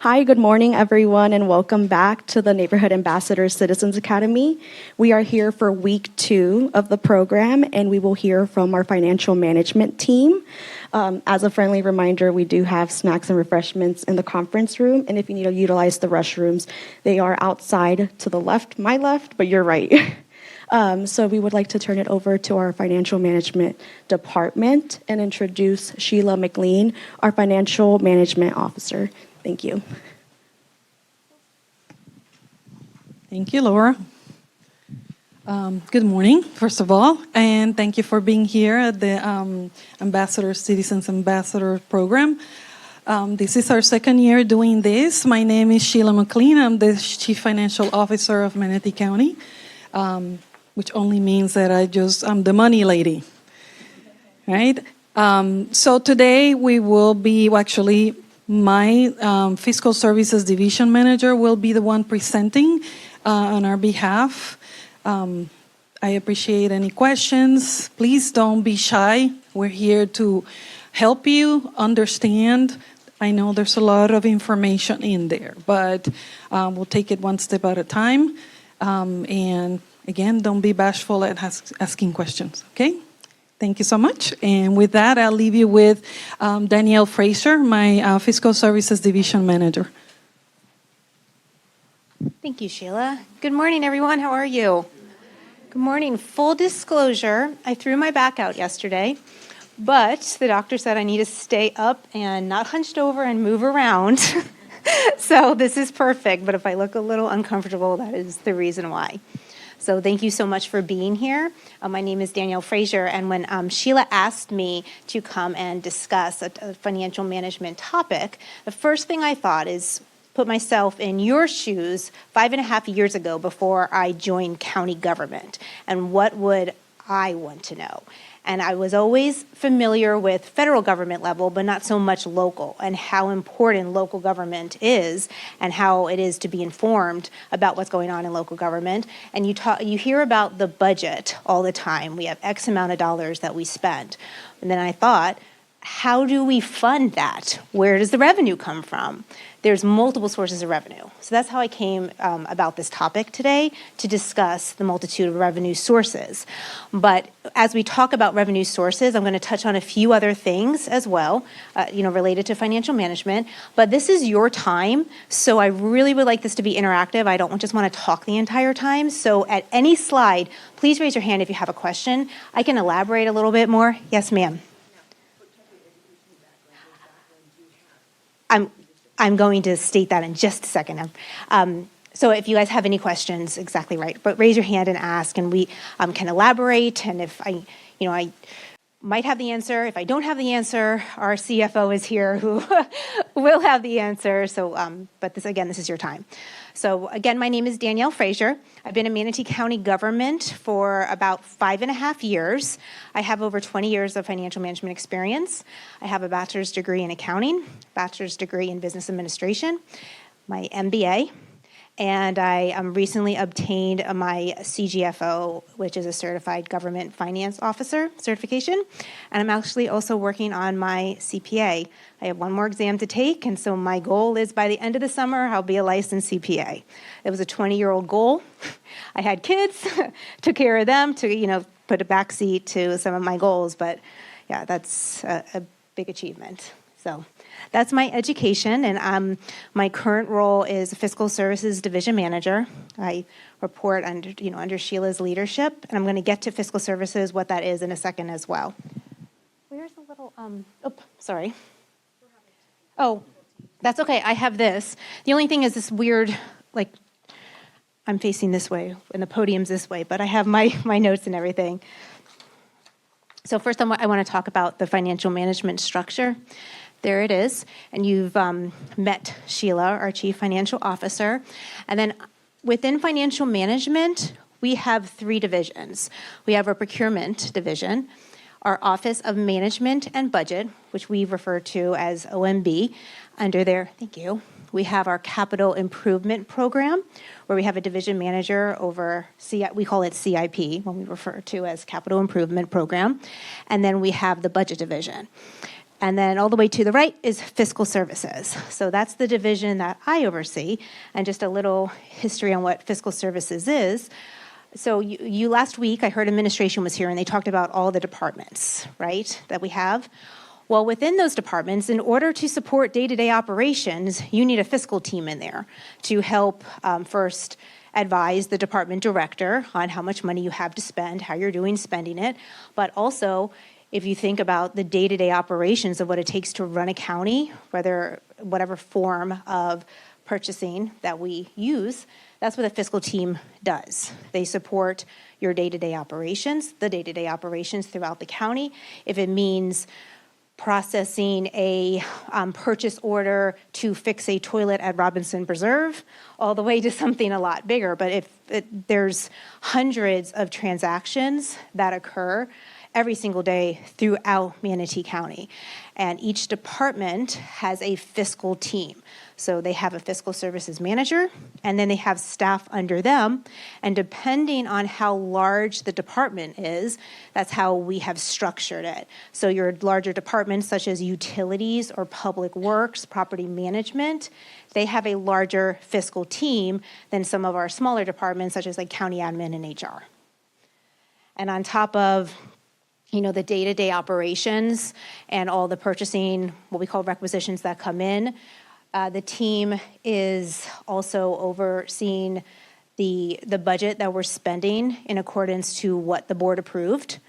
Hi, good morning, everyone, and welcome back to the Neighborhood Ambassadors Citizens Academy. We are here for week 2 of the program, and we will hear from our financial management team. As a friendly reminder, we do have snacks and refreshments in the conference room, and if you need to utilize the restrooms, they are outside to the left, my left, but you're right. So we would like to turn it over to our financial management department and introduce Sheila McLean, our financial management officer. Thank you. Thank you, Laura. Good morning, first of all, and thank you for being here at the Citizens Ambassador Program. This is our second year doing this. My name is Sheila McLean. I'm the Chief Financial Officer of Manatee County, which only means that I'm the money lady, right? So today we will be, my Fiscal Services Division Manager will be the one presenting on our behalf. I appreciate any questions. Please don't be shy. We're here to help you understand. I know there's a lot of information in there, but we'll take it one step at a time. And again, don't be bashful at asking questions, okay? Thank you so much. And with that, I'll leave you with Danielle Fraser, my Fiscal Services Division Manager. Thank you, Sheila. Good morning, everyone. How are you? Good morning. Full disclosure, I threw my back out yesterday, but the doctor said I need to stay up and not hunched over and move around. So this is perfect, but if I look a little uncomfortable, that is the reason why. So thank you so much for being here. My name is Danielle Fraser, and when Sheila asked me to come and discuss a financial management topic, the first thing I thought is put myself in your shoes 5.5 years ago before I joined county government, and what would I want to know? And I was always familiar with federal government level, but not so much local, and how important local government is and how it is to be informed about what's going on in local government. And you hear about the budget all the time. We have X amount of dollars that we spend. And then I thought, how do we fund that? Where does the revenue come from? There's multiple sources of revenue. So that's how I came about this topic today, to discuss the multitude of revenue sources. But as we talk about revenue sources, I'm going to touch on a few other things as well, related to financial management. But this is your time, so I really would like this to be interactive. I don't just want to talk the entire time. So at any slide, please raise your hand if you have a question. I can elaborate a little bit more. Yes, ma'am. I'm going to state that in just a second. So if you guys have any questions, exactly right, but raise your hand and ask, and we can elaborate. And if I might have the answer. If I don't have the answer, our CFO is here who will have the answer. So, but this is your time. So again, my name is Danielle Fraser. I've been in Manatee County government for about 5.5 years. I have over 20 years of financial management experience. I have a bachelor's degree in accounting, bachelor's degree in business administration, my MBA, and I recently obtained my CGFO, which is a Certified Government Finance Officer certification. And I'm actually also working on my CPA. I have one more exam to take, and so my goal is by the end of the summer, I'll be a licensed CPA. It was a 20-year-old goal. I had kids, took care of them to, put a backseat to some of my goals, but yeah, that's a big achievement. So that's my education, and my current role is Fiscal Services Division Manager. I report under Sheila's leadership, and I'm going to get to Fiscal Services, what that is, in a second as well. Where's the little, sorry. Oh, that's okay, I have this. The only thing is this weird, I'm facing this way, and the podium's this way, but I have my notes and everything. So first I want to talk about the financial management structure. There it is, and you've met Sheila, our Chief Financial Officer. And then within financial management, we have 3 divisions. We have our procurement division, our Office of Management and Budget, which we refer to as OMB. Under there, thank you, we have our Capital Improvement Program, where we have a division manager over, we call it CIP, when we refer to as Capital Improvement Program. And then we have the Budget Division. And then all the way to the right is fiscal services. So that's the division that I oversee. And just a little history on what fiscal services is. So you last week, I heard administration was here and they talked about all the departments, right, that we have. Well, within those departments, in order to support day-to-day operations, you need a fiscal team in there to help first advise the department director on how much money you have to spend, how you're doing spending it, but also if you think about the day-to-day operations of what it takes to run a county, whatever form of purchasing that we use, that's what a fiscal team does. They support your day-to-day operations, the day-to-day operations throughout the county. If it means processing a purchase order to fix a toilet at Robinson Preserve, all the way to something a lot bigger. But if there's hundreds of transactions that occur every single day throughout Manatee County. And each department has a fiscal team. So they have a fiscal services manager, and then they have staff under them. And depending on how large the department is, that's how we have structured it. So your larger departments, such as utilities or public works, property management, they have a larger fiscal team than some of our smaller departments, such as like county admin and HR. And on top of the day-to-day operations and all the purchasing, what we call requisitions that come in, the team is also overseeing the budget that we're spending in accordance to what the board approved.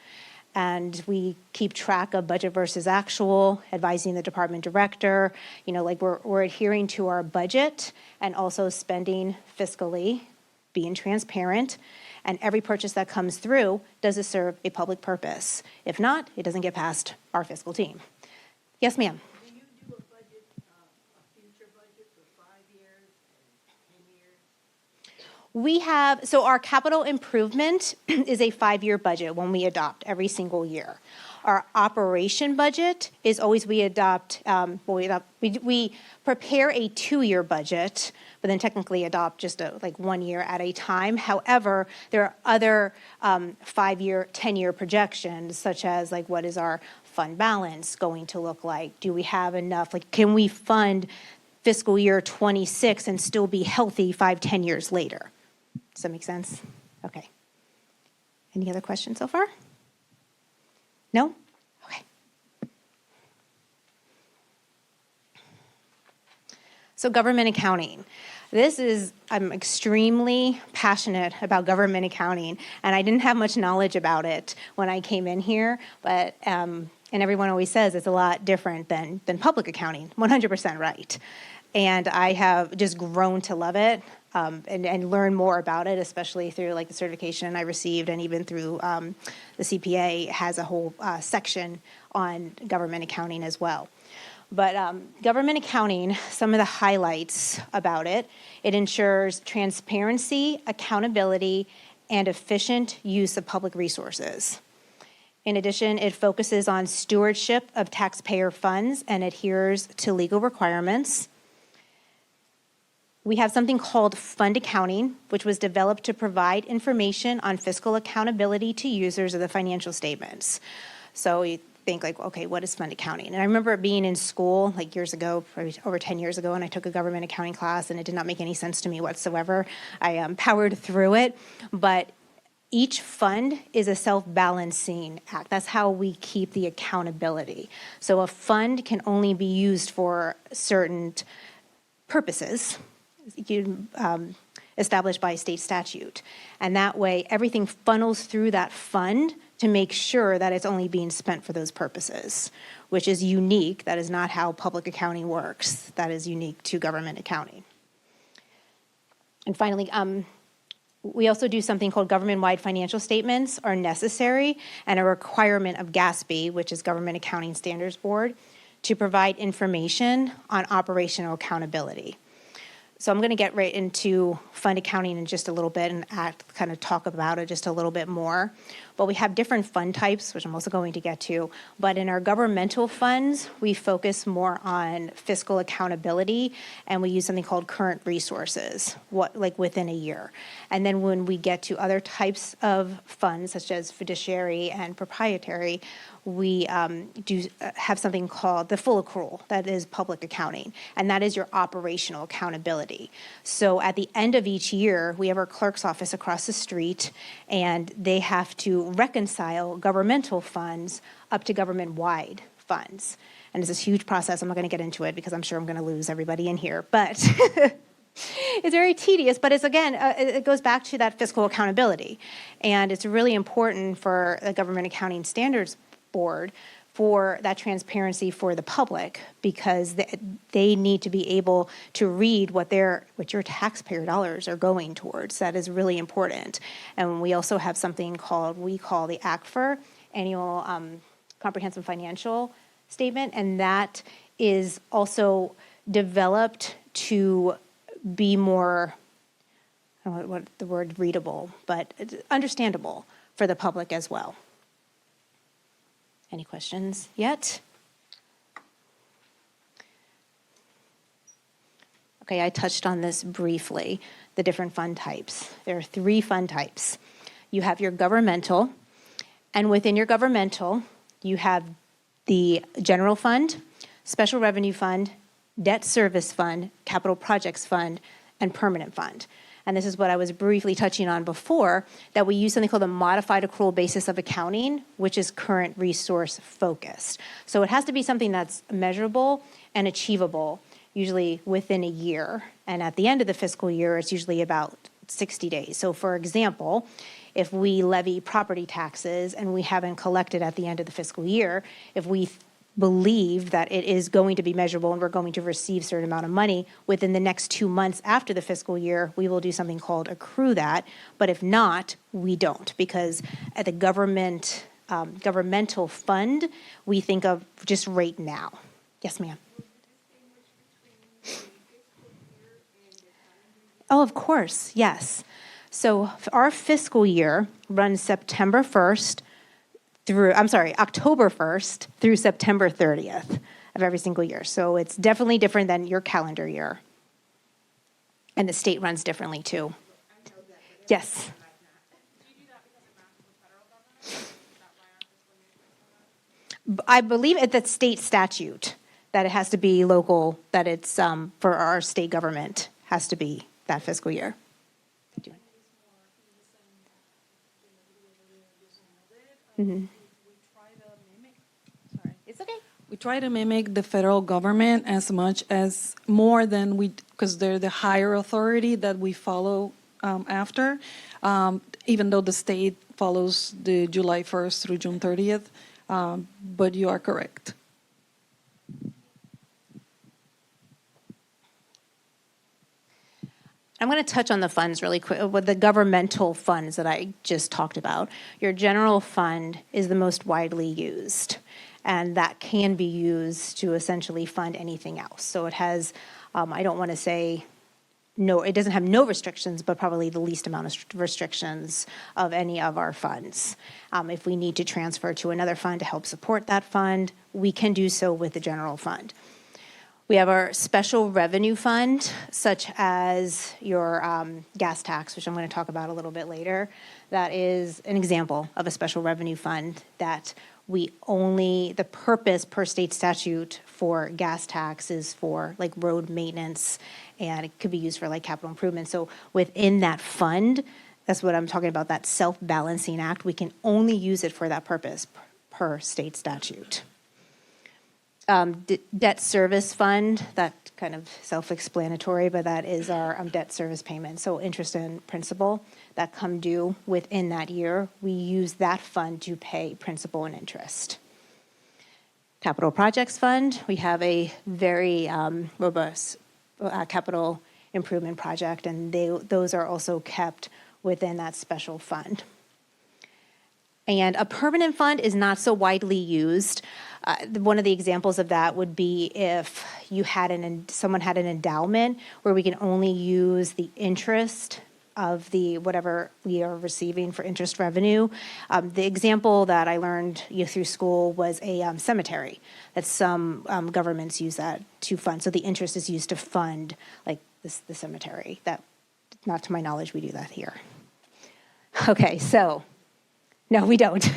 And we keep track of budget versus actual, advising the department director, we're adhering to our budget and also spending fiscally, being transparent. And every purchase that comes through, does it serve a public purpose? If not, it doesn't get past our fiscal team. Yes, ma'am. Do you do a budget, a future budget for 5 years and 10 years? We have, so our capital improvement is a 5-year budget when we adopt every single year. Our operation budget is always we prepare a 2-year budget, but then technically adopt just 1 year at a time. However, there are other 5-year, 10-year projections, such as what is our fund balance going to look like? Do we have enough? Can we fund fiscal year 26 and still be healthy 5-10 years later? Does that make sense? Okay. Any other questions so far? No? Okay. So government accounting. I'm extremely passionate about government accounting, and I didn't have much knowledge about it when I came in here, but, and everyone always says it's a lot different than public accounting, 100% right. And I have just grown to love it and learn more about it, especially through the certification I received, and even through the CPA has a whole section on government accounting as well. But government accounting, some of the highlights about it, it ensures transparency, accountability, and efficient use of public resources. In addition, it focuses on stewardship of taxpayer funds and adheres to legal requirements. We have something called fund accounting, which was developed to provide information on fiscal accountability to users of the financial statements. So you think okay, what is fund accounting? And I remember being in school years ago, probably over 10 years ago, and I took a government accounting class, and it did not make any sense to me whatsoever. I powered through it, but each fund is a self-balancing act. That's how we keep the accountability. So a fund can only be used for certain purposes established by state statute. And that way, everything funnels through that fund to make sure that it's only being spent for those purposes, which is unique. That is not how public accounting works. That is unique to government accounting. And finally, we also do something called government-wide financial statements are necessary and a requirement of GASB, which is Government Accounting Standards Board, to provide information on operational accountability. So I'm going to get right into fund accounting in just a little bit and kind of talk about it just a little bit more. But we have different fund types, which I'm also going to get to. But in our governmental funds, we focus more on fiscal accountability, and we use something called current resources, within a year. And then when we get to other types of funds, such as fiduciary and proprietary, we do have something called the full accrual, that is public accounting, and that is your operational accountability. So at the end of each year, we have our clerk's office across the street, and they have to reconcile governmental funds up to government-wide funds. And it's this huge process. I'm not going to get into it because I'm sure I'm going to lose everybody in here, but it's very tedious, but it's, again, it goes back to that fiscal accountability. And it's really important for the Government Accounting Standards Board for that transparency for the public, because they need to be able to read what your taxpayer dollars are going towards. That is really important. And we also have something we call the ACFR, Annual Comprehensive Financial Statement, and that is also developed to be more, I don't know what the word readable, but understandable for the public as well. Any questions yet? Okay, I touched on this briefly, the different fund types. There are 3 fund types. You have your governmental, and within your governmental, you have the general fund, special revenue fund, debt service fund, capital projects fund, and permanent fund. And this is what I was briefly touching on before, that we use something called the modified accrual basis of accounting, which is current resource focused. So it has to be something that's measurable and achievable, usually within a year. And at the end of the fiscal year, it's usually about 60 days. So for example, if we levy property taxes and we haven't collected at the end of the fiscal year, if we believe that it is going to be measurable and we're going to receive a certain amount of money within the next 2 months after the fiscal year, we will do something called accrue that. But if not, we don't, because at the governmental fund, we think of just right now. Yes, ma'am. Oh, of course, yes. So our fiscal year runs October 1st through September 30th of every single year. So it's definitely different than your calendar year. And the state runs differently too. Yes. I believe it's the state statute that it has to be local, that it's for our state government has to be that fiscal year. Mm-hmm. It's okay. We try to mimic the federal government as much as more than because they're the higher authority that we follow after, even though the state follows the July 1st through June 30th, but you are correct. I'm going to touch on the funds really quick, with the governmental funds that I just talked about. Your general fund is the most widely used, and that can be used to essentially fund anything else. So it has, I don't want to say, no, it doesn't have no restrictions, but probably the least amount of restrictions of any of our funds. If we need to transfer to another fund to help support that fund, we can do so with the general fund. We have our special revenue fund, such as your gas tax, which I'm going to talk about a little bit later. That is an example of a special revenue fund that the purpose per state statute for gas tax is for like road maintenance, and it could be used for like capital improvement. So within that fund, that's what I'm talking about, that self-balancing act, we can only use it for that purpose per state statute. Debt service fund, that kind of self-explanatory, but that is our debt service payment. So interest and principal that come due within that year, we use that fund to pay principal and interest. Capital projects fund, we have a very robust capital improvement project, and those are also kept within that special fund. And a permanent fund is not so widely used. One of the examples of that would be if you had someone had an endowment where we can only use the interest of the whatever we are receiving for interest revenue. The example that I learned through school was a cemetery, that some governments use that to fund. So the interest is used to fund like the cemetery. That, not to my knowledge, we do that here. Okay, so no, we don't.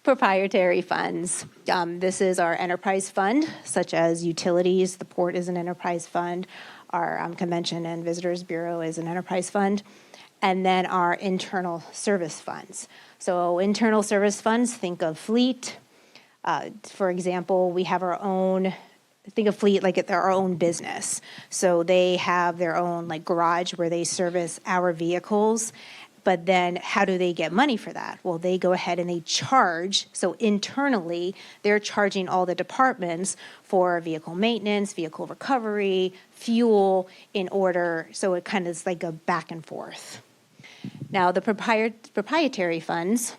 proprietary funds. This is our enterprise fund, such as utilities. The port is an enterprise fund. Our Convention and Visitors Bureau is an enterprise fund. And then our internal service funds. So internal service funds, think of fleet. For example, we have our own, think of fleet like they're our own business. So they have their own like garage where they service our vehicles. But then how do they get money for that? Well, they go ahead and they charge. So internally, they're charging all the departments for vehicle maintenance, vehicle recovery, fuel in order. So it kind of is like a back and forth. Now, the proprietary funds,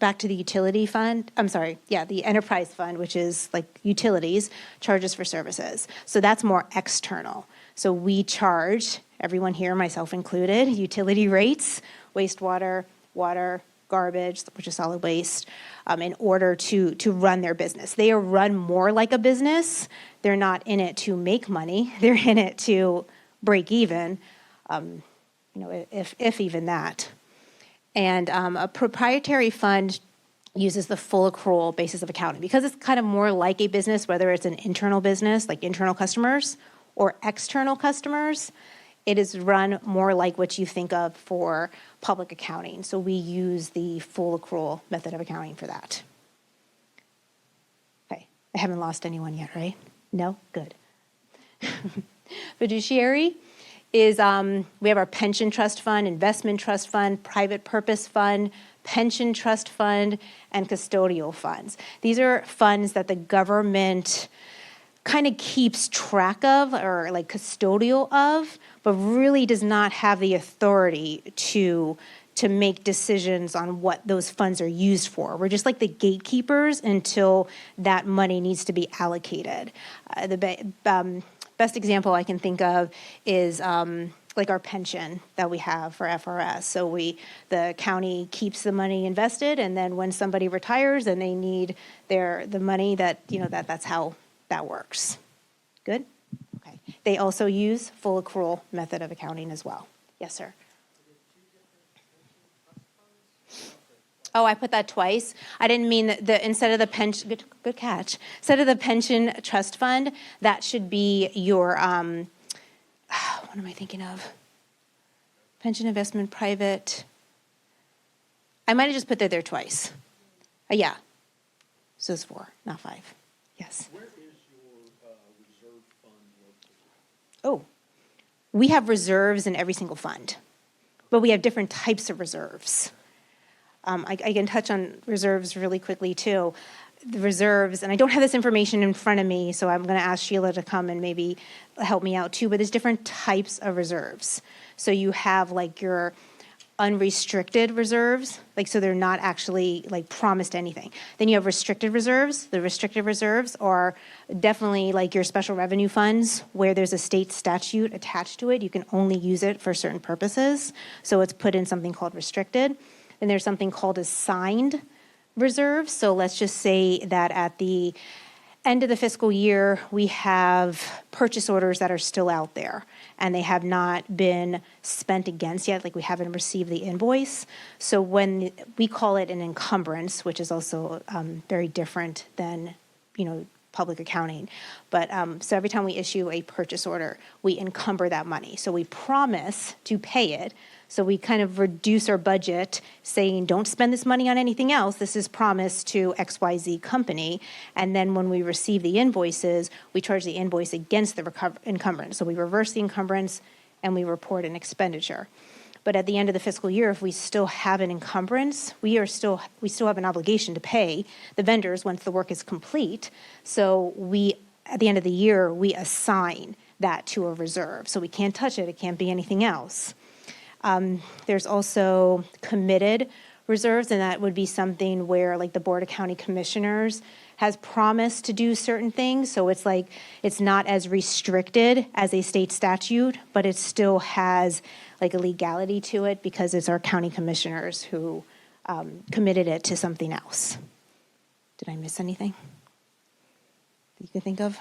back to the utility fund, the enterprise fund, which is like utilities, charges for services. So that's more external. So we charge, everyone here, myself included, utility rates, wastewater, water, garbage, which is solid waste, in order to run their business. They are run more like a business. They're not in it to make money. They're in it to break even, if even that. And a proprietary fund uses the full accrual basis of accounting because it's kind of more like a business, whether it's an internal business, like internal customers, or external customers. It is run more like what you think of for public accounting. So we use the full accrual method of accounting for that. Okay, I haven't lost anyone yet, right? No? Good. Fiduciary is, we have our pension trust fund, investment trust fund, private purpose fund, pension trust fund, and custodial funds. These are funds that the government kind of keeps track of or like custodial of, but really does not have the authority to make decisions on what those funds are used for. We're just like the gatekeepers until that money needs to be allocated. Best example I can think of is like our pension that we have for FRS. So the county keeps the money invested, and then when somebody retires and they need the money, that's how that works. Good? Okay. They also use full accrual method of accounting as well. Yes, sir. Oh, I put that twice. I didn't mean that instead of the pension, good catch. Instead of the pension trust fund, that should be your, what am I thinking of? Pension investment private. I might have just put that there twice. Yeah. So it's 4, not 5. Yes. Where is your reserve fund located? Oh, we have reserves in every single fund, but we have different types of reserves. I can touch on reserves really quickly too. The reserves, and I don't have this information in front of me, so I'm going to ask Sheila to come and maybe help me out too, but there's different types of reserves. So you have like your unrestricted reserves, like so they're not actually like promised anything. Then you have restricted reserves. The restricted reserves are definitely like your special revenue funds where there's a state statute attached to it. You can only use it for certain purposes. So it's put in something called restricted. And there's something called assigned reserves. So let's just say that at the end of the fiscal year, we have purchase orders that are still out there and they have not been spent against yet, like we haven't received the invoice. So when we call it an encumbrance, which is also very different than, public accounting. But so every time we issue a purchase order, we encumber that money. So we promise to pay it. So we kind of reduce our budget saying, don't spend this money on anything else. This is promised to XYZ company. And then when we receive the invoices, we charge the invoice against the encumbrance. So we reverse the encumbrance and we report an expenditure. But at the end of the fiscal year, if we still have an encumbrance, we still have an obligation to pay the vendors once the work is complete. So at the end of the year, we assign that to a reserve. So we can't touch it. It can't be anything else. There's also committed reserves, and that would be something where like the Board of County Commissioners has promised to do certain things. So it's like it's not as restricted as a state statute, but it still has like a legality to it because it's our county commissioners who committed it to something else. Did I miss anything that you could think of?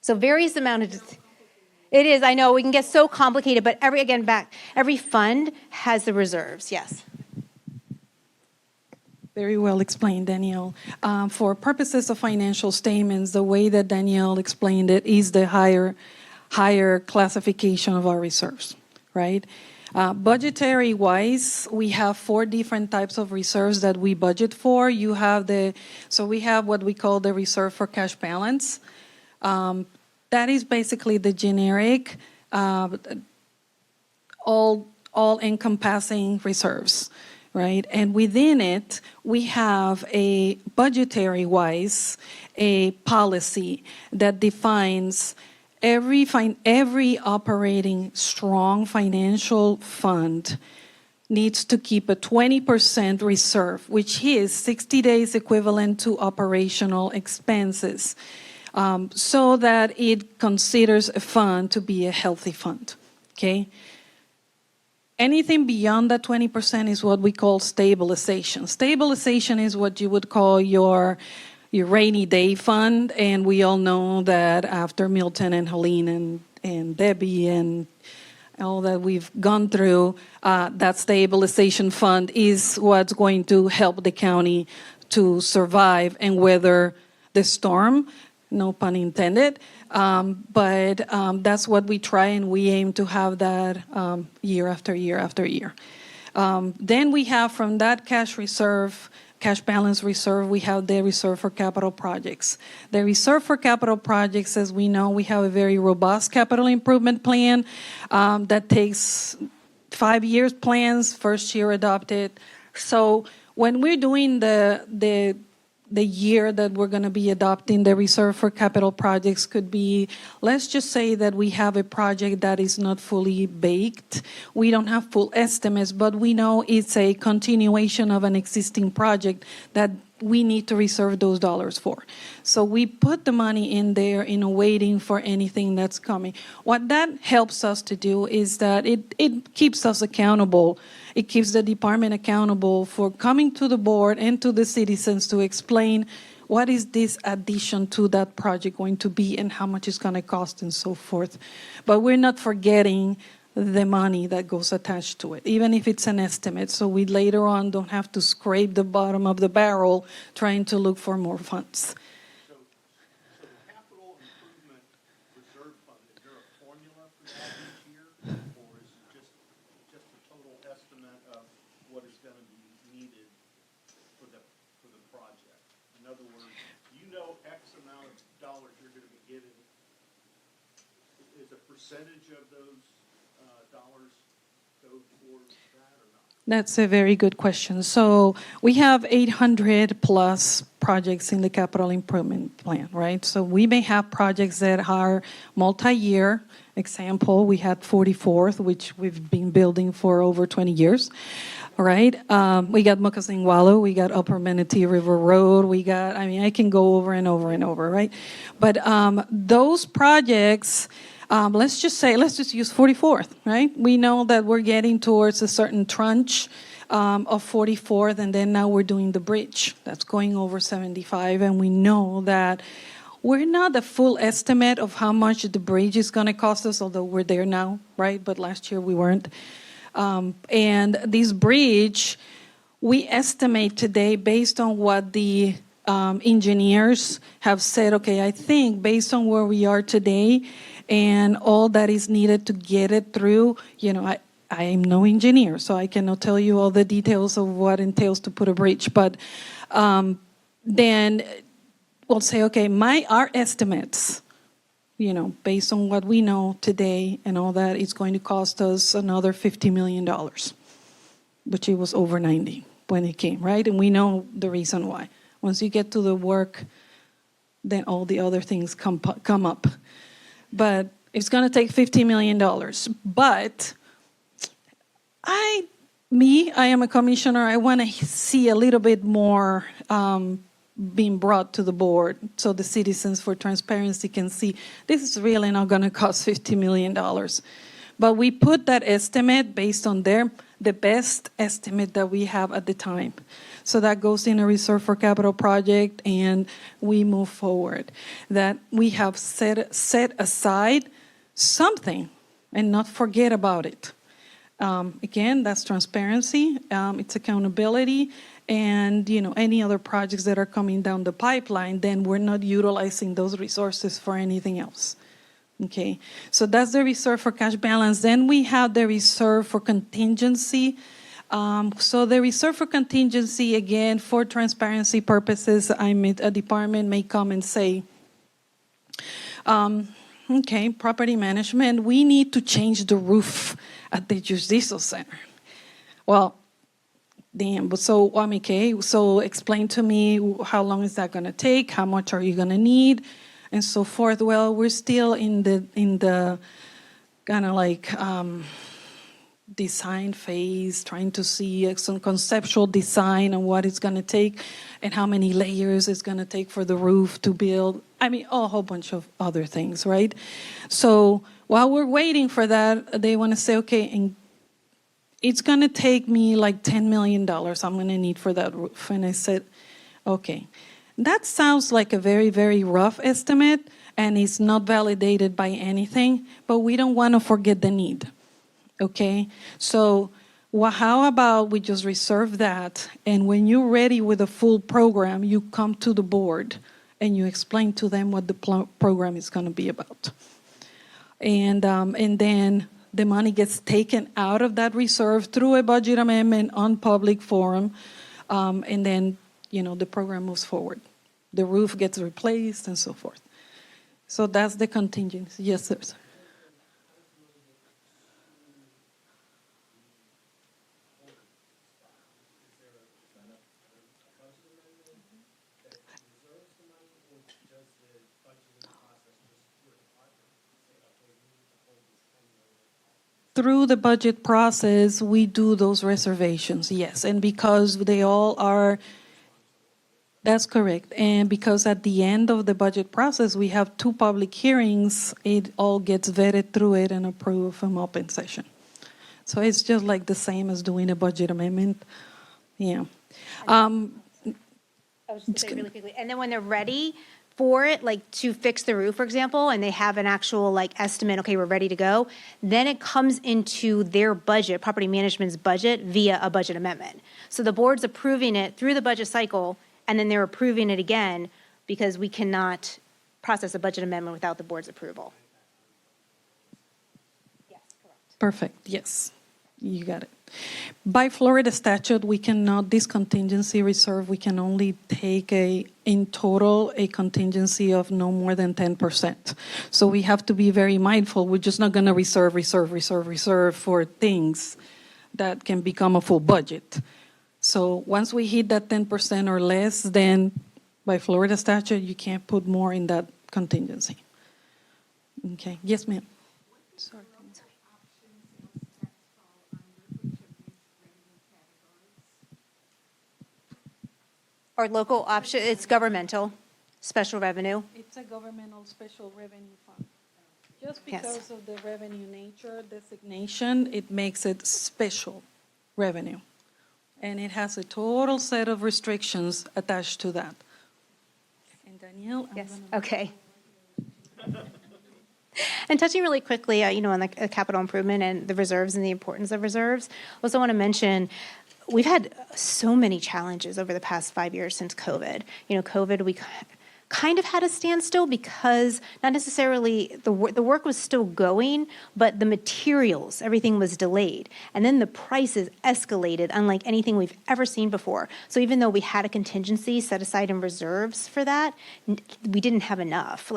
So various amount of... It is, I know, we can get so complicated, but every fund has the reserves, yes. Very well explained, Danielle. For purposes of financial statements, the way that Danielle explained it is the higher classification of our reserves, right? Budgetary wise, we have 4 different types of reserves that we budget for. So we have what we call the reserve for cash balance. That is basically the generic, all encompassing reserves, right? And within it, we have a budgetary wise, a policy that defines every operating strong financial fund needs to keep a 20% reserve, which is 60 days equivalent to operational expenses, so that it considers a fund to be a healthy fund, okay? Anything beyond that 20% is what we call stabilization. Stabilization is what you would call your rainy day fund, and we all know that after Milton and Helene and Debbie and all that we've gone through, that stabilization fund is what's going to help the county to survive and weather the storm, no pun intended. But that's what we try, and we aim to have that year after year after year. Then we have from that cash balance reserve, we have the reserve for capital projects. The reserve for capital projects, as we know, we have a very robust capital improvement plan that takes 5 years plans, first year adopted. So when we're doing the year that we're going to be adopting the reserve for capital projects could be, let's just say that we have a project that is not fully baked. We don't have full estimates, but we know it's a continuation of an existing project that we need to reserve those dollars for. So we put the money in there in waiting for anything that's coming. What that helps us to do is that it keeps us accountable. It keeps the department accountable for coming to the board and to the citizens to explain what is this addition to that project going to be and how much it's going to cost and so forth. But we're not forgetting the money that goes attached to it, even if it's an estimate. So we later on don't have to scrape the bottom of the barrel trying to look for more funds. So the capital improvement reserve fund, is there a formula for that each year? Or is it just a total estimate of what is going to be needed for the project? In other words, you know X amount of dollars you're going to be getting. Is a percentage of those dollars go towards that or not? That's a very good question. So we have 800 plus projects in the capital improvement plan, right? So we may have projects that are multi-year. Example, we had 44th, which we've been building for over 20 years, right? We got Moccasin Wallow, we got Upper Manatee River Road, I can go over and over and over, right? But those projects, let's just use 44th, right? We know that we're getting towards a certain tranche of 44th, and then now we're doing the bridge that's going over 75, and we know that we're not a full estimate of how much the bridge is going to cost us, although we're there now, right? But last year we weren't. And this bridge, we estimate today based on what the engineers have said, okay, I think based on where we are today and all that is needed to get it through, I am no engineer, so I cannot tell you all the details of what entails to put a bridge, but then we'll say, okay, our estimates, based on what we know today and all that, it's going to cost us another $50 million, which it was over 90 when it came, right? And we know the reason why. Once you get to the work, then all the other things come up. But it's going to take $50 million. But I am a commissioner. I want to see a little bit more being brought to the board so the citizens for transparency can see this is really not going to cost $50 million. But we put that estimate based on the best estimate that we have at the time. So that goes in a reserve for capital project, and we move forward. That we have set aside something and not forget about it. Again, that's transparency, it's accountability, and any other projects that are coming down the pipeline, then we're not utilizing those resources for anything else. Okay, so that's the reserve for cash balance. Then we have the reserve for contingency. So the reserve for contingency, again, for transparency purposes, a department may come and say, okay, property management, we need to change the roof at the Judicial Center. Well, damn, but so okay, so explain to me how long is that going to take? How much are you going to need? And so forth. Well, we're still in the kind of like design phase, trying to see some conceptual design on what it's going to take and how many layers it's going to take for the roof to build. I mean, a whole bunch of other things, right? So while we're waiting for that, they want to say, okay, and it's going to take me like $10 million I'm going to need for that roof. And I said, okay, that sounds like a very, very rough estimate, and it's not validated by anything, but we don't want to forget the need. Okay, so how about we just reserve that, and when you're ready with a full program, you come to the board and you explain to them what the program is going to be about. And then the money gets taken out of that reserve through a budget amendment on public forum, and then the program moves forward. The roof gets replaced and so forth. So that's the contingency. Yes, sir. Through the budget process, we do those reservations, yes. And because they all are, that's correct. And because at the end of the budget process, we have 2 public hearings, it all gets vetted through it and approved from open session. So it's just like the same as doing a budget amendment. Yeah. I was just say really quickly, and then when they're ready for it, like to fix the roof, for example, and they have an actual like estimate, okay, we're ready to go, then it comes into their budget, property management's budget, via a budget amendment. So the board's approving it through the budget cycle, and then they're approving it again, because we cannot process a budget amendment without the board's approval. Yes, correct. Perfect, yes. You got it. By Florida statute, we cannot, this contingency reserve, we can only take in total a contingency of no more than 10%. So we have to be very mindful. We're just not going to reserve for things that can become a full budget. So once we hit that 10% or less, then by Florida statute, you can't put more in that contingency. Okay, yes, ma'am. Sorry. Or local option, it's governmental, special revenue. It's a governmental special revenue fund. Just Yes. because of the revenue nature designation, it makes it special revenue. And it has a total set of restrictions attached to that. And Danielle, Yes, okay. And touching really quickly, on the capital improvement and the reserves and the importance of reserves, I also want to mention, we've had so many challenges over the past 5 years since COVID. COVID, we kind of had a standstill because not necessarily the work was still going, but the materials, everything was delayed. And then the prices escalated unlike anything we've ever seen before. So even though we had a contingency set aside in reserves for that, we didn't have enough. So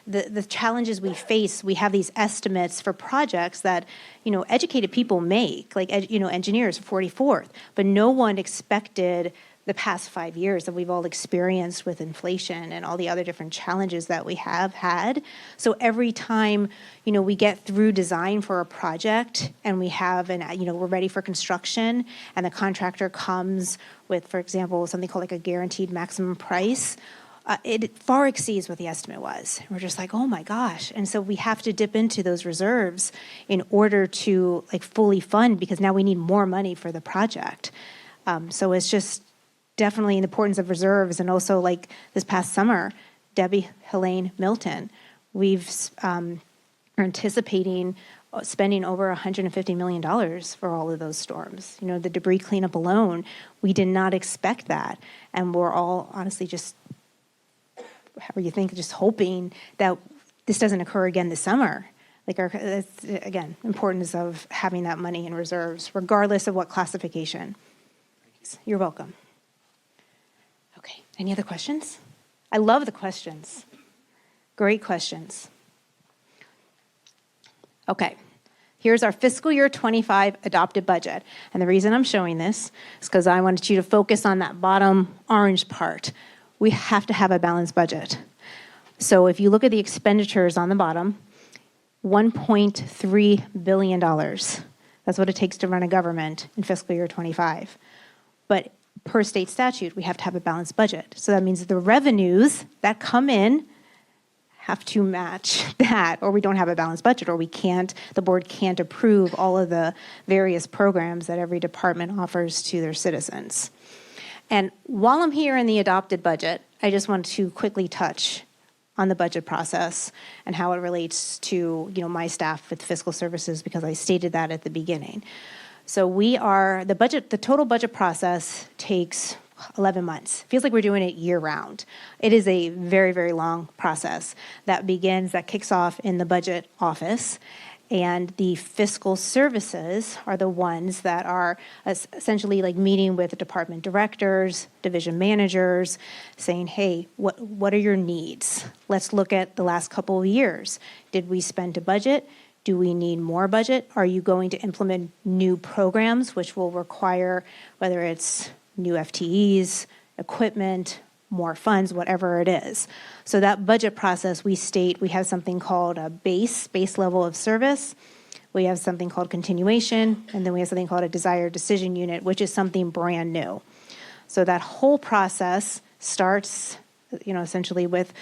the challenges we face, we have these estimates for projects that, educated people make, engineers, 44th, but no one expected the past 5 years that we've all experienced with inflation and all the other different challenges that we have had. So every time, we get through design for a project and we have we're ready for construction and the contractor comes with, for example, something called a guaranteed maximum price, it far exceeds what the estimate was. We're just like, oh my gosh. And so we have to dip into those reserves in order to fully fund, because now we need more money for the project. So it's just definitely the importance of reserves. And also this past summer, Debbie, Helene, Milton, we've are anticipating spending over $150 million for all of those storms. You know, the debris cleanup alone, we did not expect that. And we're all honestly just, however you think, just hoping that this doesn't occur again this summer. Like, that's, again, importance of having that money in reserves, regardless of what classification. You're welcome. Okay, any other questions? I love the questions. Great questions. Okay, here's our fiscal year 25 adopted budget. And the reason I'm showing this is because I wanted you to focus on that bottom orange part. We have to have a balanced budget. So if you look at the expenditures on the bottom, $1.3 billion. That's what it takes to run a government in fiscal year 25. But per state statute, we have to have a balanced budget. So that means the revenues that come in have to match that, or we don't have a balanced budget, or the board can't approve all of the various programs that every department offers to their citizens. And while I'm here in the adopted budget, I just want to quickly touch on the budget process and how it relates to, my staff with fiscal services, because I stated that at the beginning. So the total budget process takes 11 months. Feels like we're doing it year round. It is a very, very long process that kicks off in the budget office. And the fiscal services are the ones that are essentially like meeting with the department directors, division managers, saying, hey, what are your needs? Let's look at the last couple of years. Did we spend to budget? Do we need more budget? Are you going to implement new programs, which will require, whether it's new FTEs, equipment, more funds, whatever it is. So that budget process, we have something called a base level of service. We have something called continuation, and then we have something called a desired decision unit, which is something brand new. So that whole process starts, essentially with,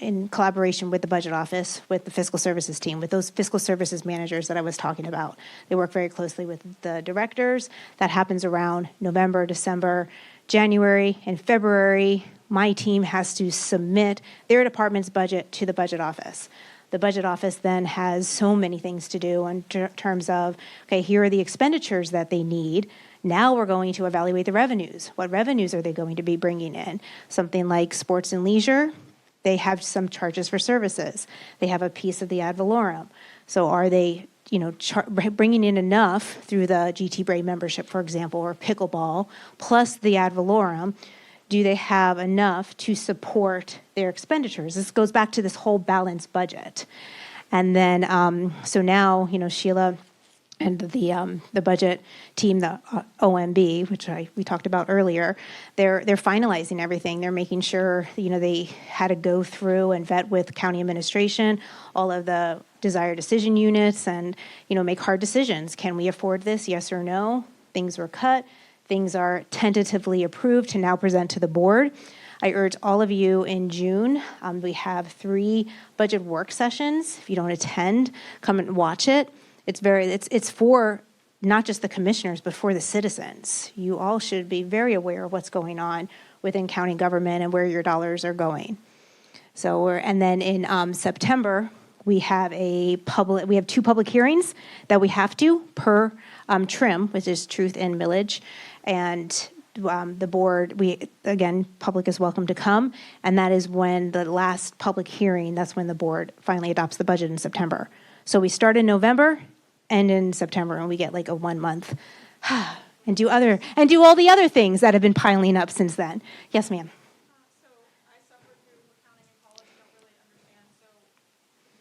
in collaboration with the budget office, with the fiscal services team, with those fiscal services managers that I was talking about. They work very closely with the directors. That happens around November, December, January, and February. My team has to submit their department's budget to the budget office. The budget office then has so many things to do in terms of, okay, here are the expenditures that they need. Now we're going to evaluate the revenues. What revenues are they going to be bringing in? Something like sports and leisure, they have some charges for services. They have a piece of the ad valorem. So are they, bringing in enough through the GT Bray membership, for example, or pickleball, plus the ad valorem? Do they have enough to support their expenditures? This goes back to this whole balanced budget. And then, so now, Sheila and the budget team, the OMB, which we talked about earlier, they're finalizing everything. They're making sure, they had to go through and vet with county administration all of the desired decision units and, make hard decisions. Can we afford this? Yes or no? Things were cut. Things are tentatively approved to now present to the board. I urge all of you in June, we have 3 budget work sessions. If you don't attend, come and watch it. It's for not just the commissioners, but for the citizens. You all should be very aware of what's going on within county government and where your dollars are going. And then in September, we have 2 public hearings that we have to per TRIM, which is Truth in Millage, and the board, public is welcome to come, and that is when the last public hearing, that's when the board finally adopts the budget in September. So we start in November, end in September, and we get like a 1 month, and do all the other things that have been piling up since then. Yes, ma'am. So I suffered through accounting in college, don't really understand. So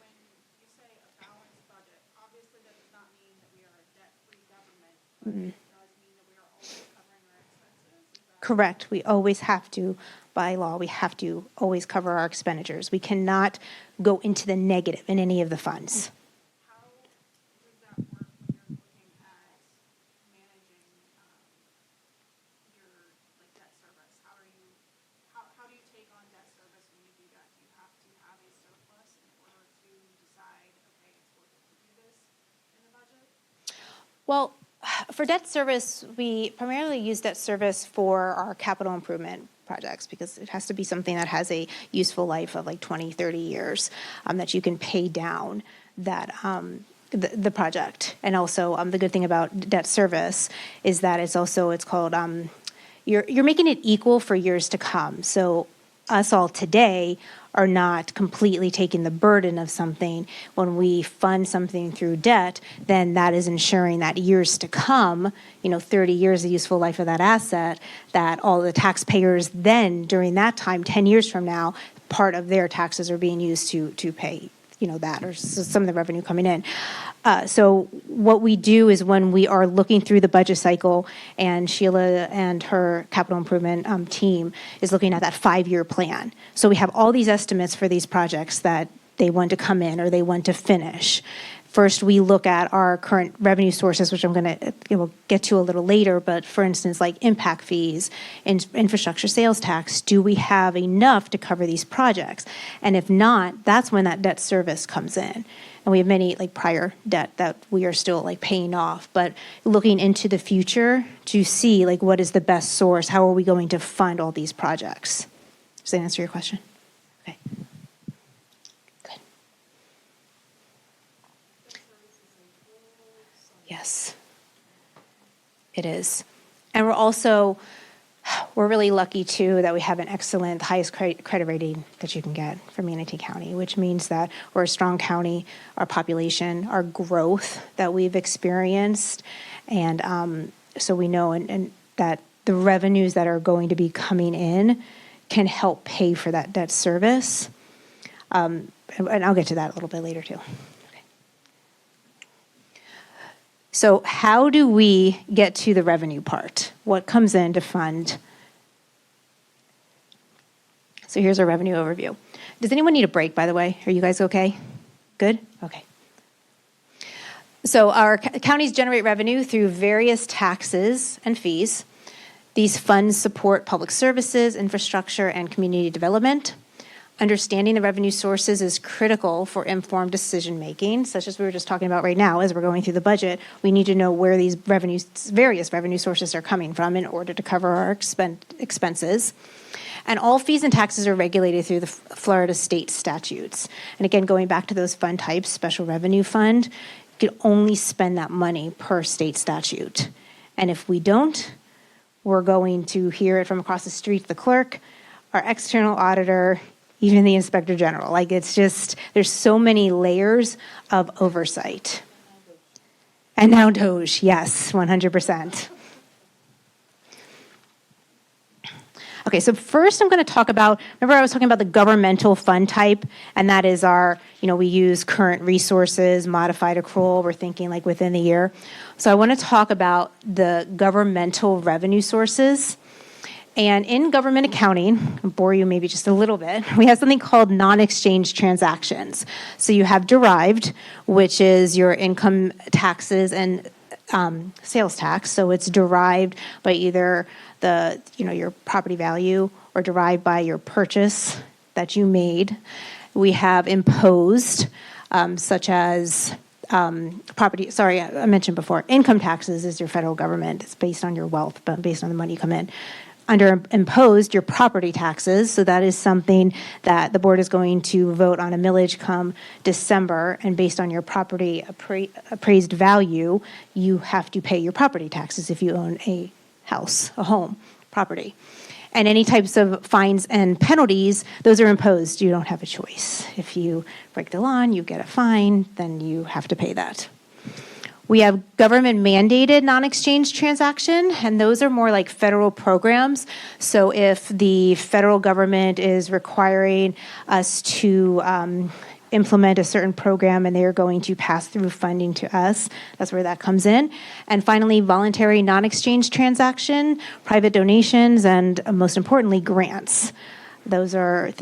when you say a balanced budget, obviously that does not mean that we are a debt-free government, but it does mean that we are always covering our expenses. Correct. We always have to, by law, we have to always cover our expenditures. We cannot go into the negative in any of the funds. How does that work when you're looking at managing your debt service? How do you take on debt service when you do that? Do you have to have a surplus in order to decide, okay, it's worth it to do this in the budget? Well, for debt service, we primarily use debt service for our capital improvement projects because it has to be something that has a useful life of like 20, 30 years that you can pay down that the project. And also, the good thing about debt service is that it's called, you're making it equal for years to come. So us all today are not completely taking the burden of something. When we fund something through debt, then that is ensuring that years to come, 30 years of useful life of that asset, that all the taxpayers then, during that time, 10 years from now, part of their taxes are being used to pay that, or some of the revenue coming in. So what we do is when we are looking through the budget cycle, and Sheila and her capital improvement team is looking at that 5-year plan. So we have all these estimates for these projects that they want to come in or they want to finish. First, we look at our current revenue sources, which I'm going to get to a little later, but for instance, like impact fees, infrastructure sales tax, do we have enough to cover these projects? And if not, that's when that debt service comes in. And we have many prior debt that we are still paying off, but looking into the future to see what is the best source, how are we going to fund all these projects? Does that answer your question? Okay. Good. Yes, it is. And we're really lucky too that we have an excellent, highest credit rating that you can get from Manatee County, which means that we're a strong county, our population, our growth that we've experienced. And so we know and that the revenues that are going to be coming in can help pay for that debt service. And I'll get to that a little bit later too. So how do we get to the revenue part? What comes in to fund? So here's our revenue overview. Does anyone need a break, by the way? Are you guys okay? Good? Okay. So our counties generate revenue through various taxes and fees. These funds support public services, infrastructure, and community development. Understanding the revenue sources is critical for informed decision-making, such as we were just talking about right now as we're going through the budget. We need to know where these various revenue sources are coming from in order to cover our expenses. And all fees and taxes are regulated through the Florida state statutes. And again, going back to those fund types, special revenue fund, you can only spend that money per state statute. And if we don't, we're going to hear it from across the street, the clerk, our external auditor, even the inspector general. It's just, there's so many layers of oversight. And now DOJ, yes, 100%. Okay, so first I'm going to talk about, remember I was talking about the governmental fund type, and that is our, we use current resources, modified accrual, we're thinking within the year. So I want to talk about the governmental revenue sources. And in government accounting, I'll bore you maybe just a little bit, we have something called non-exchange transactions. So you have derived, which is your income taxes and sales tax. So it's derived by either your property value or derived by your purchase that you made. We have imposed, such as property, sorry, I mentioned before, income taxes is your federal government. It's based on your wealth, but based on the money you come in. Under imposed, your property taxes, so that is something that the board is going to vote on a millage come December, and based on your property appraised value, you have to pay your property taxes if you own a house, a home, property. And any types of fines and penalties, those are imposed. You don't have a choice. If you break the law and you get a fine, then you have to pay that. We have government mandated non-exchange transaction, and those are more like federal programs. So if the federal government is requiring us to implement a certain program and they are going to pass through funding to us, that's where that comes in. And finally, voluntary non-exchange transaction, private donations, and most importantly, grants. Those are,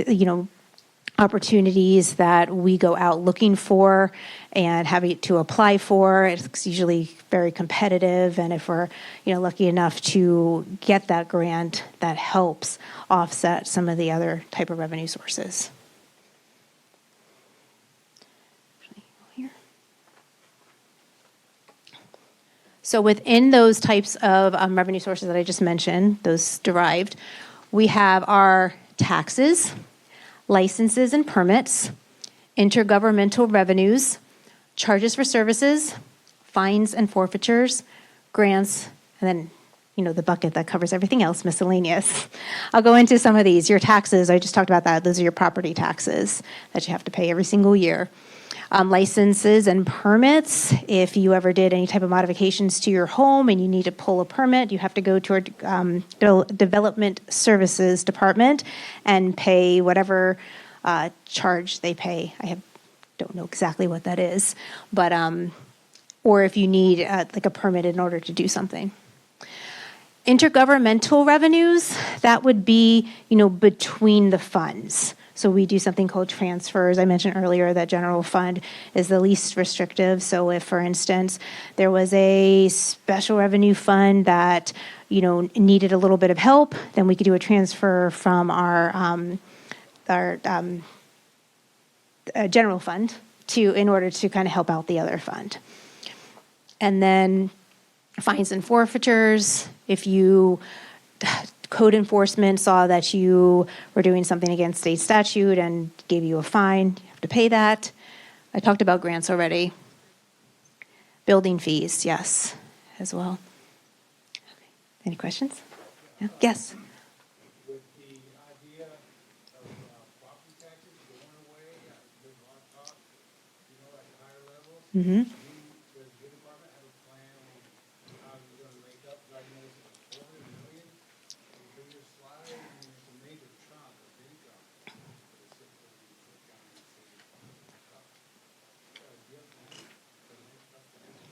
opportunities that we go out looking for and having to apply for. It's usually very competitive, and if we're lucky enough to get that grant, that helps offset some of the other type of revenue sources. So within those types of revenue sources that I just mentioned, those derived, we have our taxes, licenses and permits, intergovernmental revenues, charges for services, fines and forfeitures, grants, and then, the bucket that covers everything else, miscellaneous. I'll go into some of these. Your taxes, I just talked about that. Those are your property taxes that you have to pay every single year. Licenses and permits. If you ever did any type of modifications to your home and you need to pull a permit, you have to go to our Development Services Department and pay whatever charge they pay. Don't know exactly what that is, but or if you need like a permit in order to do something. Intergovernmental revenues, that would be, between the funds. So we do something called transfers. I mentioned earlier that general fund is the least restrictive. So if, for instance, there was a special revenue fund that, needed a little bit of help, then we could do a transfer from our general fund in order to kind of help out the other fund. And then fines and forfeitures, if you code enforcement saw that you were doing something against state statute and gave you a fine, you have to pay that. I talked about grants already. Building fees, yes, as well. Okay. Any questions? Yeah? Yes. With the idea of property taxes going away, there's a lot of talk, at the higher levels. Mm-hmm. Does your department have a plan on how you're going to make up? I know it's $400 million. The previous slide, it's a major chunk of income. But it's simply put down in the city. Do you have a plan for the next couple of years?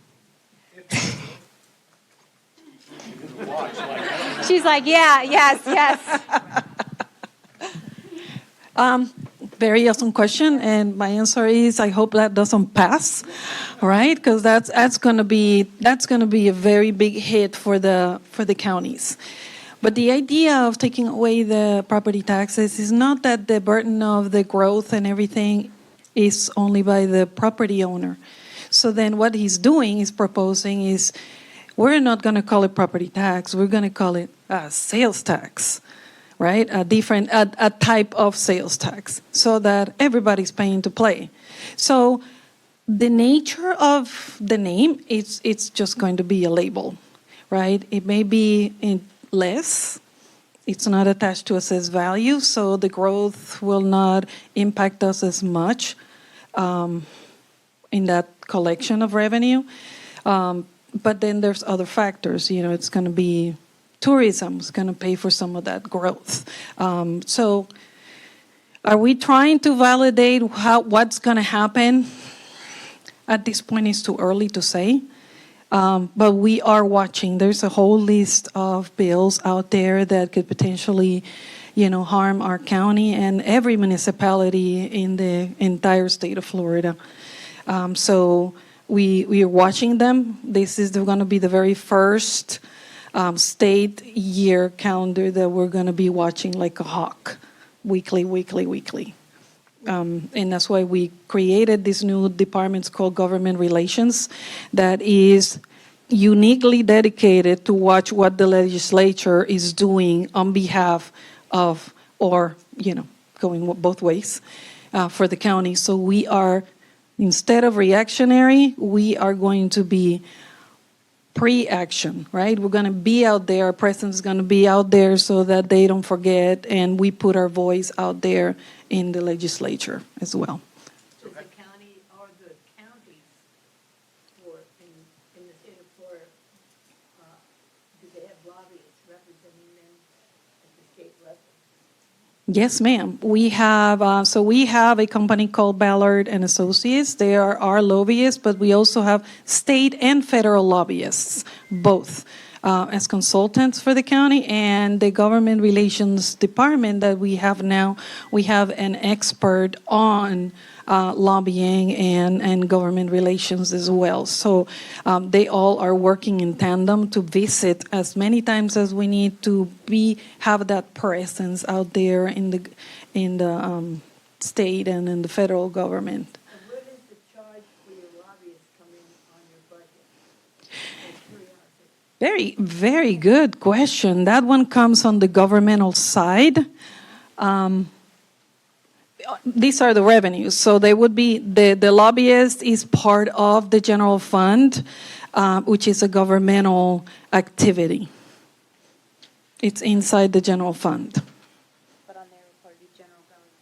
She's like, yeah, yes. Very awesome question, and my answer is I hope that doesn't pass, right? Because that's going to be a very big hit for the counties. But the idea of taking away the property taxes is not that the burden of the growth and everything is only by the property owner. So then what he's doing is proposing is we're not going to call it property tax, we're going to call it sales tax. Right, a type of sales tax, so that everybody's paying to play. So the nature of the name, it's just going to be a label, right? It may be less. It's not attached to assessed value, so the growth will not impact us as much in that collection of revenue. But then there's other factors. It's going to be tourism is going to pay for some of that growth. So are we trying to validate what's going to happen? At this point, it's too early to say. But we are watching. There's a whole list of bills out there that could potentially, harm our county and every municipality in the entire state of Florida. So we are watching them. This is going to be the very first state year calendar that we're going to be watching like a hawk, weekly. And that's why we created this new department called Government Relations that is uniquely dedicated to watch what the legislature is doing on behalf of, or, going both ways for the county. So we are, instead of reactionary, we are going to be pre-action, right? We're going to be out there. Our presence is going to be out there so that they don't forget, and we put our voice out there in the legislature as well. Does the county or the counties in the state of Florida, do they have lobbyists representing them at the state level? Yes, ma'am. We have a company called Ballard and Associates. They are our lobbyists, but we also have state and federal lobbyists, both as consultants for the county, and the government relations department that we have now. We have an expert on lobbying and government relations as well. So they all are working in tandem to visit as many times as we need to have that presence out there in the state and in the federal government. And where does the charge for your lobbyists come in on your budget? Just curiosity. Very, very good question. That one comes on the governmental side. these are the revenues. So they would be, the lobbyist is part of the general fund, which is a governmental activity. It's inside the general fund. But on their report, the general government.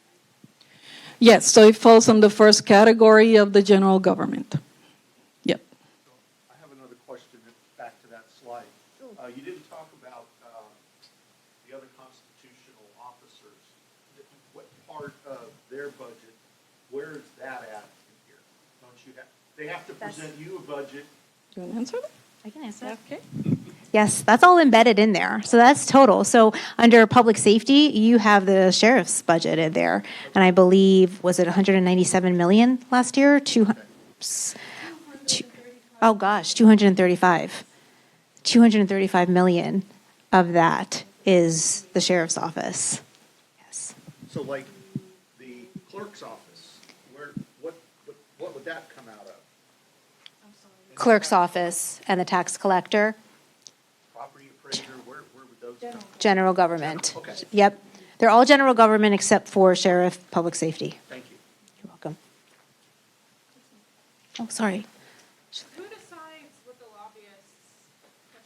Yes, so it falls on the first category of the general government. Yep. I have another question, back to that slide. You didn't talk about the other constitutional officers. What part of their budget, where is that at in here? Don't you have, they have to present you a budget. Do you want to answer that? I can answer that. Okay. Yes, that's all embedded in there. So that's total. So under public safety, you have the sheriff's budget in there. And I believe, was it 197 million last year? Oh gosh, 235. 235 million of that is the sheriff's office. Yes. So like the clerk's office, what would that come out of? Clerk's office and the tax collector, Property appraiser, where would those come? general government. Okay. Yep. They're all general government except for sheriff, public safety. Thank you. You're welcome. Oh, sorry. Who decides what the lobbyists push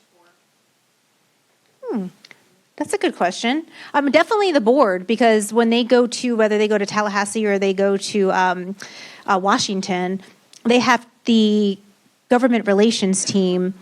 for? That's a good question. Definitely the board, because when they go to, whether they go to Tallahassee or they go to Washington, they have the government relations team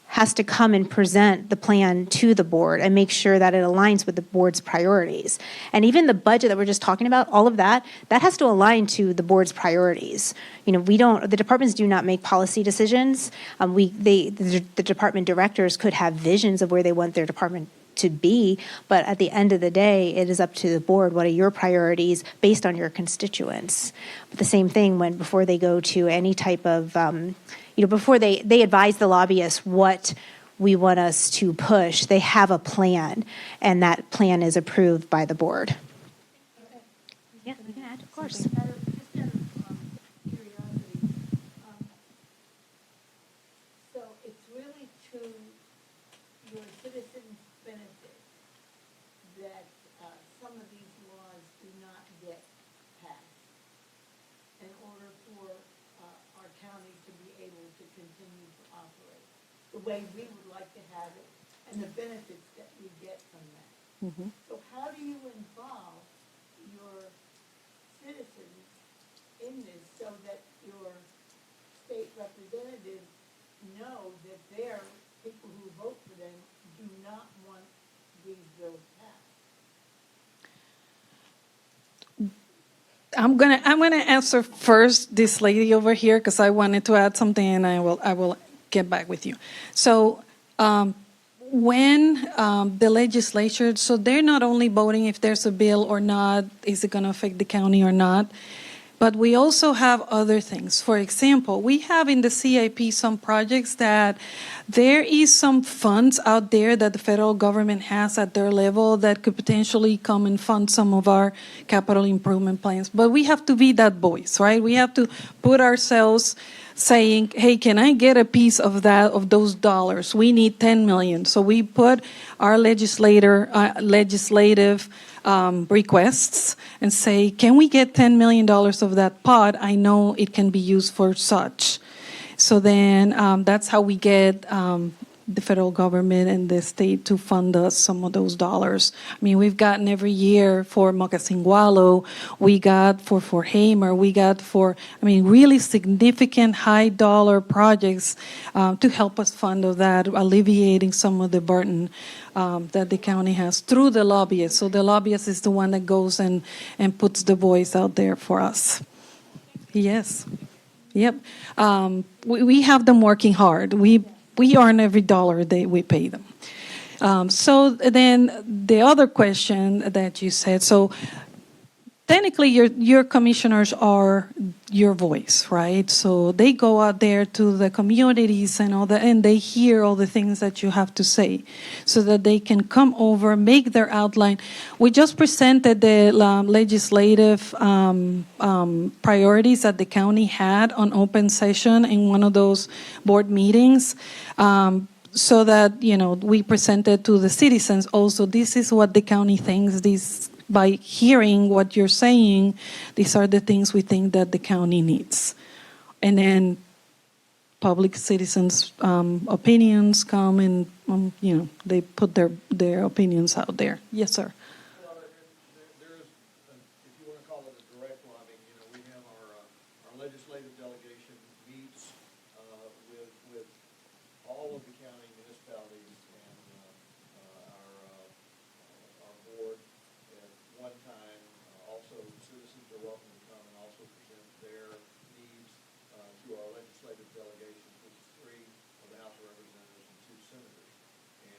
has to come and present the plan to the board and make sure that it aligns with the board's priorities. And even the budget that we're just talking about, all of that, that has to align to the board's priorities. You know, the departments do not make policy decisions. The department directors could have visions of where they want their department to be, but at the end of the day, it is up to the board. What are your priorities based on your constituents? But the same thing before they go to any type of, before they advise the lobbyists what we want us to push, they have a plan, and that plan is approved by the board. Yeah, we can add, of course. Just out of curiosity, so it's really to your citizens' benefit that some of these laws do not get passed in order for our county to be able to continue to operate the way we would like to have it and the benefits that we get from that. So how do you involve your citizens in this so that your state representatives know that their people who vote for them do not want these bills passed? I'm gonna answer first this lady over here because I wanted to add something, and I will get back with you. So when the legislature, so they're not only voting if there's a bill or not, is it going to affect the county or not, but we also have other things. For example, we have in the CIP some projects that there is some funds out there that the federal government has at their level that could potentially come and fund some of our capital improvement plans. But we have to be that voice, right? We have to put ourselves saying, hey, can I get a piece of that, of those dollars? We need 10 million. So we put our legislative requests and say, can we get $10 million of that pot? I know it can be used for such. So then that's how we get the federal government and the state to fund us some of those dollars. I mean, we've gotten every year for Moccasin Wallow, we got for Hamer, we got for, really significant high dollar projects to help us fund of that, alleviating some of the burden that the county has through the lobbyist. So the lobbyist is the one that goes and puts the voice out there for us. Yes. Yep. We have them working hard. We earn every dollar we pay them. So then the other question that you said, so technically your commissioners are your voice, right? So they go out there to the communities and all that, and they hear all the things that you have to say so that they can come over, make their outline. We just presented the legislative priorities that the county had on open session in one of those board meetings. So that, we presented to the citizens also, this is what the county thinks, these by hearing what you're saying, these are the things we think that the county needs. And then public citizens' opinions come and, they put their opinions out there. Yes, sir. Well, there is, if you want to call it a direct lobbying, we have our legislative delegation meets with all of the county municipalities and our board at one time. Also, citizens are welcome to come and also present their needs to our legislative delegations, which is three of the House of Representatives and two senators. And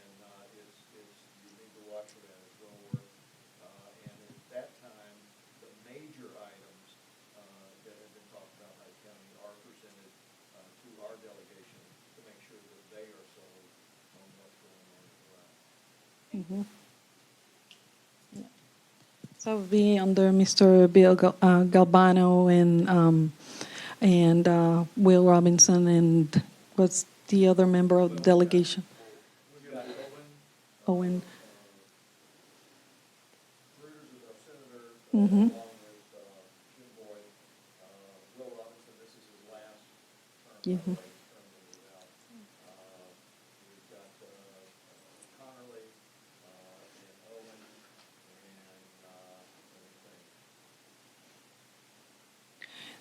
you need to watch for that as well. And at that time, the major items that have been talked about by the county are presented to our delegation to make sure that they are sold on what's going on around. Mhm. So it'll be under Mr. Bill Galbano and Will Robinson and what's the other member of the delegation? We've got Owen. Brutus is our senator, Mhm. along with Jim Boyd. Will Robinson, this is his last term, Yeah. by the way, term that he's out. We've got Connerly and Owen and everything.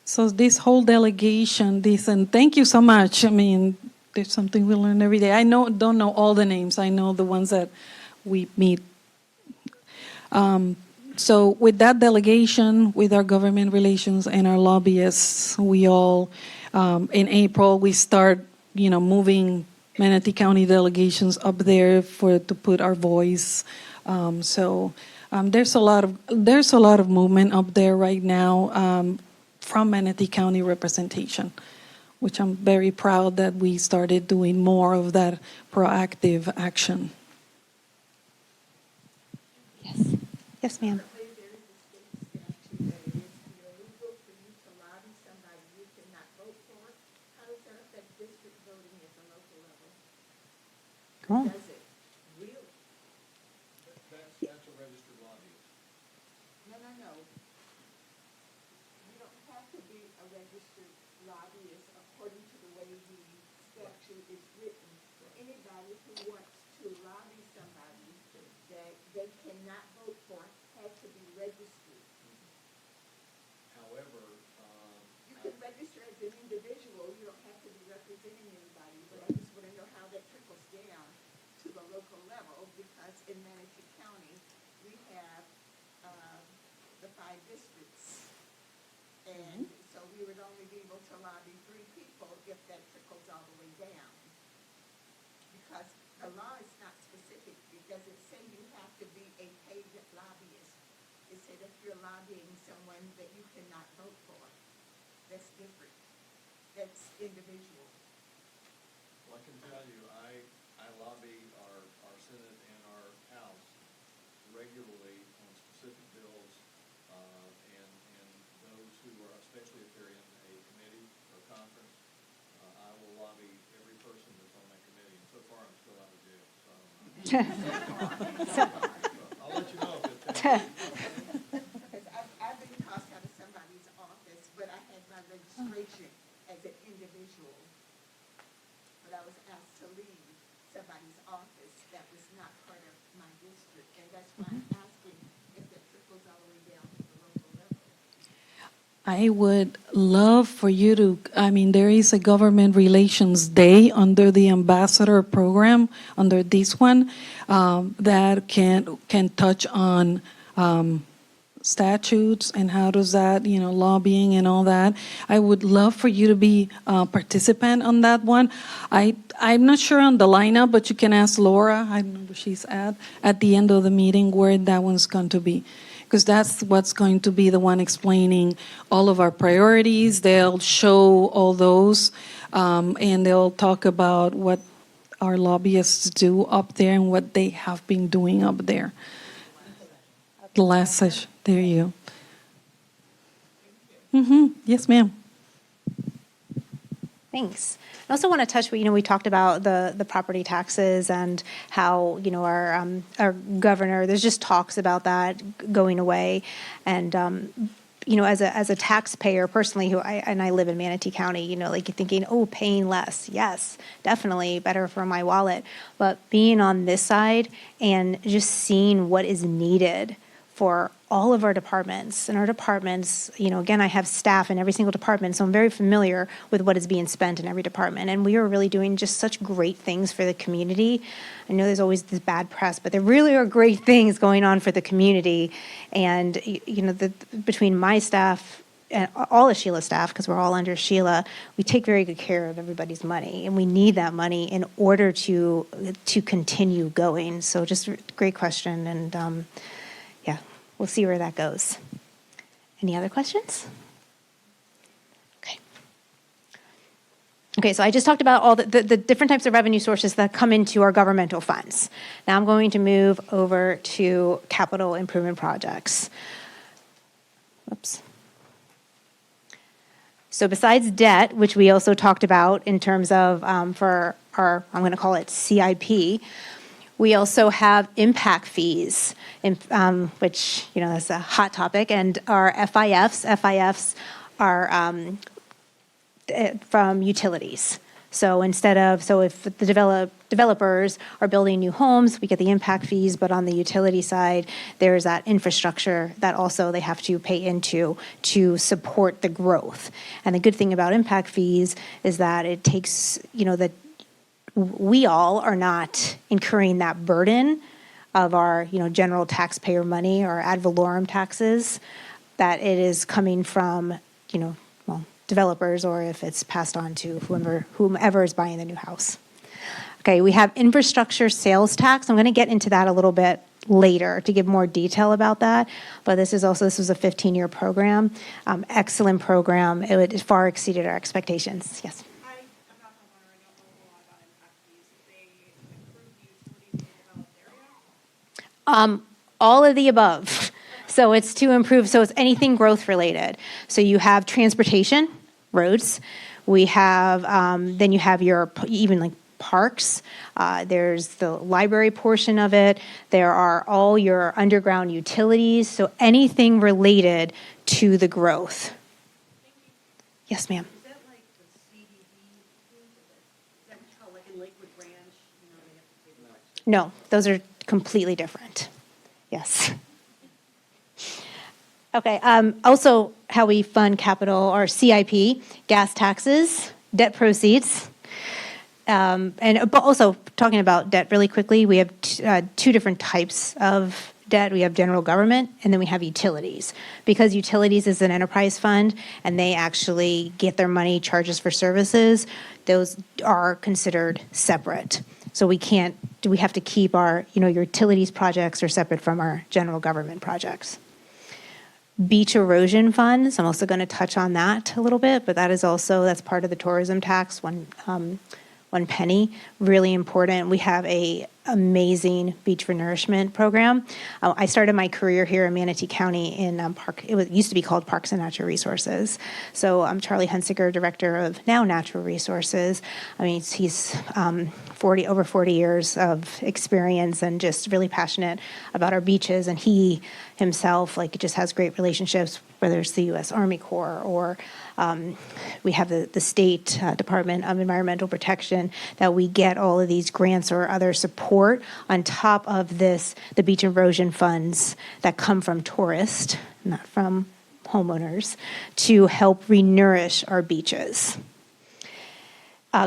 So this whole delegation, and thank you so much. I mean, there's something we learn every day. Don't know all the names. I know the ones that we meet. So with that delegation, with our government relations and our lobbyists, we all, in April, we start, moving Manatee County delegations up there to put our voice. There's a lot of movement up there right now from Manatee County representation, which I'm very proud that we started doing more of that proactive action. Yes. Yes, ma'am. There is a state statute that it is illegal for you to lobby somebody you cannot vote for. How does that affect district voting at the local level? Oh. Does it? Really? That's a registered lobbyist. No. You don't have to be a registered lobbyist according to the way the statute is written. Anybody who wants to lobby somebody that they cannot vote for has to be registered. However, You can register as an individual, you don't have to be representing anybody, but I just want to know how that trickles down to the local level, because in Manatee County, we have, the 5 districts. And so we would only be able to lobby 3 people if that trickles all the way down. Because the law is not specific, it doesn't say you have to be a paid lobbyist. It said if you're lobbying someone that you cannot vote for, that's different. That's individual. well, I can tell you, I lobby our Senate and our House regularly on specific bills, and those who are, especially if they're in a committee or conference, I will lobby every person that's on that committee, and so far I'm still out of jail, so I don't know. I'll let you know if it Because I've been tossed out of somebody's office, but I had my registration as an individual. But I was asked to leave somebody's office that was not part of my district, and that's why I'm asking if that trickles all the way down to the local level. I would love for you to, there is a government relations day under the ambassador program, under this one, that can touch on statutes and how does that, lobbying and all that. I would love for you to be a participant on that one. I'm not sure on the lineup, but you can ask Laura, I don't know where she's at the end of the meeting where that one's going to be. Because that's what's going to be the one explaining all of our priorities. They'll show all those, and they'll talk about what our lobbyists do up there and what they have been doing up there. The last session. There you go. Yes, ma'am. Thanks. I also want to touch, we talked about the property taxes and how, our governor, there's just talks about that going away. And, as a taxpayer personally, I live in Manatee County, like you're thinking, oh, paying less. Yes, definitely better for my wallet. But being on this side and just seeing what is needed for all of our departments. And our departments, again, I have staff in every single department, so I'm very familiar with what is being spent in every department. And we are really doing just such great things for the community. I know there's always this bad press, but there really are great things going on for the community. And, between my staff and all of Sheila's staff, because we're all under Sheila, we take very good care of everybody's money, and we need that money in order to continue going. So just a great question, and yeah, we'll see where that goes. Any other questions? Okay, so I just talked about all the different types of revenue sources that come into our governmental funds. Now I'm going to move over to capital improvement projects. Oops. So besides debt, which we also talked about in terms of for our, I'm going to call it CIP, we also have impact fees, which, that's a hot topic, and our FIFs. FIFs are from utilities. So if the developers are building new homes, we get the impact fees, but on the utility side, there's that infrastructure that also they have to pay into to support the growth. And the good thing about impact fees is that it takes, that we all are not incurring that burden of our, general taxpayer money or ad valorem taxes, that it is coming from, developers, or if it's passed on to whomever is buying the new house. Okay, we have infrastructure sales tax. I'm going to get into that a little bit later to give more detail about that. But this was a 15-year program, excellent program. It far exceeded our expectations. Yes. I'm not the homeowner, I don't know a whole lot about impact fees. They improve utilities in a developed area? All of the above. So it's to improve, so it's anything growth related. So you have transportation, roads. We have, then you have your, even like parks. There's the library portion of it. There are all your underground utilities. So anything related to the growth. Yes, ma'am. Is that like the CDD? Is that how, like in Lakewood Ranch, they have to pay the extra? No, those are completely different. Yes. Okay, also how we fund capital or CIP, gas taxes, debt proceeds. But also talking about debt really quickly, we have two different types of debt. We have general government, and then we have utilities. Because utilities is an enterprise fund, and they actually get their money, charges for services, those are considered separate. So we have to keep our, your utilities projects are separate from our general government projects. Beach erosion funds, I'm also going to touch on that a little bit, but that's part of the tourism tax, one penny, really important. We have a amazing beach renourishment program. I started my career here in Manatee County in it used to be called Parks and Natural Resources. So I'm Charlie Hunsiker, director of now Natural Resources. I mean, he's over 40 years of experience and just really passionate about our beaches. And he himself, just has great relationships, whether it's the U.S. Army Corps or we have the State Department of Environmental Protection, that we get all of these grants or other support on top of the beach erosion funds that come from tourists, not from homeowners, to help renourish our beaches.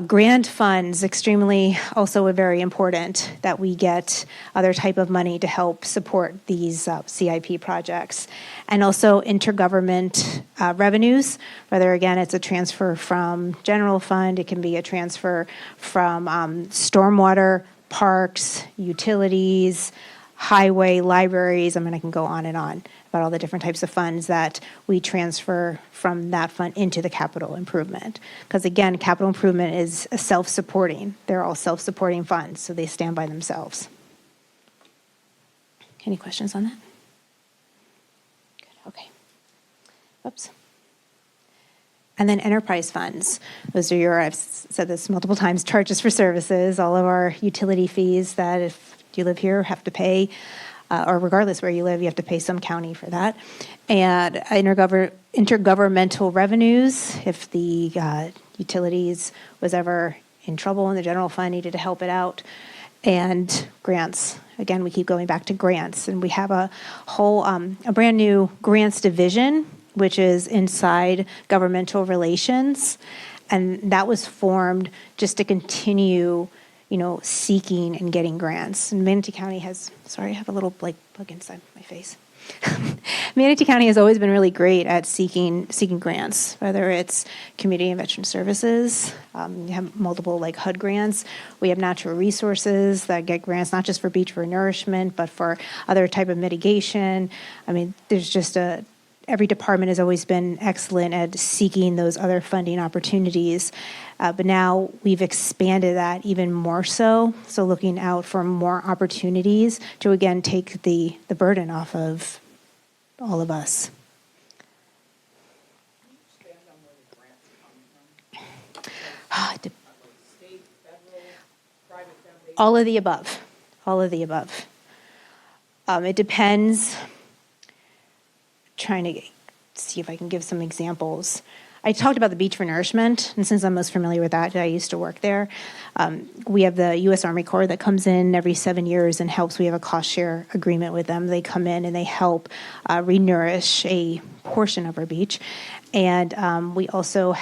Grant funds, extremely also very important that we get other type of money to help support these CIP projects. And also intergovernment revenues, whether again it's a transfer from general fund, it can be a transfer from stormwater, parks, utilities, highway, libraries. I can go on and on about all the different types of funds that we transfer from that fund into the capital improvement. Because again, capital improvement is self-supporting. They're all self-supporting funds, so they stand by themselves. Any questions on that? Good, okay. Oops. And then enterprise funds. Those are your, I've said this multiple times, charges for services, all of our utility fees that if you live here have to pay, or regardless where you live, you have to pay some county for that. And intergovernmental revenues, if the utilities was ever in trouble and the general fund needed to help it out. And grants. Again, we keep going back to grants. And we have a whole, a brand new grants division, which is inside governmental relations. And that was formed just to continue, seeking and getting grants. And Manatee County has, sorry, I have a little bug inside my face. Manatee County has always been really great at seeking grants, whether it's community and veteran services. You have multiple HUD grants. We have natural resources that get grants not just for beach renourishment, but for other type of mitigation. I mean, there's just every department has always been excellent at seeking those other funding opportunities. But now we've expanded that even more so. So looking out for more opportunities to, again, take the burden off of all of us. All of the above. All of the above. It depends. Trying to see if I can give some examples. I talked about the beach for nourishment, and since I'm most familiar with that, I used to work there. We have the U.S. Army Corps that comes in every 7 years and helps. We have a cost share agreement with them. They come in and they help renourish a portion of our beach. And we also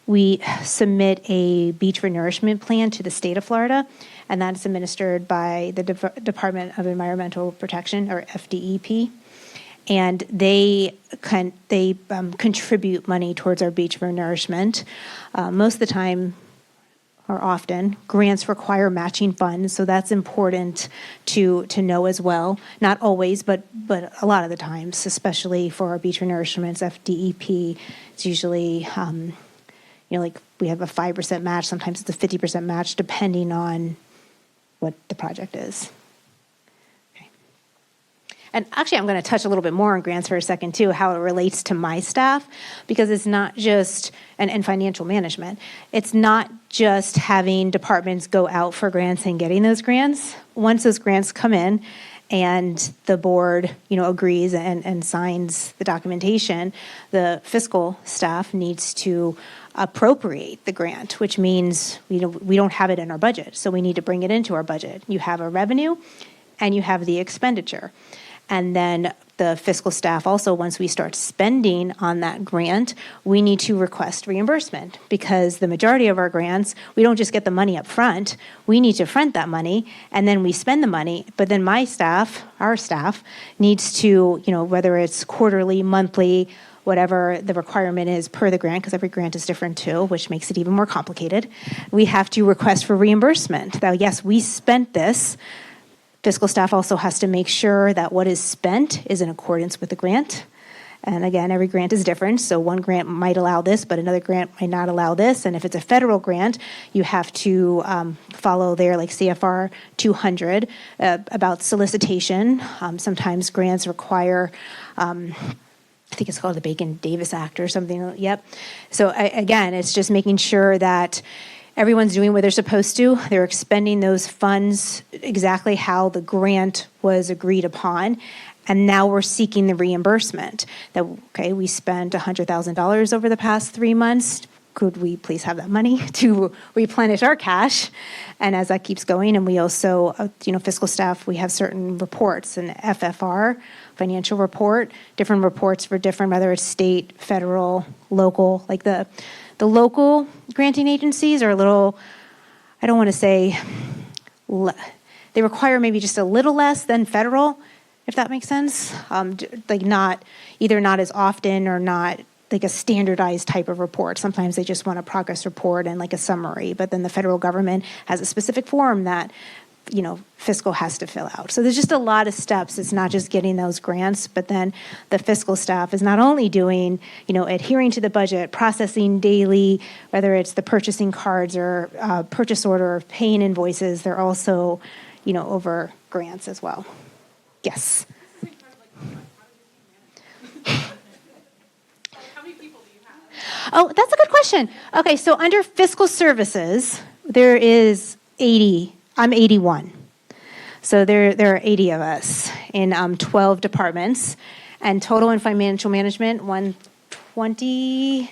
we submit a beach renourishment plan to the state of Florida, and that's administered by the Department of Environmental Protection, or FDEP. And they contribute money towards our beach renourishment. Most of the time, or often, grants require matching funds, so that's important to know as well. Not always, but a lot of the times, especially for our beach renourishments, FDEP, it's usually, we have a 5% match. Sometimes it's a 50% match, depending on what the project is. And actually, I'm going to touch a little bit more on grants for a second, too, how it relates to my staff, because it's not just, and financial management, it's not just having departments go out for grants and getting those grants. Once those grants come in and the board, agrees and signs the documentation, the fiscal staff needs to appropriate the grant, which means we don't have it in our budget, so we need to bring it into our budget. You have a revenue and you have the expenditure. And then the fiscal staff also, once we start spending on that grant, we need to request reimbursement, because the majority of our grants, we don't just get the money up front. We need to front that money, and then we spend the money. But then our staff, needs to, whether it's quarterly, monthly, whatever the requirement is per the grant, because every grant is different too, which makes it even more complicated, we have to request for reimbursement. Now, yes, we spent this. Fiscal staff also has to make sure that what is spent is in accordance with the grant. And again, every grant is different. So one grant might allow this, but another grant might not allow this. And if it's a federal grant, you have to follow their CFR 200 about solicitation. Sometimes grants require, I think it's called the Bacon-Davis Act or something. Yep. So again, it's just making sure that everyone's doing what they're supposed to. They're expending those funds exactly how the grant was agreed upon. And now we're seeking the reimbursement. That, okay, we spent $100,000 over the past 3 months. Could we please have that money to replenish our cash? And as that keeps going, and we also, fiscal staff, we have certain reports, an FFR, financial report, different reports for different, whether it's state, federal, local, the local granting agencies are a little, I don't want to say, they require maybe just a little less than federal, if that makes sense. Not as often, or not a standardized type of report. Sometimes they just want a progress report and a summary, but then the federal government has a specific form that fiscal has to fill out. So there's just a lot of steps. It's not just getting those grants, but then the fiscal staff is not only doing, adhering to the budget, processing daily, whether it's the purchasing cards or purchase order, or paying invoices, they're also, over grants as well. Yes. This is incredibly complex. How did you manage it? How many people do you Oh, that's a good question. Okay, so under fiscal services, there is 80, I'm 81. So there are 80 of us in 12 departments, and total in financial management, 120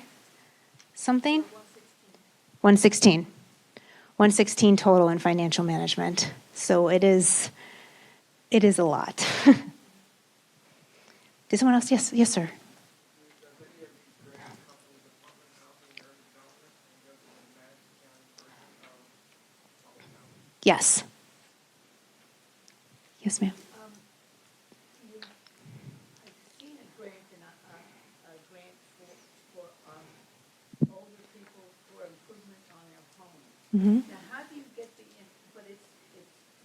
something? 116. 116 total in financial management. So it is a lot. Did someone else? Yes, yes, sir. Yes. Yes, ma'am. I've seen a grant and a grant for older people for improvement on their homes. Mm-hmm. Now, how do you get but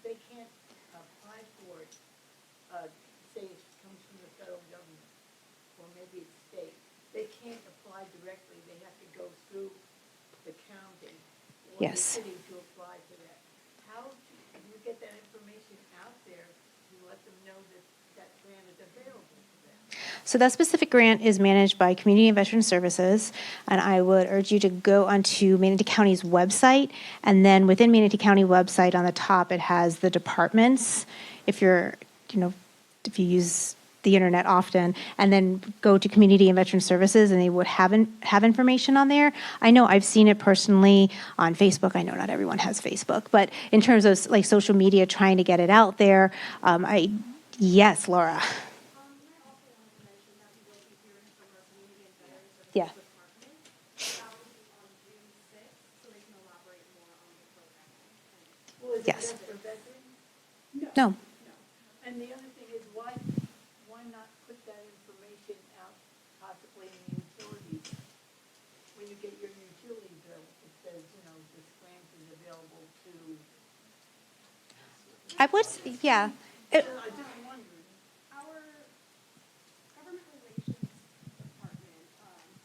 they can't apply for it, say it comes from the federal government, or maybe it's state. They can't apply directly, they have to go through the county or the Yes. city to apply for that. How do you get that information out there to let them know that that grant is available to them? So that specific grant is managed by Community and Veteran Services, and I would urge you to go onto Manatee County's website, and then within Manatee County website on the top, it has the departments. If if you use the internet often, and then go to Community and Veteran Services, and they would have information on there. I know I've seen it personally on Facebook. I know not everyone has Facebook, but in terms of like social media, trying to get it out there, yes, Laura. I also wanted to mention that we will be hearing from our community and veteran services Yeah. department. That will be on June 6th, so they can elaborate more on the programming. Well, is it Yes. just for veterans? No. And the other thing is, why not put that information out possibly in the utilities? When you get your utility bill, it says, this grant is available to, I would, yeah. I just wondering. Our government relations department,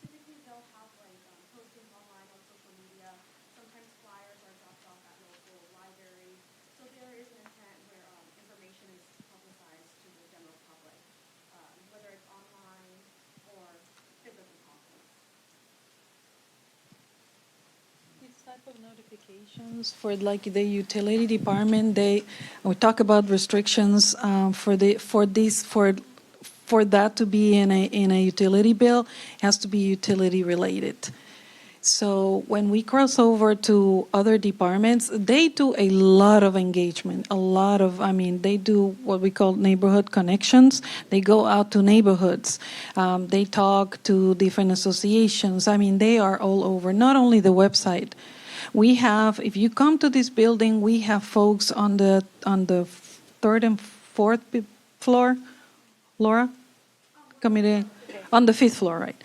typically they'll have like postings online on social media. Sometimes flyers are dropped off at local libraries. So there is an intent where information is publicized to the general public, whether it's online or physical conference. These type of notifications for like the utility department, we talk about restrictions for that to be in a utility bill, it has to be utility related. So when we cross over to other departments, they do a lot of engagement, they do what we call neighborhood connections. They go out to neighborhoods. They talk to different associations. They are all over, not only the website. We have, if you come to this building, we have folks on the third and fourth floor, Laura? Committee on the fifth floor, right?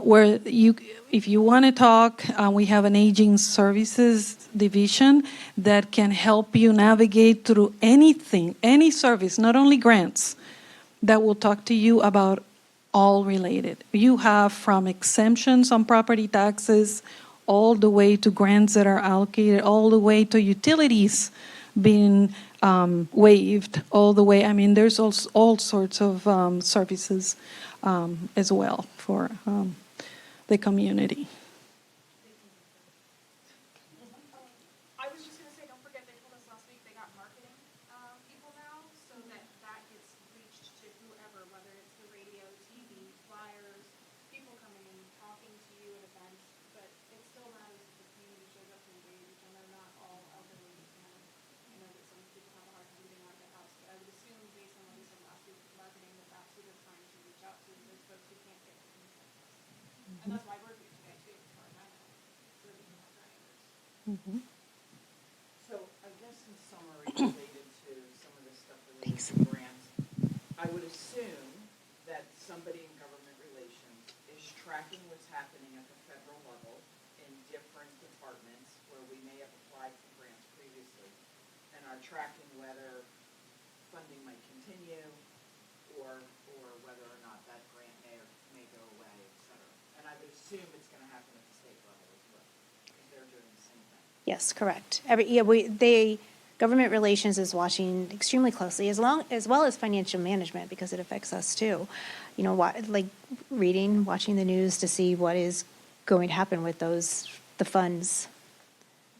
Where if you want to talk, we have an aging services division that can help you navigate through anything, any service, not only grants, that will talk to you about all related. You have from exemptions on property taxes, all the way to grants that are allocated, all the way to utilities being waived, all the way. There's all sorts of services as well for the community. I was just going to say, don't forget they told us last week they got marketing people now, so that gets reached to whoever, whether it's the radio, TV, flyers, people coming in, talking to you at events, but it still matters if the community shows up to engage, and they're not all elderly. And I know that some people have a hard time getting out of their house, but I would assume based on what we said last week with marketing, that that's who they're trying to reach out to, those folks who can't get to themselves. And that's why we're here today too, as far as I know, so that we can help our neighbors. So I guess in summary, related to some of this stuff related to grants, I would assume that somebody in government relations is tracking what's happening at the federal level in different departments where we may have applied for grants previously, and are tracking whether funding might continue or whether or not that grant may go away, et cetera. And I would assume it's going to happen at the state level as well, because they're doing the same thing. Yes, correct. Government relations is watching extremely closely, as well as financial management, because it affects us too. Like reading, watching the news to see what is going to happen with the funds.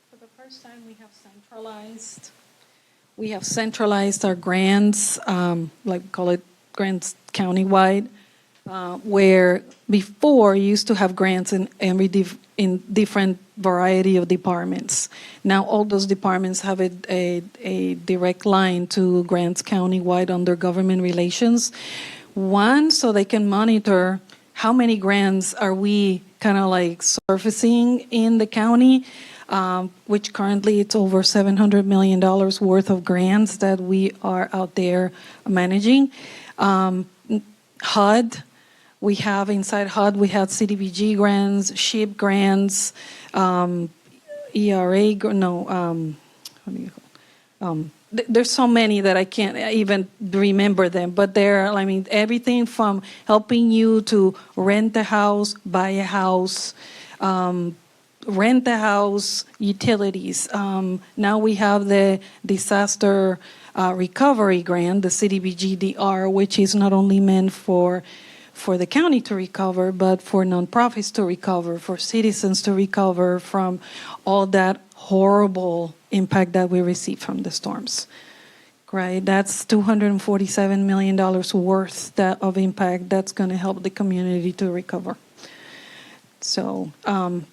For the first time, we have centralized our grants, like call it grants countywide, where before you used to have grants in in different variety of departments. Now all those departments have a direct line to grants countywide under government relations. One, so they can monitor how many grants are we kind of like surfacing in the county, which currently it's over $700 million worth of grants that we are out there managing. HUD, we have inside HUD, we have CDBG grants, SHIP grants, ERA, what do you call there's so many that I can't even remember them, but I mean, everything from helping you to rent a house, buy a house, rent a house, utilities. Now we have the disaster recovery grant, the CDBG-DR, which is not only meant for the county to recover, but for nonprofits to recover, for citizens to recover from all that horrible impact that we received from the storms. Right, that's $247 million worth of impact that's going to help the community to recover. So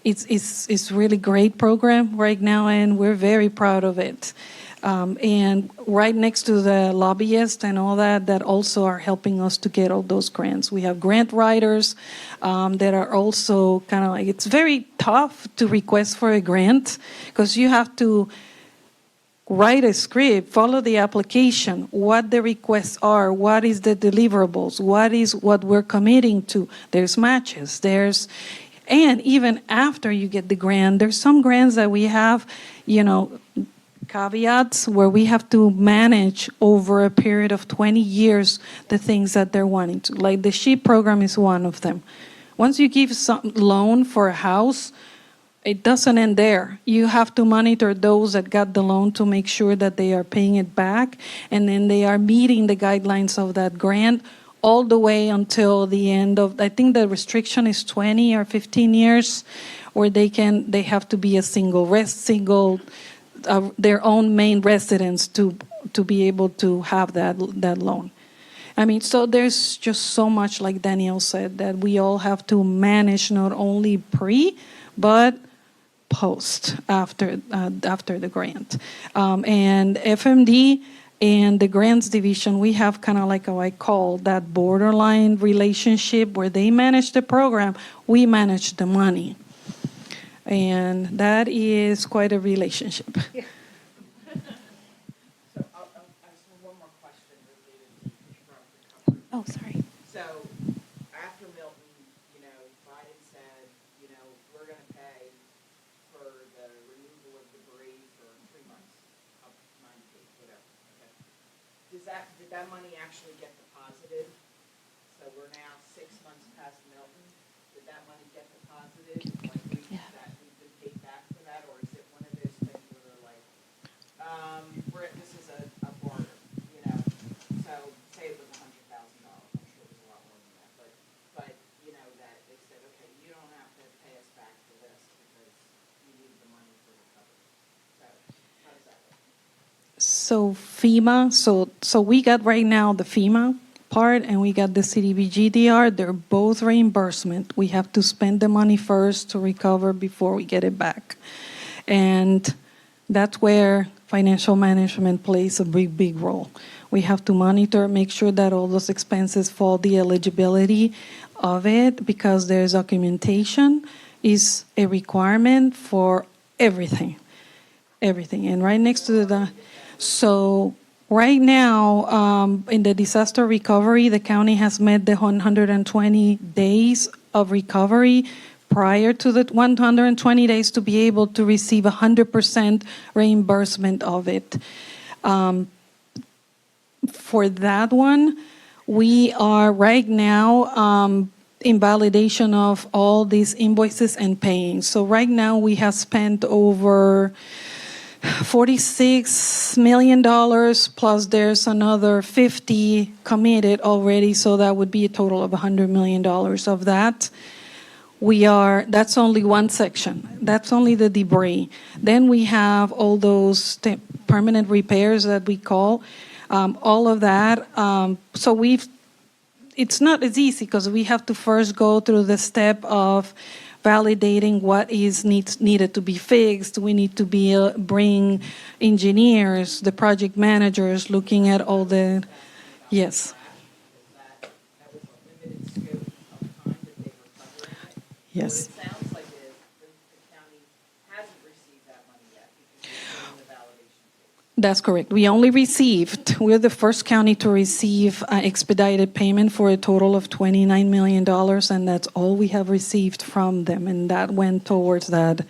it's really great program right now, and we're very proud of it. And right next to the lobbyists and all that also are helping us to get all those grants. We have grant writers that are also kind of like, it's very tough to request for a grant because you have to write a script, follow the application, what the requests are, what is the deliverables, what we're committing to. There's matches, and even after you get the grant, there's some grants that we have, caveats where we have to manage over a period of 20 years the things that they're wanting to. Like the SHIP program is one of them. Once you give some loan for a house, it doesn't end there. You have to monitor those that got the loan to make sure that they are paying it back, and then they are meeting the guidelines of that grant all the way until the end of, I think the restriction is 20 or 15 years, where they have to be a their own main residence to be able to have that loan. I mean, so there's just so much, like Danielle said, that we all have to manage, not only but post after the grant. And FMD and the grants division, we have kind of like what I call that borderline relationship where they manage the program, we manage the money. And that is quite a relationship. So I'll ask one more question related to recovery. Oh, sorry. So after Milton, Biden said, we're going to pay for the removal of debris for 3 months, up to 9 days, whatever. Okay. Did that money actually get deposited? So we're now 6 months past Milton. Did that money get deposited? Like we've been paid back for that, or is it one of those things where they're like, this is a barter, So say it was $100,000. I'm sure it was a lot more than that, but that they said, okay, you don't have to pay us back for this because you need the money for recovery. So how does that work? So FEMA, so we got right now the FEMA part and we got the CDBG-DR. They're both reimbursement. We have to spend the money first to recover before we get it back. And that's where financial management plays a big role. We have to monitor, make sure that all those expenses fall the eligibility of it, because there's documentation is a requirement for everything. And right next to so right now, in the disaster recovery, the county has met the 120 days of recovery prior to the 120 days to be able to receive 100% reimbursement of it. For that one, we are right now in validation of all these invoices and paying. So right now we have spent over $46 million, plus there's another 50 committed already, so that would be a total of $100 million of that. That's only one section. That's only the debris. Then we have all those permanent repairs that we call, all of that. It's not as easy because we have to first go through the step of validating what is needed to be fixed. We need to bring engineers, the project managers, looking at all the, yes. That was a limited scope of time that they were covering it. Yes. What it sounds like is the county hasn't received that money yet because you're still in the validation phase. That's correct. We're the first county to receive expedited payment for a total of $29 million, and that's all we have received from them, and that went towards that.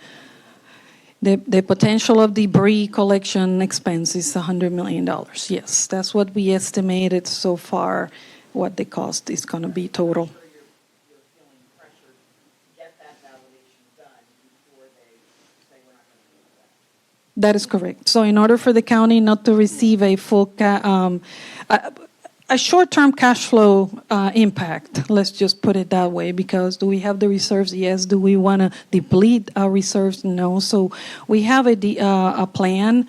The potential of debris collection expense is $100 million. Yes, that's what we estimated so far, what the cost is going to be total. I'm sure you're feeling pressured to get that validation done before they say we're not going to do that. That is correct. So in order for the county not to receive a a short-term cash flow impact, let's just put it that way, because do we have the reserves? Yes. Do we want to deplete our reserves? No. So we have a plan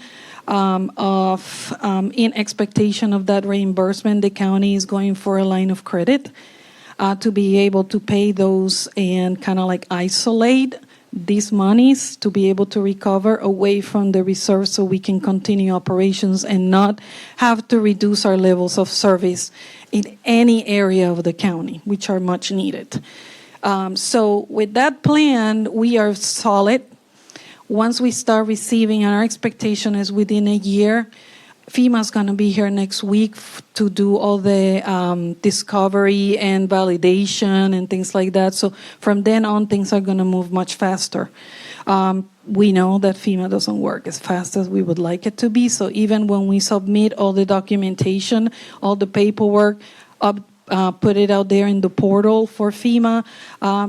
in expectation of that reimbursement, the county is going for a line of credit to be able to pay those and kind of like isolate these monies to be able to recover away from the reserve so we can continue operations and not have to reduce our levels of service in any area of the county, which are much needed. So with that plan, we are solid. Once we start receiving, and our expectation is within a year, FEMA's going to be here next week to do all the discovery and validation and things like that. So from then on, things are going to move much faster. We know that FEMA doesn't work as fast as we would like it to be. So even when we submit all the documentation, all the paperwork, put it out there in the portal for FEMA,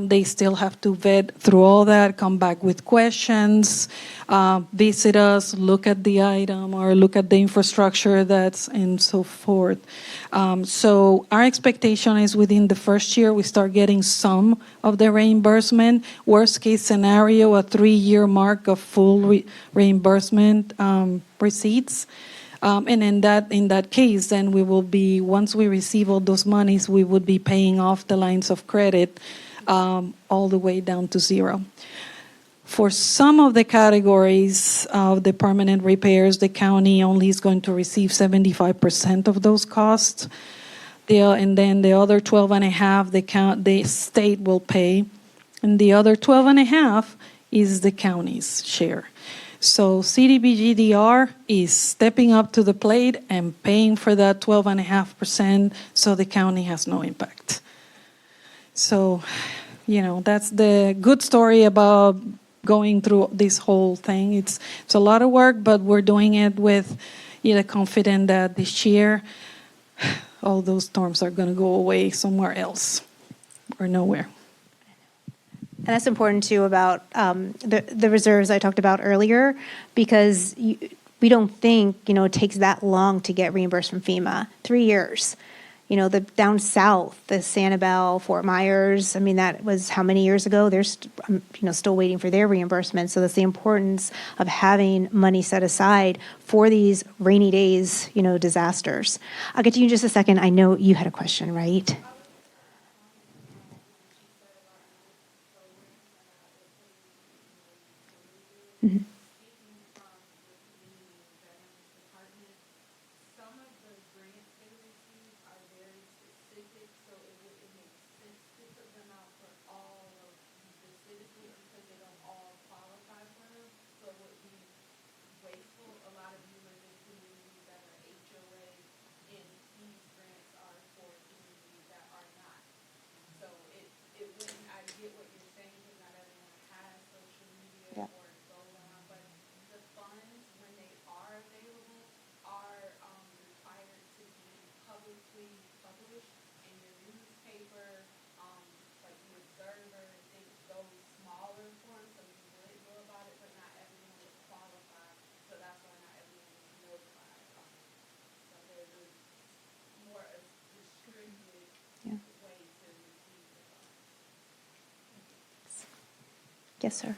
they still have to vet through all that, come back with questions, visit us, look at the item or look at the infrastructure that's and so forth. So our expectation is within the first year we start getting some of the reimbursement. Worst case scenario, a 3-year mark of full reimbursement receipts. And in that case, then we will be, once we receive all those monies, we would be paying off the lines of credit all the way down to zero. For some of the categories of the permanent repairs, the county only is going to receive 75% of those costs. And then the other 12.5, the state will pay. And the other 12.5 is the county's share. So CDBG-DR is stepping up to the plate and paying for that 12.5% so the county has no impact. So, that's the good story about going through this whole thing. It's a lot of work, but we're doing it with confident that this year all those storms are going to go away somewhere else or nowhere. And that's important too about the reserves I talked about earlier, because we don't think it takes that long to get reimbursed from FEMA. 3 years. The down south, the Sanibel, Fort Myers. I mean, that was how many years ago? They're still waiting for their reimbursement. So that's the importance of having money set aside for these rainy days, disasters. I'll get to you in just a second. I know you had a question, right? Mm-hmm. Speaking from the community veterans department, some of the grants they receive are very specific, so it wouldn't make sense to put them out for all of the citizens because they don't all qualify for them. So it would be wasteful. A lot of you live in communities that are HOA, and these grants are for communities that are not. So it wouldn't, I get what you're saying, because not everyone has social media. Yeah. Or but the funds, when they are available, are required to be publicly published in your newspaper, like the Observer, and things, those smaller forms, so you would know about it, but not everyone would qualify, so that's why not everyone is notified. So there's a more restricted Yeah. way to receive the funds. Yes, sir.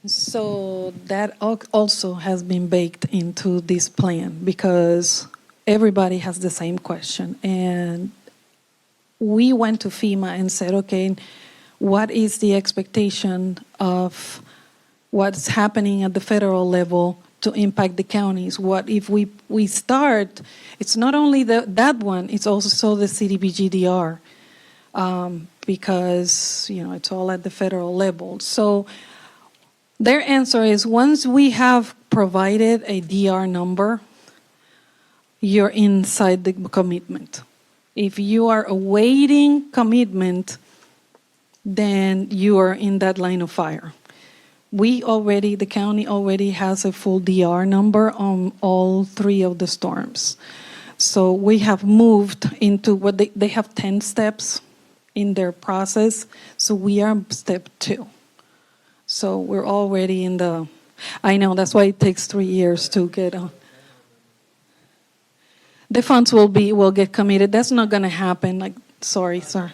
So that also has been baked into this plan because everybody has the same question. And we went to FEMA and said, okay, what is the expectation of what's happening at the federal level to impact the counties? What if we start, it's not only that one, it's also the CDBGDR, because, it's all at the federal level. So their answer is once we have provided a DR number, you're inside the commitment. If you are awaiting commitment, then you are in that line of fire. The county already has a full DR number on all 3 of the storms. So we have moved into what they have 10 steps in their process. So we are step 2. So we're already I know that's why it takes 3 years to get on. The funds will get committed. That's not going to happen. Sorry, sir.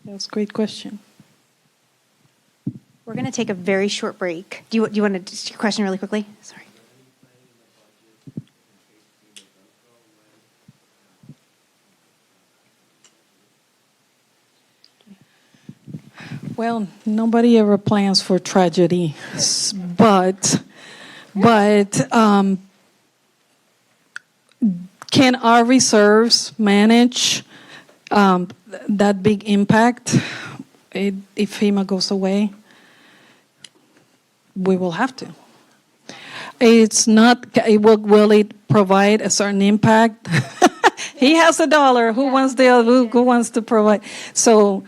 That's a great question. We're going to take a very short break. Do you want to just your question really quickly? Sorry. Well, nobody ever plans for tragedy, but can our reserves manage that big impact if FEMA goes away? We will have to. It's not. Will it provide a certain impact? He has $1. Who wants who wants to provide? So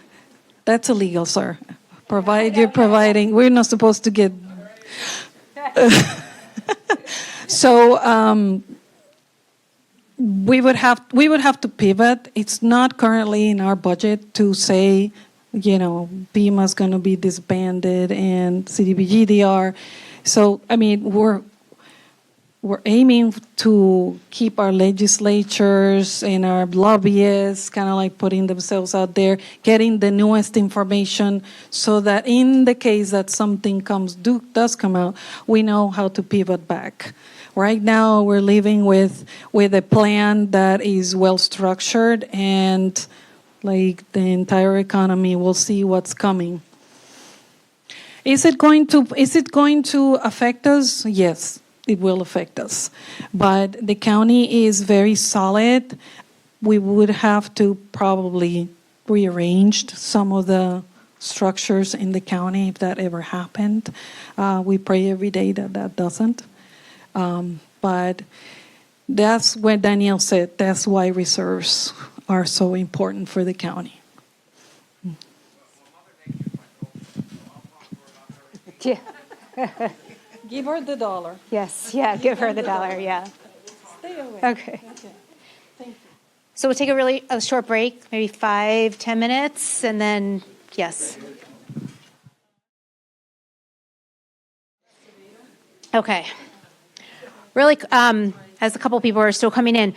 that's illegal, sir. You're providing. We're not supposed to get. So we would have to pivot. It's not currently in our budget to say, FEMA's going to be disbanded and CDBGDR. So I mean, we're aiming to keep our legislatures and our lobbyists kind of like putting themselves out there, getting the newest information so that in the case that something does come out, we know how to pivot back. Right now, we're living with a plan that is well structured and like the entire economy will see what's coming. Is it going to affect us? Yes. It will affect us. But the county is very solid. We would have to probably rearrange some of the structures in the county if that ever happened. We pray every day that doesn't. But that's what Danielle said. That's why reserves are so important for the county. Yeah. Give her the $1. Yes. Yeah. Give her the $1. Yeah. Stay away. Okay. Thank you. So we'll take a short break, maybe 5-10 minutes, and then yes. Okay. Really, as a couple people are still coming in,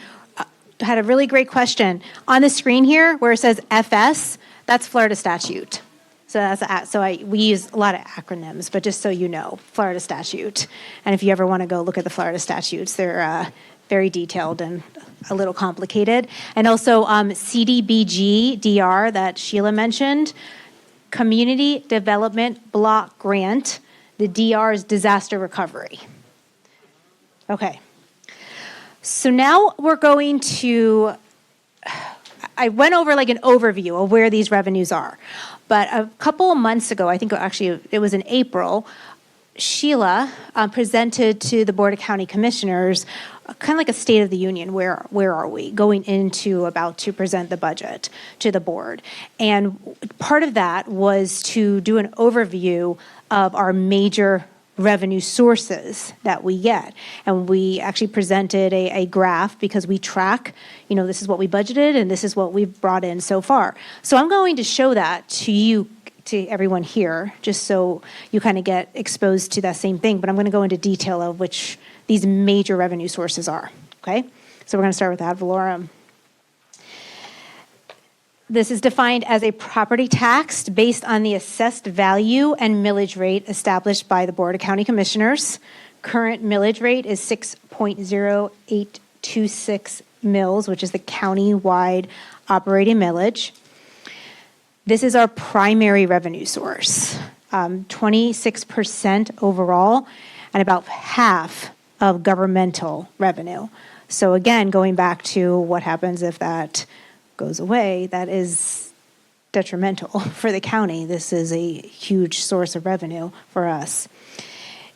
had a really great question on the screen here where it says FS. That's Florida statute. So we use a lot of acronyms, but just so you know, Florida statute. And if you ever want to go look at the Florida statutes, they're very detailed and a little complicated. And also CDBG DR that Sheila mentioned, Community Development Block Grant, the DR's disaster recovery. Okay. So now we're going to, I went over like an overview of where these revenues are. But a couple of months ago, I think actually it was in April, Sheila presented to the Board of County Commissioners kind of like a State of the Union. Where are we going into about to present the budget to the board? And part of that was to do an overview of our major revenue sources that we get. And we actually presented a graph because we track, this is what we budgeted and this is what we've brought in so far. So I'm going to show that to you, to everyone here, just so you kind of get exposed to that same thing. But I'm going to go into detail of which these major revenue sources are, okay? So we're going to start with ad valorem. This is defined as a property tax based on the assessed value and millage rate established by the Board of County Commissioners. Current millage rate is 6.0826 mills, which is the county-wide operating millage. This is our primary revenue source, 26% overall, and about half of governmental revenue. So again, going back to what happens if that goes away, that is detrimental for the county. This is a huge source of revenue for us.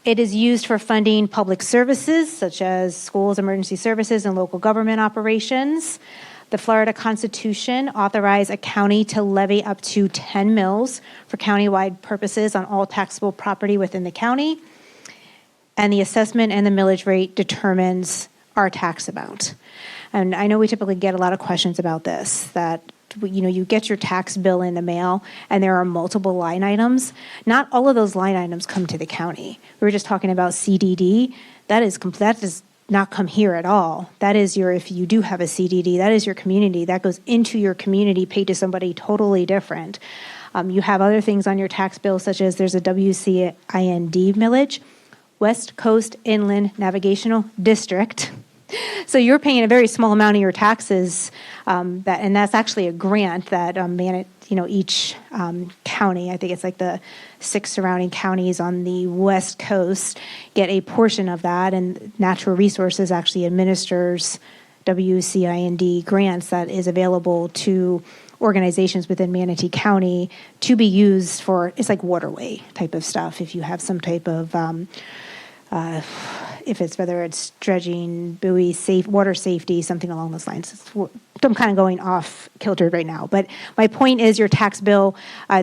It is used for funding public services such as schools, emergency services, and local government operations. The Florida Constitution authorized a county to levy up to 10 mills for countywide purposes on all taxable property within the county. And the assessment and the millage rate determines our tax amount. And I know we typically get a lot of questions about this, that you get your tax bill in the mail and there are multiple line items. Not all of those line items come to the county. We were just talking about CDD. That does not come here at all. That is if you do have a CDD, that is your community. That goes into your community, paid to somebody totally different. You have other things on your tax bill, such as there's a WCIND millage, West Coast Inland Navigational District. So you're paying a very small amount of your taxes, and that's actually a grant that each county, I think it's like the 6 surrounding counties on the West Coast, get a portion of that, and Natural Resources actually administers WCIND grants that is available to organizations within Manatee County to be used for, it's like waterway type of stuff. If you have some type of whether it's dredging, buoy, water safety, something along those lines. I'm kind of going off kilter right now, but my point is your tax bill.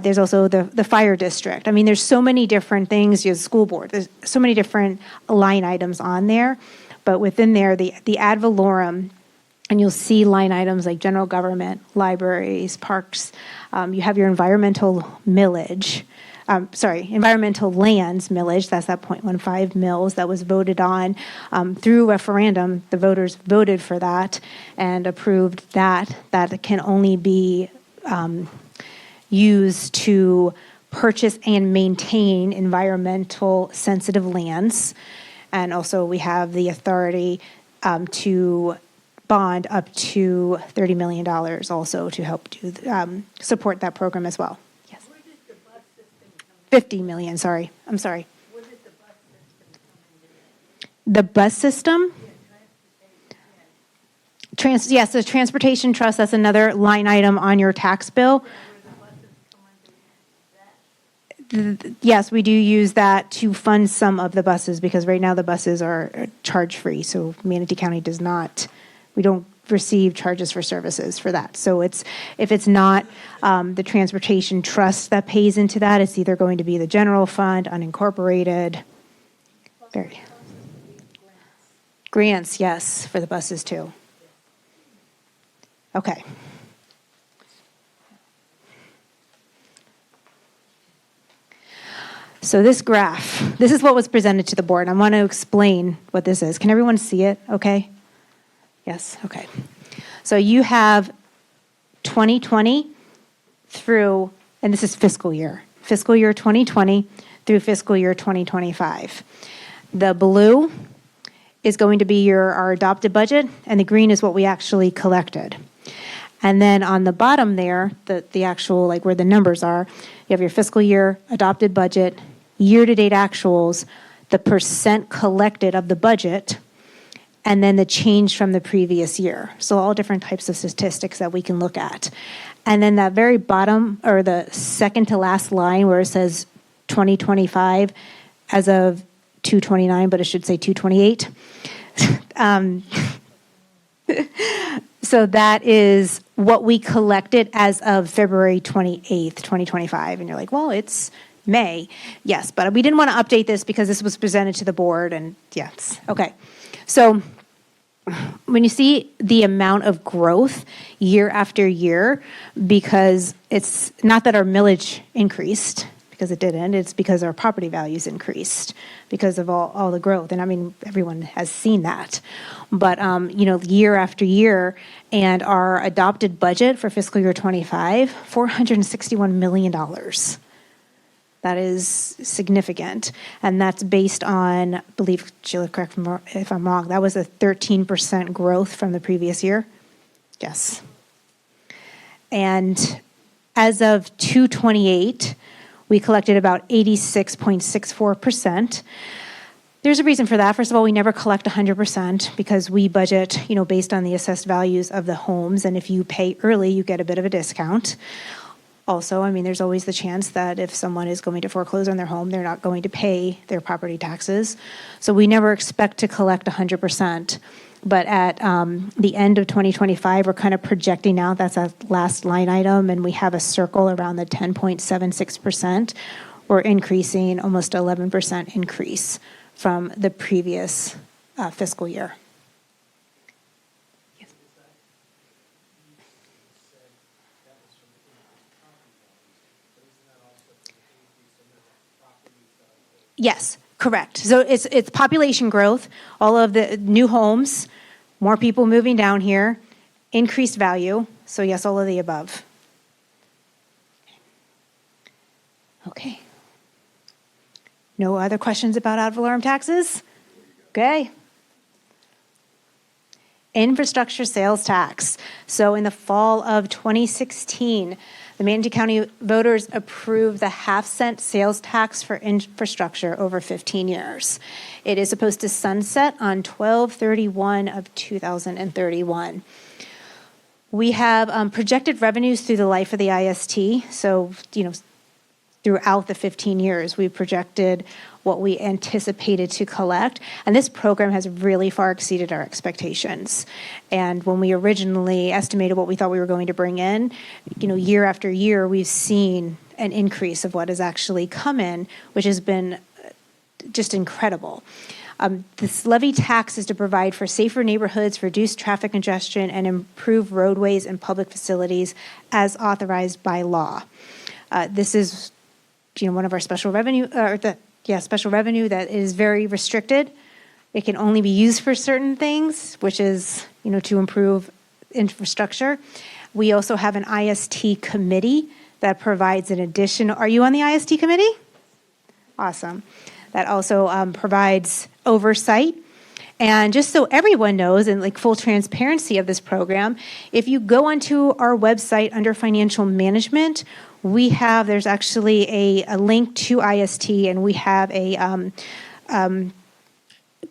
There's also the fire district. I mean, there's so many different things. You have school board. There's so many different line items on there, but within there, the ad valorem, and you'll see line items like general government, libraries, parks. You have your environmental millage. Environmental lands millage, that's that 0.15 mills that was voted on through referendum. The voters voted for that and approved that. That can only be used to purchase and maintain environmental sensitive lands. And also we have the authority to bond up to $30 million also to help support that program as well. 50 million, sorry. I'm sorry. Where did the bus system come into that? The bus system? Yes, the transportation trust, that's another line item on your tax bill. Yes, we do use that to fund some of the buses because right now the buses are charge-free. So Manatee County does not, we don't receive charges for services for that. So if it's not the transportation trust that pays into that, it's either going to be the general fund, unincorporated. Grants, yes, for the buses too. Okay. So this graph, this is what was presented to the board. I want to explain what this is. Can everyone see it okay? Yes, okay. So you have 2020 through, and this is fiscal year 2020 through fiscal year 2025. The blue is going to be our adopted budget, and the green is what we actually collected. And then on the bottom there, the actual, like where the numbers are, you have your fiscal year adopted budget, year-to-date actuals, the percent collected of the budget, and then the change from the previous year. So all different types of statistics that we can look at. And then that very bottom, or the second to last line where it says 2025 as of 2/29, but it should say 2/28. So that is what we collected as of February 28th, 2025. And you're like, well, it's May. Yes, but we didn't want to update this because this was presented to the board, and yes. Okay. So when you see the amount of growth year after year, because it's not that our millage increased, because it didn't, it's because our property values increased because of all the growth. And I mean, everyone has seen that. But, year after year, and our adopted budget for fiscal year 25, $461 million. That is significant. And that's based on, I believe, Sheila, correct me if I'm wrong, that was a 13% growth from the previous year. Yes. And as of 2/28, we collected about 86.64%. There's a reason for that. First of all, we never collect 100% because we budget, based on the assessed values of the homes. And if you pay early, you get a bit of a discount. Also, there's always the chance that if someone is going to foreclose on their home, they're not going to pay their property taxes. So we never expect to collect 100%. But at the end of 2025, we're kind of projecting out, that's a last line item, and we have a circle around the 10.76%. We're increasing almost 11% increase from the previous fiscal year. Yes. Yes, correct. So it's population growth, all of the new homes, more people moving down here, increased value. So yes, all of the above. Okay. No other questions about ad valorem taxes? Okay. Infrastructure sales tax. So in the fall of 2016, the Manatee County voters approved the half-cent sales tax for infrastructure over 15 years. It is supposed to sunset on 12/31 of 2031. We have projected revenues through the life of the IST. So, throughout the 15 years, we projected what we anticipated to collect. And this program has really far exceeded our expectations. And when we originally estimated what we thought we were going to bring in, year after year, we've seen an increase of what has actually come in, which has been just incredible. This levy tax is to provide for safer neighborhoods, reduce traffic congestion, and improve roadways and public facilities as authorized by law. This is one of our special revenue, special revenue that is very restricted. It can only be used for certain things, which is, to improve infrastructure. We also have an IST committee that provides an additional, are you on the IST committee? Awesome. That also provides oversight. And just so everyone knows, and like full transparency of this program, if you go onto our website under financial management, there's actually a link to IST, and we have a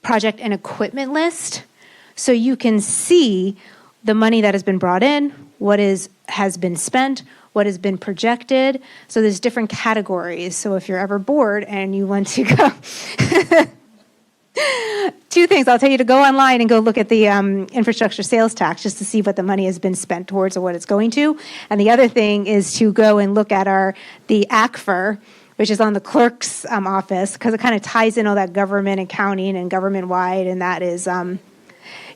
project and equipment list. So you can see the money that has been brought in, what has been spent, what has been projected. So there's different categories. So if you're ever bored and you want to go... Two things. I'll tell you to go online and go look at the infrastructure sales tax just to see what the money has been spent towards or what it's going to. And the other thing is to go and look at the ACFR, which is on the clerk's office, because it kind of ties in all that government accounting and government-wide, and that is,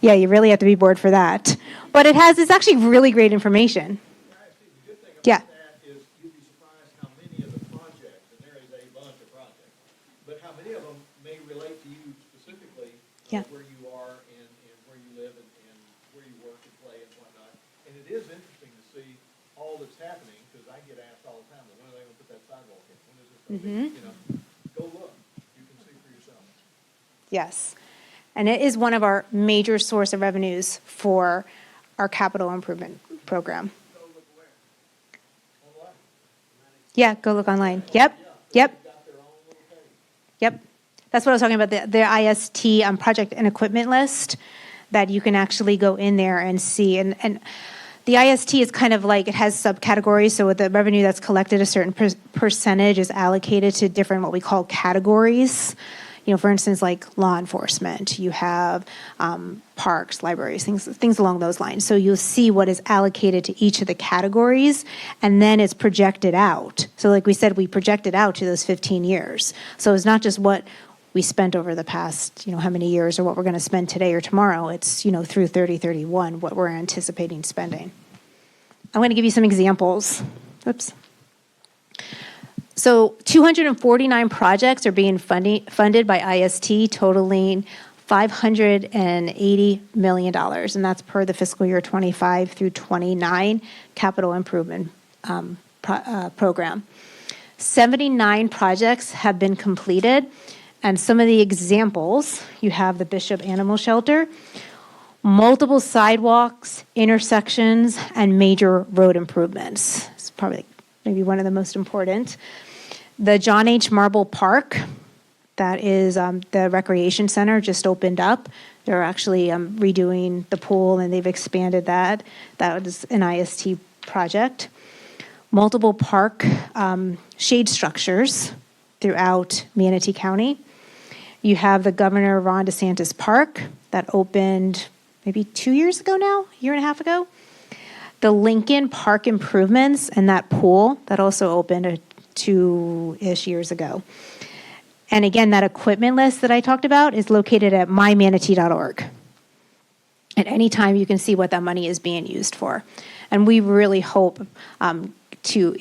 you really have to be bored for that. But it's actually really great information. Yeah. Is you'd be surprised how many of the projects, and there is a bunch of projects, but how many of them may relate to you specifically, where you are and where you live and where you work and play and whatnot. And it is interesting to see all that's happening, because I get asked all the time, when are they going to put that sidewalk in? When is this going to be? Go look. You can see for yourself. Yes. And it is one of our major source of revenues for our capital improvement program. Yeah, go look online. Yep. Yep. That's what I was talking about, the IST project and equipment list that you can actually go in there and see. And the IST is kind of like, it has subcategories. So with the revenue that's collected, a certain percentage is allocated to different, what we call categories. You know, for instance, like law enforcement, you have parks, libraries, things along those lines. So you'll see what is allocated to each of the categories, and then it's projected out. So like we said, we projected out to those 15 years. So it's not just what we spent over the past, how many years or what we're going to spend today or tomorrow. It's, through 3031, what we're anticipating spending. I'm going to give you some examples. Oops. So 249 projects are being funded by IST, totaling $580 million, and that's per the fiscal year 25 through 29 capital improvement program. 79 projects have been completed, and some of the examples, you have the Bishop Animal Shelter, multiple sidewalks, intersections, and major road improvements. It's probably maybe one of the most important. The John H. Marble Park, that is the recreation center, just opened up. They're actually redoing the pool, and they've expanded that. That was an IST project. Multiple park shade structures throughout Manatee County. You have the Governor Ron DeSantis Park that opened maybe 2 years ago now, a year and a half ago. The Lincoln Park improvements and that pool that also opened 2-ish years ago. And again, that equipment list that I talked about is located at mymanatee.org. At any time, you can see what that money is being used for. And we really hope to,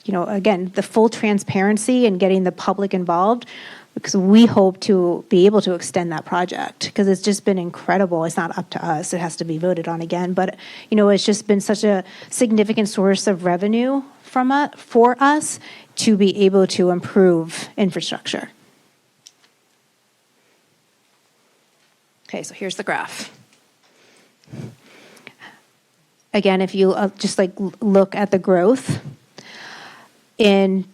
again, the full transparency and getting the public involved, because we hope to be able to extend that project, because it's just been incredible. It's not up to us. It has to be voted on again. But, it's just been such a significant source of revenue for us to be able to improve infrastructure. Okay, so here's the graph. Again, if you just look at the growth in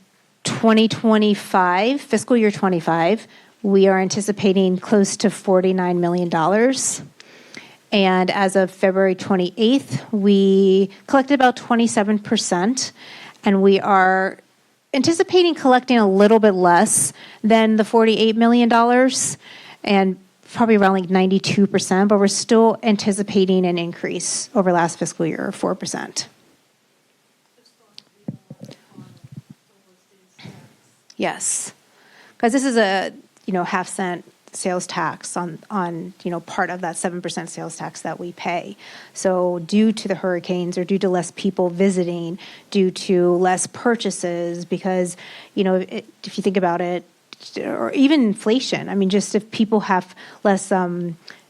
2025, fiscal year 25, we are anticipating close to $49 million. And as of February 28th, we collected about 27%, and we are anticipating collecting a little bit less than the $48 million, and probably around 92%, but we're still anticipating an increase over last fiscal year of 4%. Yes, because this is a half-cent sales tax on part of that 7% sales tax that we pay. So due to the hurricanes, or due to less people visiting, due to less purchases, because if you think about it, or even inflation, just if people have less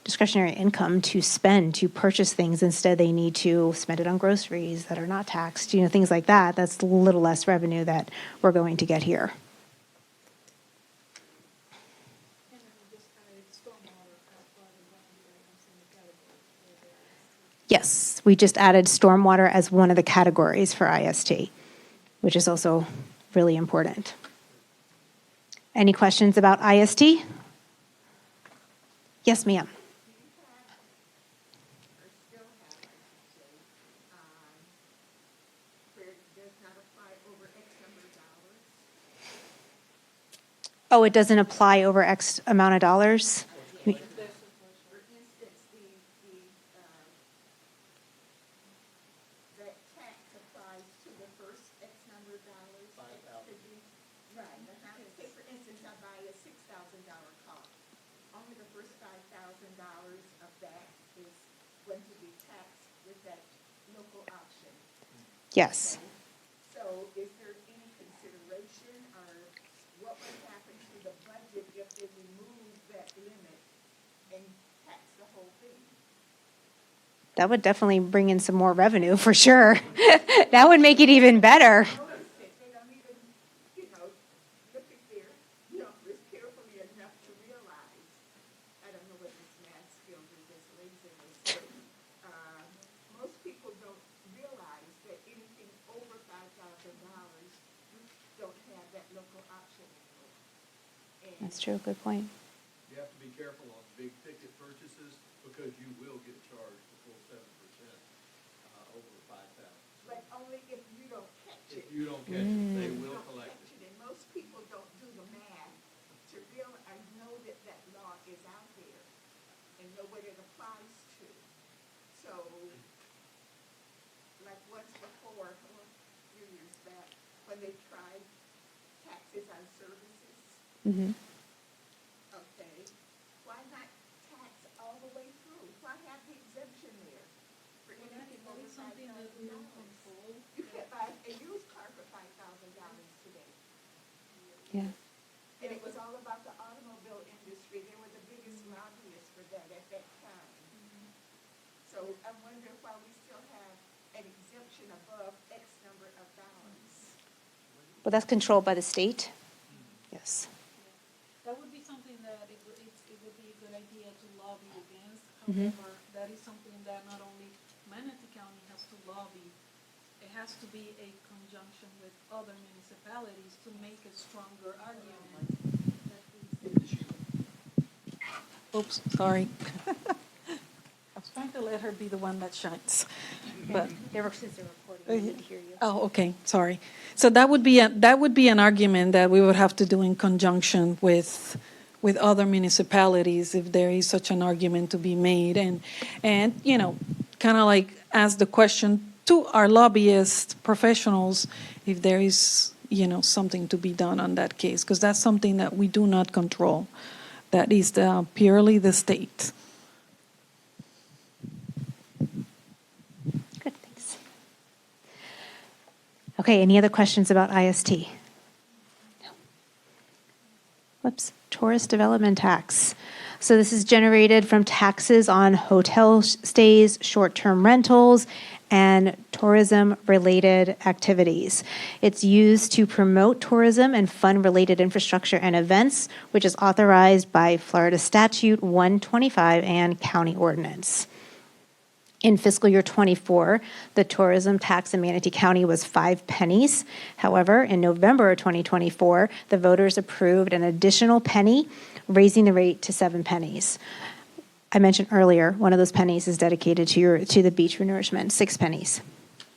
discretionary income to spend to purchase things, instead they need to spend it on groceries that are not taxed, things like that. That's a little less revenue that we're going to get here. Yes, we just added stormwater as one of the categories for IST, which is also really important. Any questions about IST? Yes, ma'am. Oh, it doesn't apply over X amount of dollars? Yes. So is there any consideration, or what would happen to the budget if they remove that limit and tax the whole thing? That would definitely bring in some more revenue for sure. That would make it even better. They don't even, look at their numbers carefully enough to realize, I don't know what this math skills or this laziness, but most people don't realize that anything over $5,000, we don't have that local option anymore. And That's true, good point. You have to be careful on big ticket purchases because you will get charged the full 7%, over 5,000. But only if you don't catch If it. you don't catch it, they You will don't collect catch it. it, and most people don't do the math to realize, I know that that law is out there and know what it applies to. So, like once before, a few years back, when they tried taxes on services, Mm-hmm. okay, why not tax all the way through? Why have the exemption there for anything over $5,000? You can't buy a used car for $5,000 today. Yeah. And it was all about the automobile industry. They were the biggest lobbyists for that at that time. So I wonder why we still have an exemption above X number of dollars. But that's controlled by the state? Yes. That would be something that it would be a good idea to lobby against. Mhm. However, that is something that not only Manatee County has to lobby, it has to be a conjunction with other municipalities to make a stronger argument. Oops, sorry. I was trying to let her be the one that shines, but. Since they're recording, we need to hear you. Oh, okay, sorry. So that would be an argument that we would have to do in conjunction with other municipalities if there is such an argument to be made, and kind of like ask the question to our lobbyist professionals if there is something to be done on that case, because that's something that we do not control. That is purely the state. Good, thanks. Okay, any other questions about IST? No. Whoops, tourist development tax. So this is generated from taxes on hotel stays, short-term rentals, and tourism-related activities. It's used to promote tourism and fund related infrastructure and events, which is authorized by Florida Statute 125 and county ordinance. In fiscal year 24, the tourism tax in Manatee County was 5 pennies. However, in November of 2024, the voters approved an additional penny, raising the rate to 7 pennies. I mentioned earlier, one of those pennies is dedicated to the beach renourishment. 6 pennies.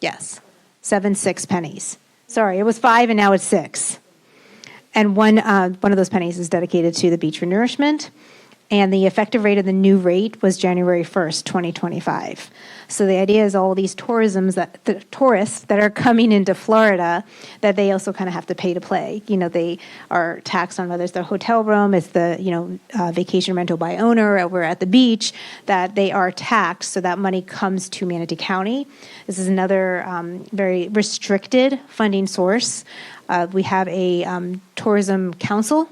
Yes, 7 6 pennies. Sorry, it was 5 and now it's 6. And one of those pennies is dedicated to the beach renourishment. And the effective rate of the new rate was January 1st, 2025. So the idea is all these the tourists that are coming into Florida, that they also kind of have to pay to play. They are taxed on whether it's their hotel room, it's the, vacation rental by owner over at the beach, that they are taxed. So that money comes to Manatee County. This is another very restricted funding source. We have a tourism council.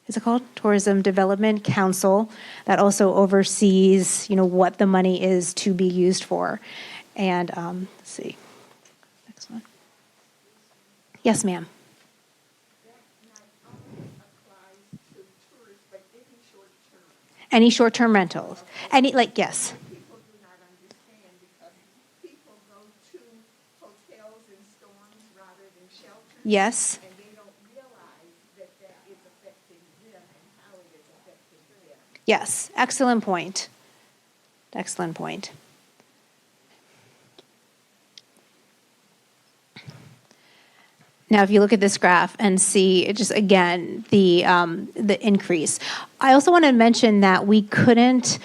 Is it called? Tourism Development Council, that also oversees, what the money is to be used for. And let's see. Next one. Yes, ma'am. That not only applies to tourists, but any short-term. Any short-term rentals. Yes. People do not understand because people go to hotels and storms rather than shelters. Yes. And they don't realize that that is affecting them and how it is affecting them. Yes. Excellent point. Excellent point. Now, if you look at this graph and see just again the increase, I also want to mention that we couldn't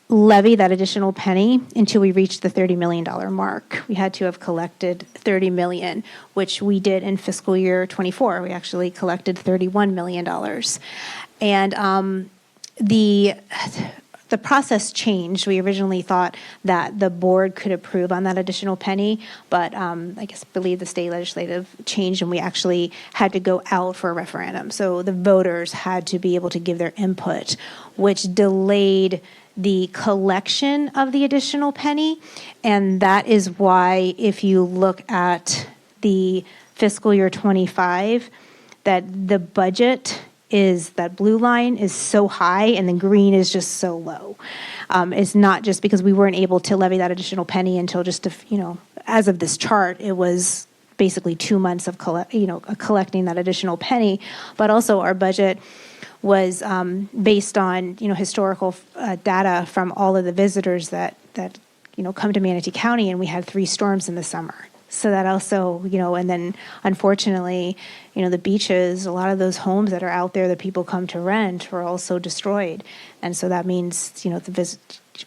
levy that additional penny until we reached the $30 million mark. We had to have collected $30 million, which we did in fiscal year 24. We actually collected $31 million, and the process changed. We originally thought that the board could approve on that additional penny, but believe the state legislative changed, and we actually had to go out for a referendum. So the voters had to be able to give their input, which delayed the collection of the additional penny. And that is why, if you look at the fiscal year 25, that the budget is, that blue line is so high and the green is just so low. It's not just because we weren't able to levy that additional penny until as of this chart, it was basically 2 months of collecting that additional penny, but also our budget was based on, historical data from all of the visitors that come to Manatee County, and we had 3 storms in the summer. So that also, and then unfortunately, the beaches, a lot of those homes that are out there that people come to rent were also destroyed. And so that means,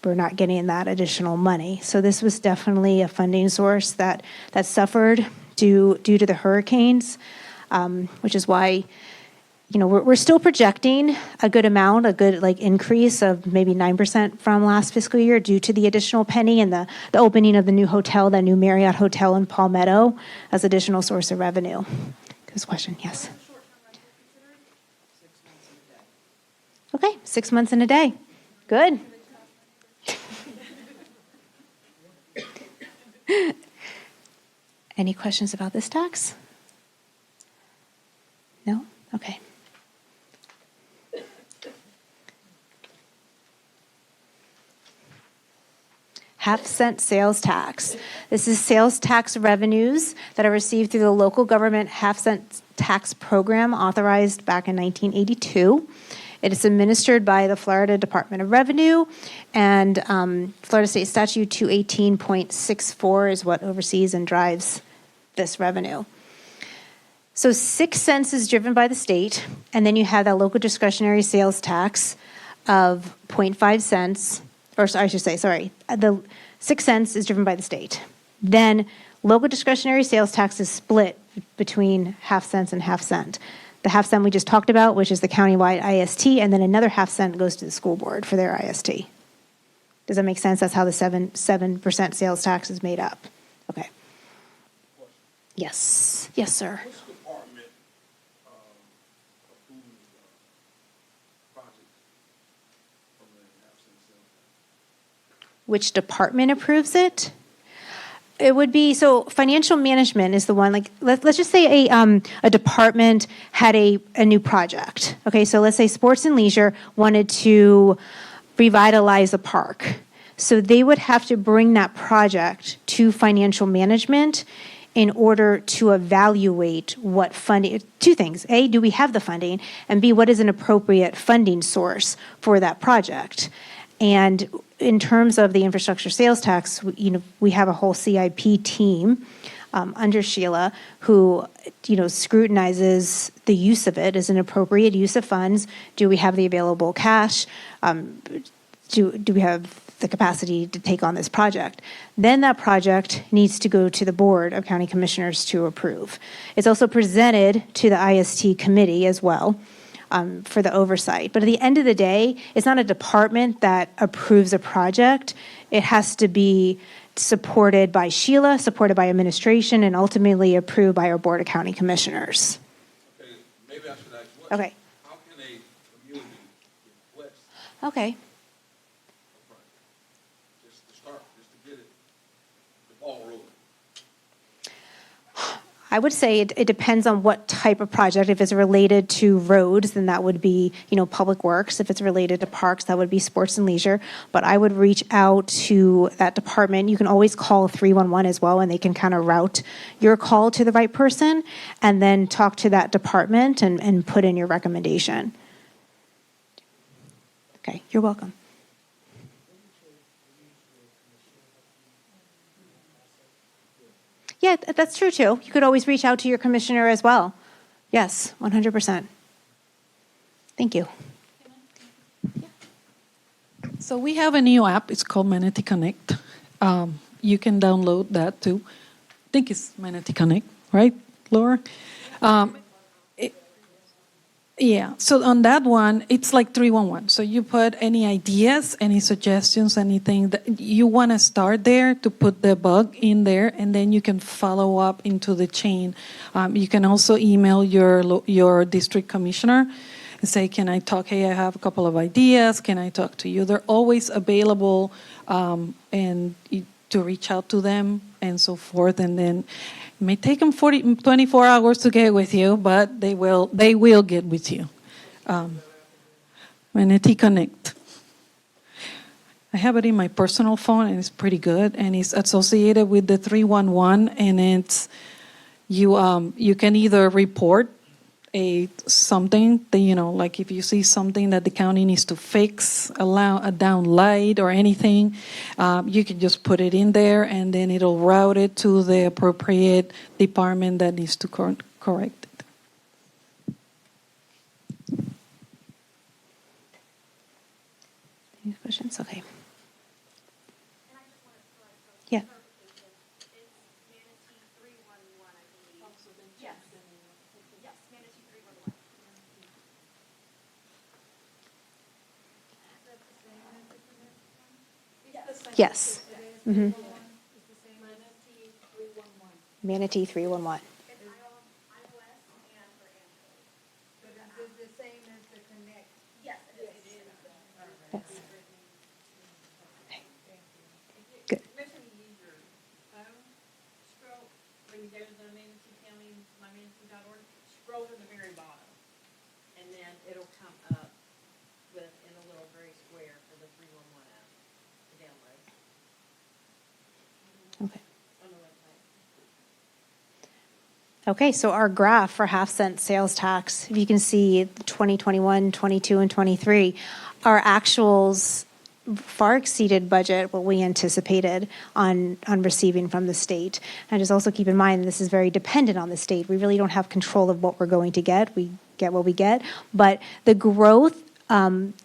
we're not getting that additional money. So this was definitely a funding source that suffered due to the hurricanes, which is why, we're still projecting a good amount, a good increase of maybe 9% from last fiscal year due to the additional penny and the opening of the new hotel, the new Marriott Hotel in Palmetto, as additional source of revenue. Good question, yes. Okay, 6 months in a day. Good. Any questions about this tax? No? Okay. Half-cent sales tax. This is sales tax revenues that are received through the local government half-cent tax program authorized back in 1982. It is administered by the Florida Department of Revenue, and Florida State Statute 218.64 is what oversees and drives this revenue. So 6 cents is driven by the state, and then you have that local discretionary sales tax of 0.5 cents, or I should say, sorry, the 6 cents is driven by the state. Then local discretionary sales tax is split between half cents and half cent. The half cent we just talked about, which is the countywide IST, and then another half cent goes to the school board for their IST. Does that make sense? That's how the 7% sales tax is made up. Okay. Yes. Yes, sir. Which department approves projects from the half-cent sales tax? Which department approves it? It would be, so financial management is the one, let's just say a department had a new project. Okay, so let's say sports and leisure wanted to revitalize a park. So they would have to bring that project to financial management in order to evaluate what funding, 2 things. A, do we have the funding? And B, what is an appropriate funding source for that project? And in terms of the infrastructure sales tax, we have a whole CIP team under Sheila who, scrutinizes the use of it as an appropriate use of funds. Do we have the available cash? Do we have the capacity to take on this project? Then that project needs to go to the Board of County Commissioners to approve. It's also presented to the IST committee as well. For the oversight. But at the end of the day, it's not a department that approves a project. It has to be supported by Sheila, supported by administration, and ultimately approved by our Board of County Commissioners. Okay, maybe I should ask, Okay. How can a community request Okay. a project? Just to start, just to get the ball rolling. I would say it depends on what type of project. If it's related to roads, then that would be, public works. If it's related to parks, that would be sports and leisure. But I would reach out to that department. You can always call 311 as well, and they can kind of route your call to the right person, and then talk to that department and put in your recommendation. Okay, you're welcome. Yeah, that's true too. You could always reach out to your commissioner as well. Yes, 100%. Thank you. So we have a new app. It's called Manatee Connect. You can download that too. I think it's Manatee Connect, right, Laura? Yeah, so on that one, it's like 311. So you put any ideas, any suggestions, anything that you want to start there to put the bug in there, and then you can follow up into the chain. You can also email your district commissioner and say, can I talk? Hey, I have a couple of ideas. Can I talk to you? They're always available and to reach out to them and so forth. And then it may take them 24 hours to get with you, but they will get with you. Manatee Connect. I have it in my personal phone, and it's pretty good. And it's associated with the 311, and it's you can either report something that, like if you see something that the county needs to fix, a down light or anything, you can just put it in there and then it'll route it to the appropriate department that needs to correct it. Any questions? Okay. And I just wanted to Yeah. clarification. It's Manatee 311, I believe. Yes. Yes, Manatee 311. Yes. Mm-hmm. Manatee 311. Manatee 311. It's iOS and for Android. But is it the same as the Connect? Yes, it is. Yes. If Good. you, next time you use your phone, scroll, when you go to the Manatee County, mymanatee.org, scroll to the very bottom. And then it'll come up with, in a little gray square for the 311 app to download Okay. on the website. Okay, so our graph for half-cent sales tax, if you can see 2021, 22, and 23, our actuals far exceeded budget, what we anticipated on receiving from the state. And just also keep in mind, this is very dependent on the state. We really don't have control of what we're going to get. We get what we get. But the growth around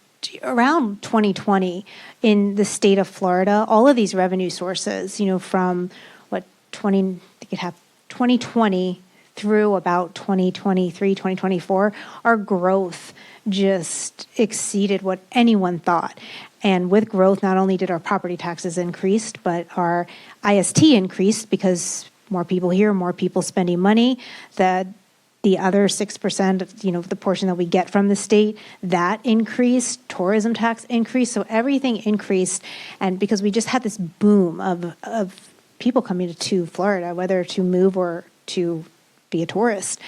2020 in the state of Florida, all of these revenue sources, from what 2020 through about 2023, 2024, our growth just exceeded what anyone thought. And with growth, not only did our property taxes increase, but our IST increased because more people here, more people spending money. The other 6%, the portion that we get from the state, that increased. Tourism tax increased. So everything increased. And because we just had this boom of people coming to Florida, whether to move or to be a tourist.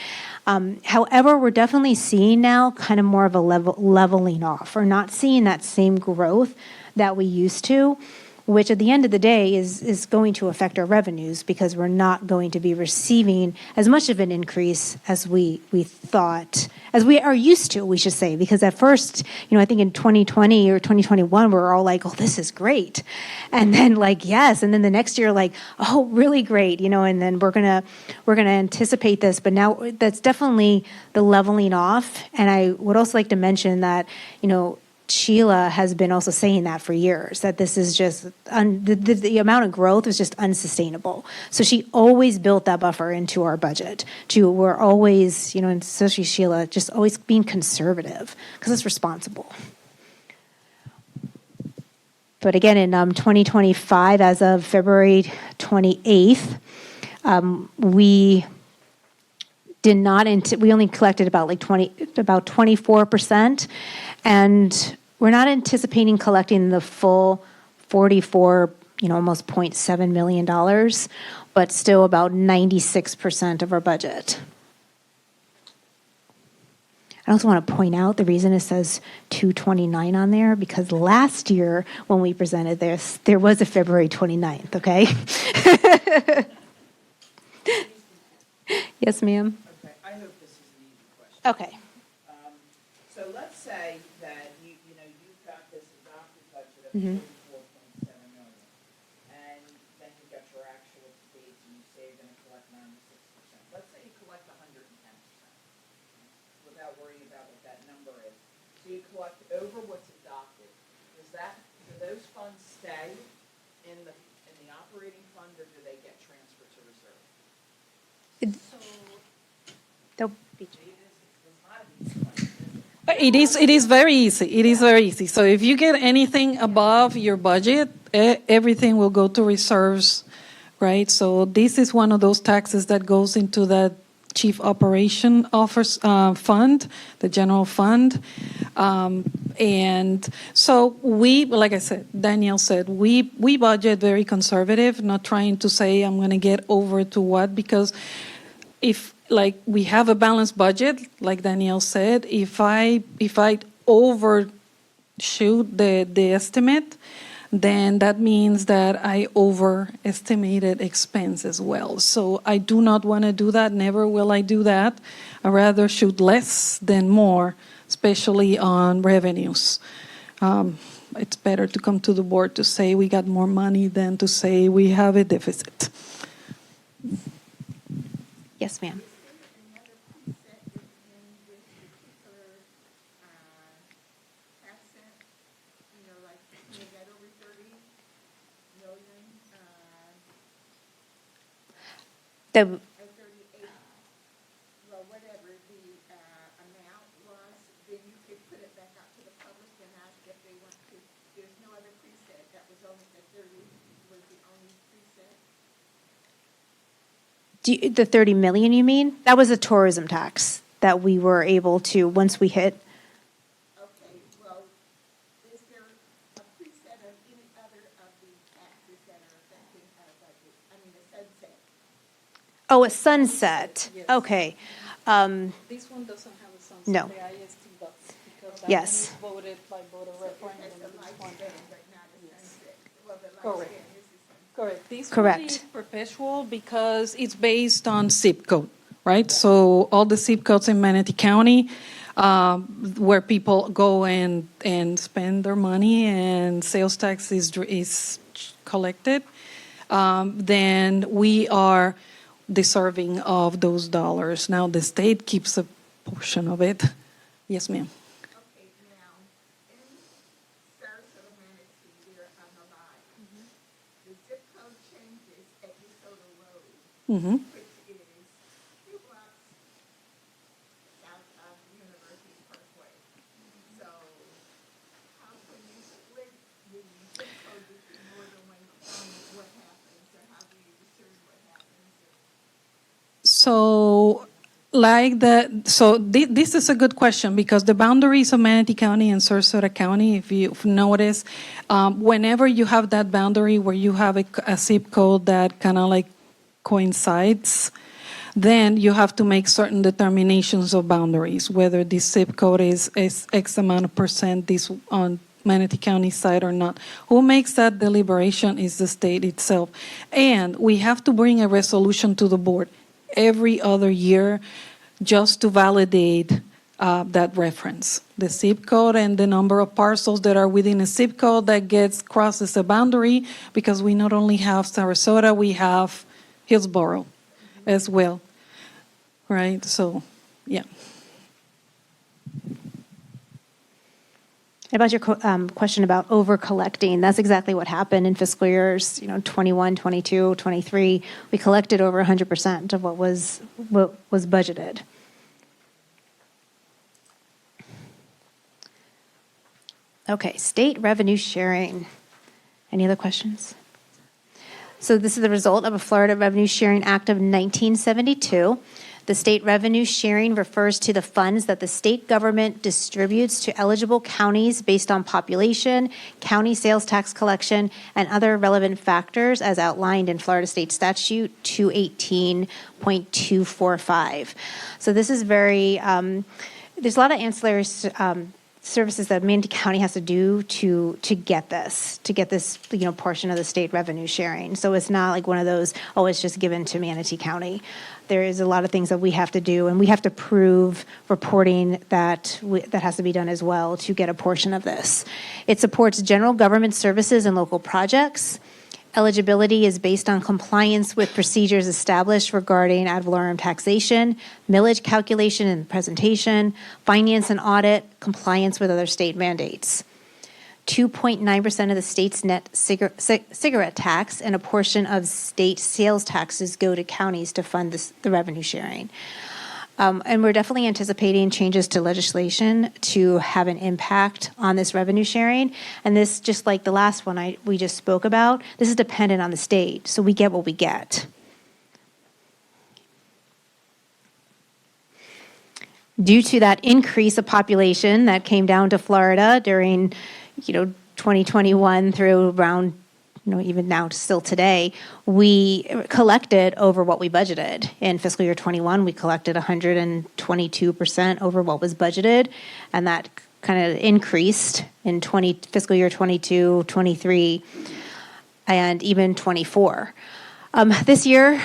However, we're definitely seeing now kind of more of a leveling off. We're not seeing that same growth that we used to, which at the end of the day is going to affect our revenues because we're not going to be receiving as much of an increase as we thought, as we are used to, we should say. Because at first, I think in 2020 or 2021, we were all like, oh, this is great. And then yes. And then the next year, oh, really great, and then we're gonna anticipate this. But now that's definitely the leveling off. And I would also like to mention that, Sheila has been also saying that for years, that this is just, the amount of growth is just unsustainable. So she always built that buffer into our budget. We're always, and especially Sheila, just always being conservative because it's responsible. But again, in 2025, as of February 28th, we did not, we only collected about 24%, and we're not anticipating collecting the full 44, almost $0.7 million, but still about 96% of our budget. I also want to point out the reason it says 229 on there, because last year when we presented this, there was a February 29th, okay? Yes, ma'am. Okay, I hope this is an easy question. Okay. So let's say that you've got this adopted budget of Mhm. 44.7 million, and then you've got your actual states, and you say you're going to collect 96%. Let's say you collect 110%, without worrying about what that number is. So you collect over what's adopted. Do those funds stay in the operating fund, or do they get transferred to reserve? They'll be- It is very easy. It is very easy. So if you get anything above your budget, everything will go to reserves, right? So this is one of those taxes that goes into that Chief Operation Office fund, the general fund. And so we, like I said, Danielle said, we budget very conservative, not trying to say I'm going to get over to what, because if we have a balanced budget, like Danielle said, if I overshoot the estimate, then that means that I overestimated expense as well. So I do not want to do that. Never will I do that. I rather shoot less than more, especially on revenues. It's better to come to the board to say we got more money than to say we have a deficit. Yes, ma'am. Another preset in this particular, asset, like, that over 30 million, The, or 38, well, whatever the, amount was, then you could put it back out to the public and ask if they want to, there's no other preset, that was only the 30, was the only preset? the 30 million, you mean? That was a tourism tax that we were able to, once we hit. Okay, well, is there a preset of any other of the taxes that are affecting our budget? I mean, the sunset. Oh, a sunset. Yes. Okay. This one doesn't have a sunset. No. The IST does, because that Yes. one is voted by voter referendum. That's a This light one- span, but not a sunset. Well, the light Correct. span is the sunset. Correct. This Correct. one is perpetual because it's based on zip code, right? So all the zip codes in Manatee County, where people go and spend their money and sales tax is collected, then we are deserving of those dollars. Now the state keeps a portion of it. Yes, ma'am. Okay, now, in Sarasota, Manatee, there on the line, the zip code changes at DeSoto Road, Mm-hmm. which is 2 blocks south of University Parkway. So, how can you split the zip code between more than one county? What happens, or how do you discern what happens? So, this is a good question because the boundaries of Manatee County and Sarasota County, if you've noticed, whenever you have that boundary where you have a zip code that kind of like coincides, then you have to make certain determinations of boundaries, whether this zip code is X amount of percent this on Manatee County side or not. Who makes that deliberation is the state itself. And we have to bring a resolution to the board every other year just to validate that reference. The zip code and the number of parcels that are within a zip code that crosses a boundary, because we not only have Sarasota, we have Hillsborough as well, right? So, yeah. About your question about over collecting, that's exactly what happened in fiscal years, 21, 22, 23. We collected over 100% of what was budgeted. Okay, state revenue sharing. Any other questions? So this is the result of a Florida Revenue Sharing Act of 1972. The state revenue sharing refers to the funds that the state government distributes to eligible counties based on population, county sales tax collection, and other relevant factors as outlined in Florida State Statute 218.245. So this is very, there's a lot of ancillary services that Manatee County has to do to get this portion of the state revenue sharing. So it's not like one of those, oh, it's just given to Manatee County. There is a lot of things that we have to do, and we have to prove reporting that has to be done as well to get a portion of this. It supports general government services and local projects. Eligibility is based on compliance with procedures established regarding ad valorem taxation, millage calculation and presentation, finance and audit, compliance with other state mandates. 2.9% of the state's net cigarette tax and a portion of state sales taxes go to counties to fund the revenue sharing. And we're definitely anticipating changes to legislation to have an impact on this revenue sharing. And this, just like the last one we just spoke about, this is dependent on the state. So we get what we get. Due to that increase of population that came down to Florida during 2021 through around, even now still today, we collected over what we budgeted. In fiscal year 21, we collected 122% over what was budgeted, and that kind of increased in fiscal year 22, 23, and even 24. This year,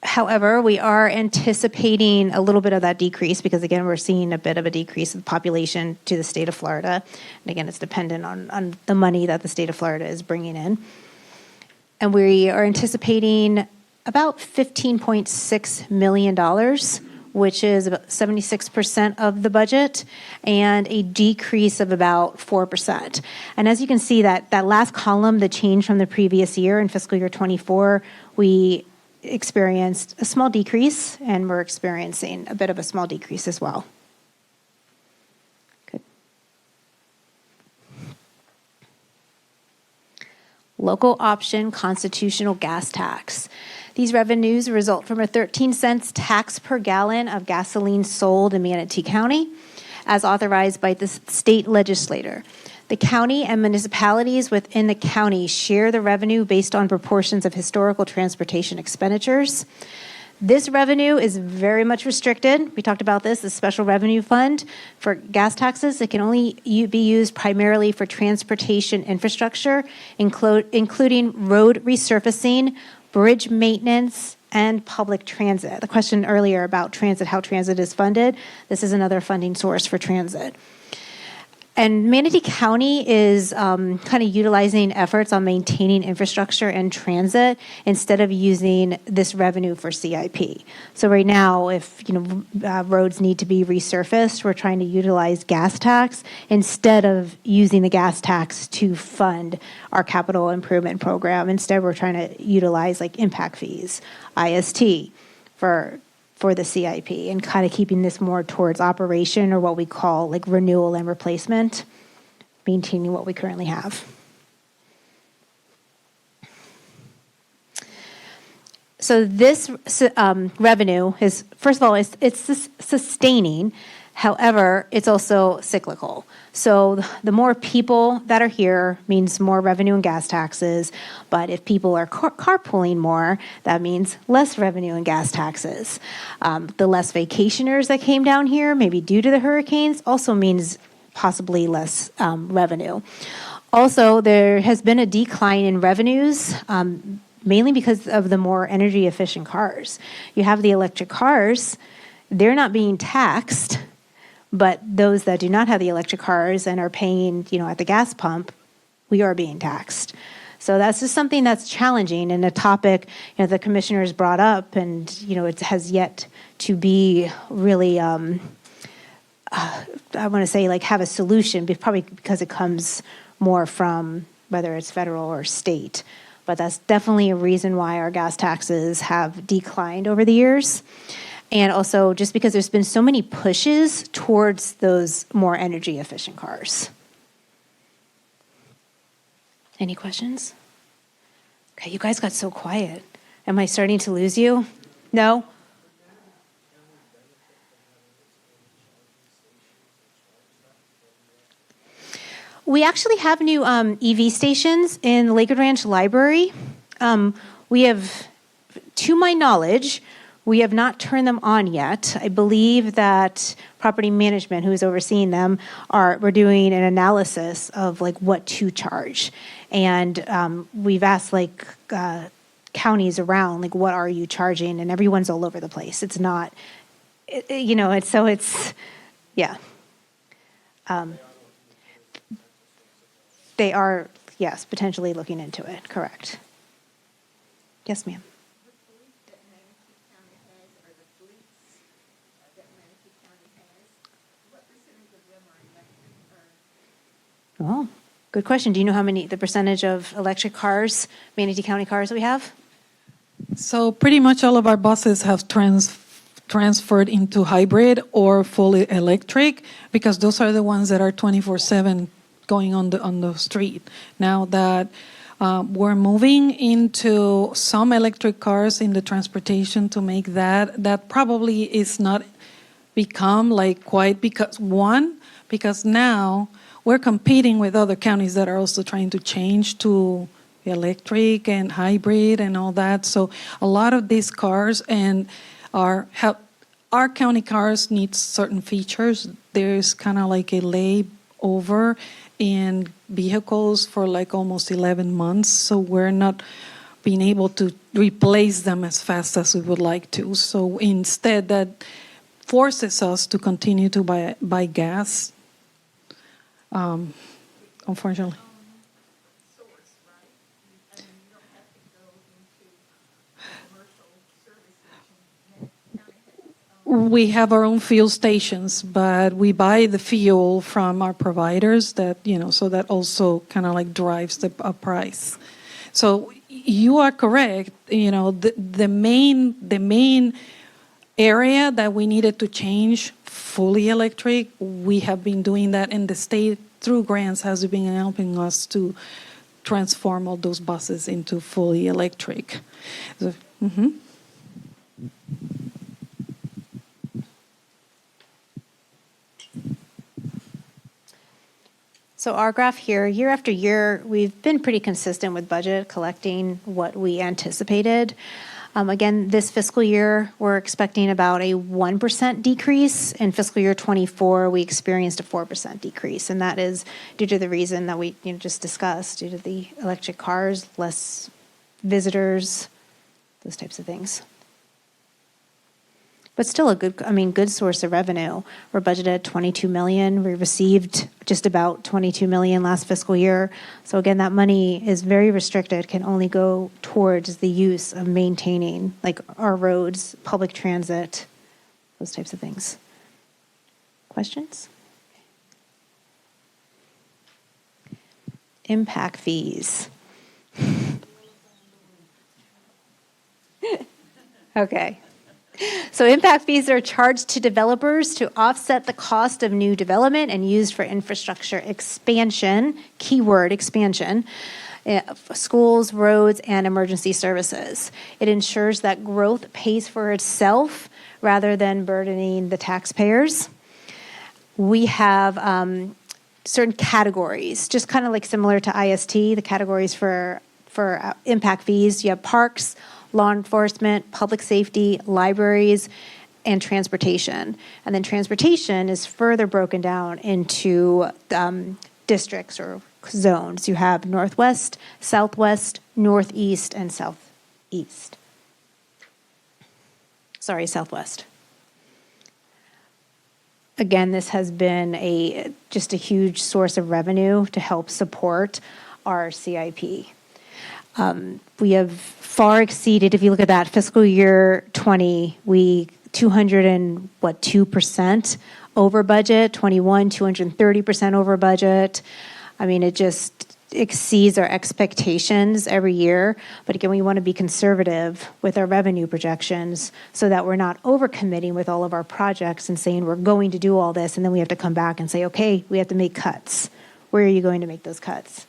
however, we are anticipating a little bit of that decrease because, again, we're seeing a bit of a decrease in population to the state of Florida. And again, it's dependent on the money that the state of Florida is bringing in. And we are anticipating about $15.6 million, which is about 76% of the budget, and a decrease of about 4%. And as you can see, that last column, the change from the previous year in fiscal year 24, we experienced a small decrease, and we're experiencing a bit of a small decrease as well. Good. Local option constitutional gas tax. These revenues result from a 13 cents tax per gallon of gasoline sold in Manatee County, as authorized by the state legislator. The county and municipalities within the county share the revenue based on proportions of historical transportation expenditures. This revenue is very much restricted. We talked about this, the special revenue fund for gas taxes. It can only be used primarily for transportation infrastructure, including road resurfacing, bridge maintenance, and public transit. The question earlier about transit, how transit is funded, this is another funding source for transit. And Manatee County is kind of utilizing efforts on maintaining infrastructure and transit instead of using this revenue for CIP. So right now, if roads need to be resurfaced, we're trying to utilize gas tax instead of using the gas tax to fund our capital improvement program. Instead, we're trying to utilize like impact fees, IST, for the CIP, and kind of keeping this more towards operation, or what we call like renewal and replacement, maintaining what we currently have. So this revenue is, first of all, it's sustaining. However, it's also cyclical. So the more people that are here means more revenue and gas taxes. But if people are carpooling more, that means less revenue and gas taxes. The less vacationers that came down here, maybe due to the hurricanes, also means possibly less revenue. Also, there has been a decline in revenues, mainly because of the more energy efficient cars. You have the electric cars, they're not being taxed. But those that do not have the electric cars and are paying, at the gas pump, we are being taxed. So that's just something that's challenging, and a topic, the commissioners brought up, and, it has yet to be really, I want to say, like, have a solution, probably because it comes more from whether it's federal or state. But that's definitely a reason why our gas taxes have declined over the years. And also just because there's been so many pushes towards those more energy efficient cars. Any questions? Okay, you guys got so quiet. Am I starting to lose you? No? We actually have new EV stations in Lakewood Ranch Library. We have, to my knowledge, we have not turned them on yet. I believe that property management, who is overseeing them, we're doing an analysis of like what to charge. And we've asked like counties around, like, what are you charging? And everyone's all over the place. It's not, yeah. They are, yes, potentially looking into it, correct. Yes, ma'am. Oh, good question. Do you know the percentage of electric cars, Manatee County cars that we have? So pretty much all of our buses have transferred into hybrid or fully electric, because those are the ones that are 24/7 going on the street. Now that we're moving into some electric cars in the transportation to make that probably is not become like quite, because now we're competing with other counties that are also trying to change to electric and hybrid and all that. So a lot of these cars and our county cars need certain features. There's kind of like a over in vehicles for like almost 11 months, so we're not being able to replace them as fast as we would like to. So instead, that forces us to continue to buy gas, unfortunately. Source, right? I mean, you don't have to go into commercial service station. County has its own. We have our own fuel stations, but we buy the fuel from our providers that, so that also kind of like drives the price. So you are correct. The main area that we needed to change fully electric, we have been doing that, and the state through grants has been helping us to transform all those buses into fully electric. So, So our graph here, year after year, we've been pretty consistent with budget, collecting what we anticipated. Again, this fiscal year, we're expecting about a 1% decrease. In fiscal year 24, we experienced a 4% decrease, and that is due to the reason that we just discussed, due to the electric cars, less visitors, those types of things. But still a good source of revenue. We're budgeted 22 million. We received just about 22 million last fiscal year. So again, that money is very restricted, can only go towards the use of maintaining like our roads, public transit, those types of things. Questions? Impact fees. Okay. So impact fees are charged to developers to offset the cost of new development and used for infrastructure expansion, keyword expansion, schools, roads, and emergency services. It ensures that growth pays for itself rather than burdening the taxpayers. We have certain categories, just kind of like similar to IST, the categories for impact fees. You have parks, law enforcement, public safety, libraries, and transportation. And then transportation is further broken down into districts or zones. You have northwest, southwest, northeast, and southeast. Sorry, southwest. Again, this has been just a huge source of revenue to help support our CIP. We have far exceeded, if you look at that fiscal year 20, we 202% over budget, 21, 230% over budget. I mean, it just exceeds our expectations every year. But again, we want to be conservative with our revenue projections so that we're not overcommitting with all of our projects and saying we're going to do all this, and then we have to come back and say, okay, we have to make cuts. Where are you going to make those cuts?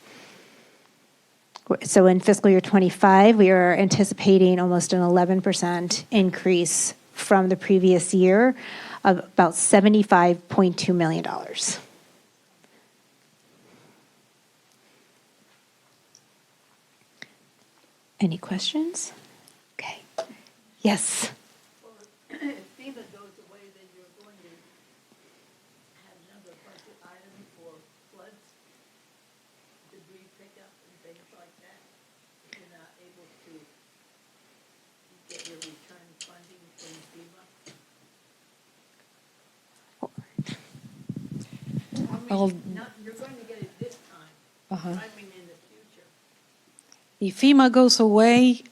So in fiscal year 25, we are anticipating almost an 11% increase from the previous year of about $75.2 million. Any questions? Okay. Yes. Well, if FEMA goes away, then you're going to have another budget item for floods, debris pickup, and things like that. If you're not able to get your return funding from FEMA. Well, You're going to get it this time. Uh-huh. I mean, in the future. If FEMA goes away,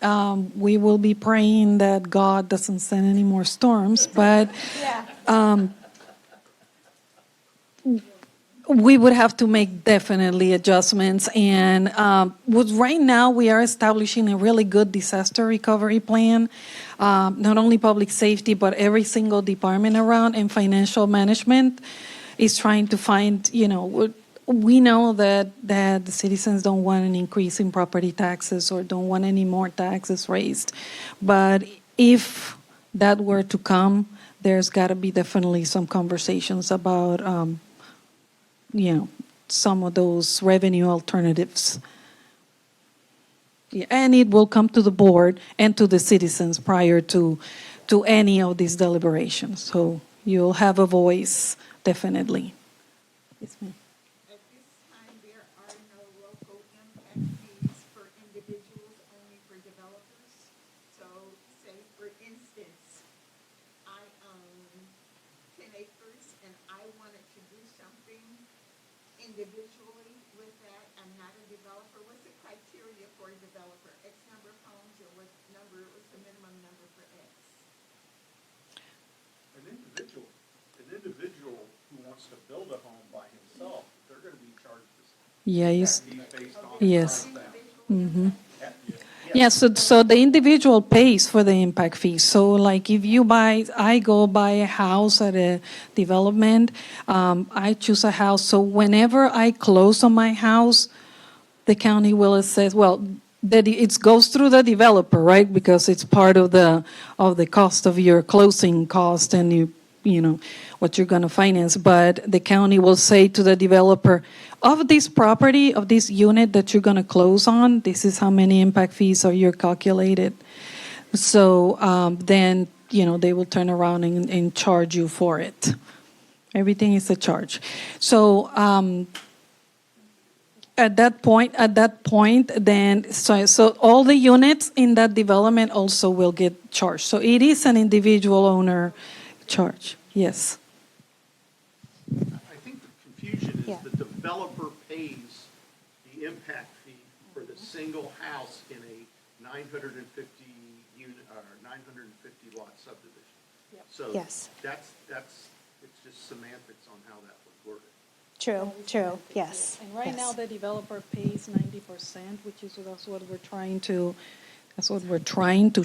we will be praying that God doesn't send any more storms, but we would have to make definitely adjustments. And right now, we are establishing a really good disaster recovery plan, not only public safety, but every single department around, and financial management is trying to find, we know that the citizens don't want an increase in property taxes or don't want any more taxes raised. But if that were to come, there's got to be definitely some conversations about, some of those revenue alternatives. Yeah, and it will come to the board and to the citizens prior to any of these deliberations. So you'll have a voice, definitely. Yes, ma'am. individually with that? I'm not a developer. What's the criteria for a developer? X number of homes, or what's the minimum number for X? An individual who wants to build a home by himself, they're gonna be charged Yeah, you, that fee based on. yes. Mm-hmm. Yeah, so the individual pays for the impact fee. So like if I go buy a house at a development, I choose a house. So whenever I close on my house, the county will assess, well, that it goes through the developer, right? Because it's part of the cost of your closing cost and you know, what you're going to finance. But the county will say to the developer, of this property, of this unit that you're going to close on, this is how many impact fees are your calculated. So then, you know, they will turn around and charge you for it. Everything is a charge. So at that point, then so all the units in that development also will get charged. So it is an individual owner charge. Yes. I think the confusion is Yeah. the developer pays the impact fee for the single house in a 950 unit, or 950 lot subdivision. So Yes. that's, it's just semantics on how that was worded. True, yes. And right yes. now, the developer pays 90%, which is that's what we're trying to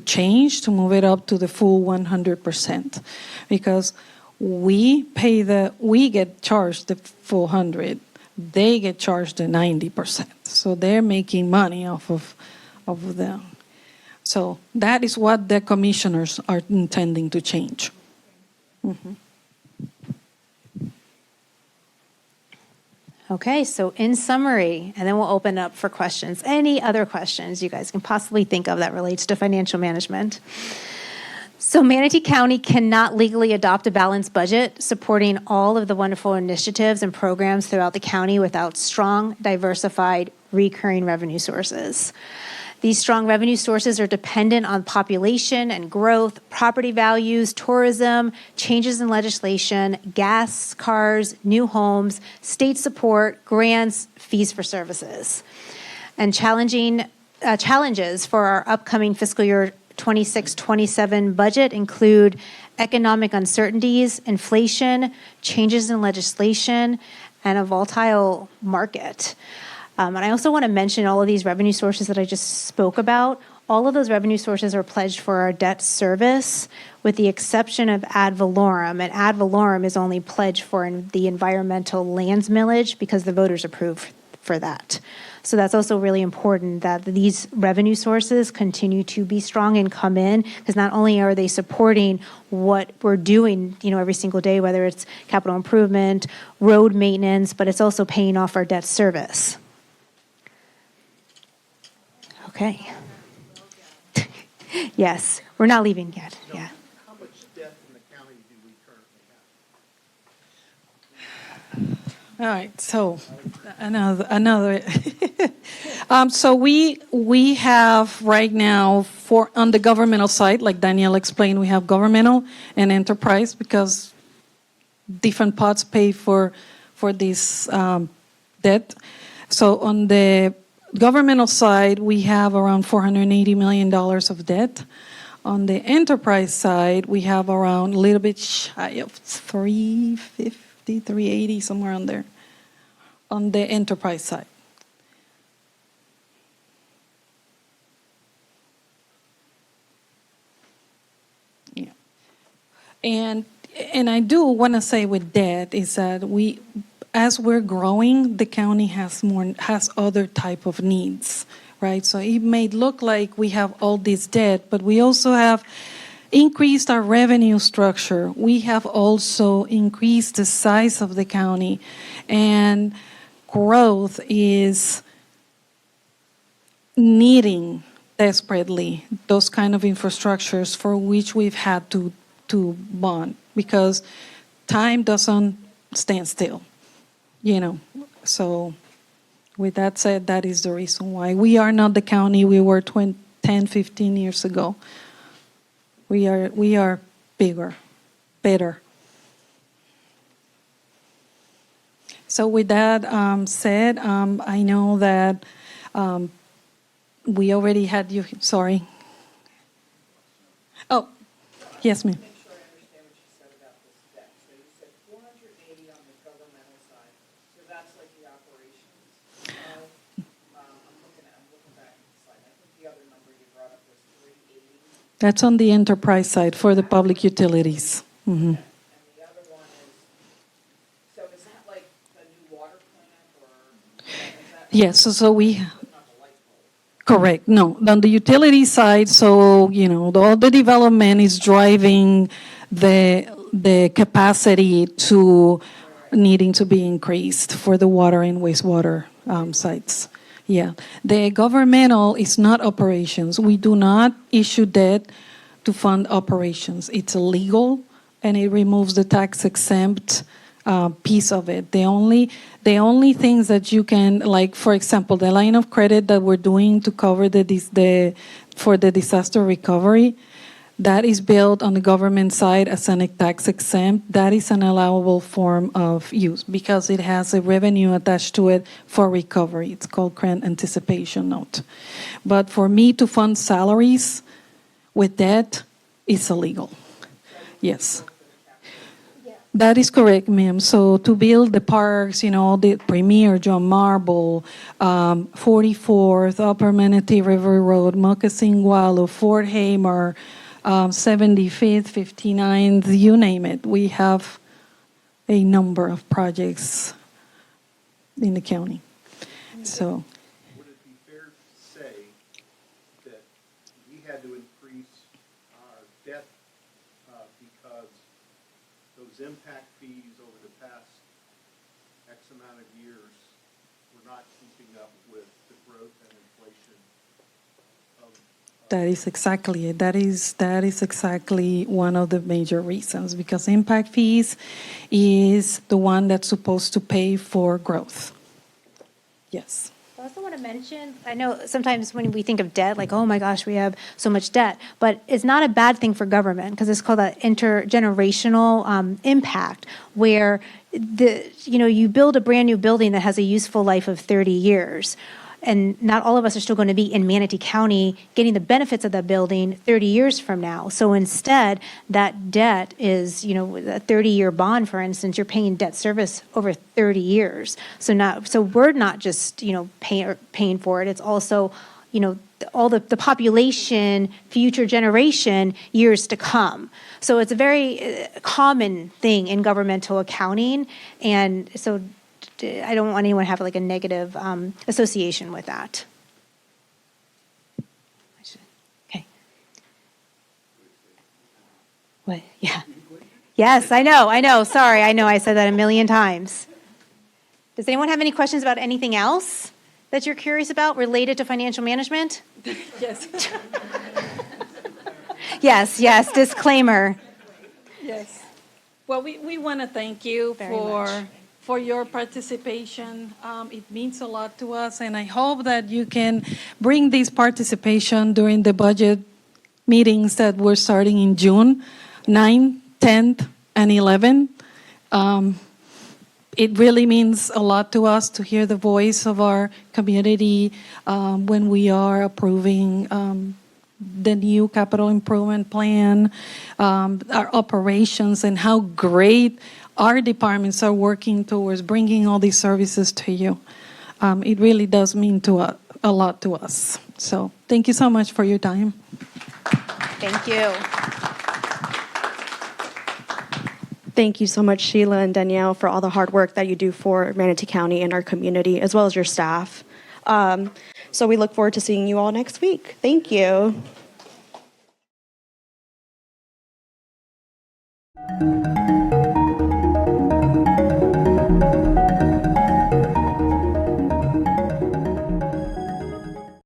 change, to move it up to the full 100%, because we get charged the full 100, they get charged the 90%, so they're making money off of them. So that is what the commissioners are intending to change. Mm-hmm. Okay, so in summary, and then we'll open up for questions. Any other questions you guys can possibly think of that relates to financial management? So Manatee County cannot legally adopt a balanced budget supporting all of the wonderful initiatives and programs throughout the county without strong, diversified, recurring revenue sources. These strong revenue sources are dependent on population and growth, property values, tourism, changes in legislation, gas, cars, new homes, state support, grants, fees for services. And challenges for our upcoming fiscal year 26-27 budget include economic uncertainties, inflation, changes in legislation, and a volatile market. And I also want to mention all of these revenue sources that I just spoke about. All of those revenue sources are pledged for our debt service, with the exception of ad valorem. And ad valorem is only pledged for the environmental lands millage because the voters approve for that. So that's also really important that these revenue sources continue to be strong and come in, because not only are they supporting what we're doing, you know, every single day, whether it's capital improvement, road maintenance, but it's also paying off our debt service. Okay. Yes, we're not leaving yet. Yeah. How much debt in the county do we currently have? All right, so another. So we have right now on the governmental side, like Danielle explained, we have governmental and enterprise, because different pots pay for this debt. So on the governmental side, we have around $480 million of debt. On the enterprise side, we have around a little bit shy of 350, 380, somewhere on there, on the enterprise side. Yeah. And I do want to say with debt is that as we're growing, the county has other type of needs, right? So it may look like we have all this debt, but we also have increased our revenue structure. We have also increased the size of the county, and growth is needing desperately those kind of infrastructures for which we've had to bond, because time doesn't stand still. You know, so with that said, that is the reason why we are not the county we were 10, 15 years ago. We are bigger, better. So with that said, I know that we already had you, sorry. Oh, yes, ma'am. Make sure I understand what you said about this debt. So you said 480 on the governmental side, so that's like the operations of, I'm looking back at the slide. I think the other number you brought up was 380. That's on the enterprise side for the public utilities. And Mhm. the other one is, so is that like a new water plant or is that? Yes, so we, But not the light pole? correct, no. On the utility side, so, all the development is driving the capacity to needing to be increased for the water and wastewater sites. Yeah. The governmental is not operations. We do not issue debt to fund operations. It's illegal, and it removes the tax exempt piece of it. The only things that you can, like, for example, the line of credit that we're doing to cover for the disaster recovery, that is built on the government side as an tax exempt. That is an allowable form of use because it has a revenue attached to it for recovery. It's called grant anticipation note. But for me to fund salaries with debt, it's illegal. Yes. That is correct, ma'am. So to build the parks, the Premier, John Marble, 44th, Upper Manatee River Road, Moccasin Wallow, Fort Hamer, 75th, 59th, you name it. We have a number of projects in the county. So, Would it be fair to say that we had to increase our debt because those impact fees over the past X amount of years were not keeping up with the growth and inflation of that is exactly it. That is exactly one of the major reasons, because impact fees is the one that's supposed to pay for growth. Yes. I also want to mention, I know sometimes when we think of debt, like, oh my gosh, we have so much debt, but it's not a bad thing for government because it's called that intergenerational impact, where you build a brand new building that has a useful life of 30 years. And not all of us are still going to be in Manatee County getting the benefits of that building 30 years from now. So instead, that debt is, a 30-year bond, for instance, you're paying debt service over 30 years. So we're not just, paying for it. It's also, all the population, future generation, years to come. So it's a very common thing in governmental accounting. And so I don't want anyone to have like a negative association with that. Okay. What? Yeah. Yes, I know. Sorry, I know I said that a million times. Does anyone have any questions about anything else that you're curious about related to financial management? Yes. Yes, disclaimer. Yes. Well, we want to thank you Very much. for your participation. It means a lot to us, and I hope that you can bring this participation during the budget meetings that we're starting in June 9th, 10th, and 11th. It really means a lot to us to hear the voice of our community when we are approving the new capital improvement plan, our operations, and how great our departments are working towards bringing all these services to you. It really does mean a lot to us. So thank you so much for your time. Thank you. Thank you so much, Sheila and Danielle, for all the hard work that you do for Manatee County and our community, as well as your staff. So we look forward to seeing you all next week. Thank you.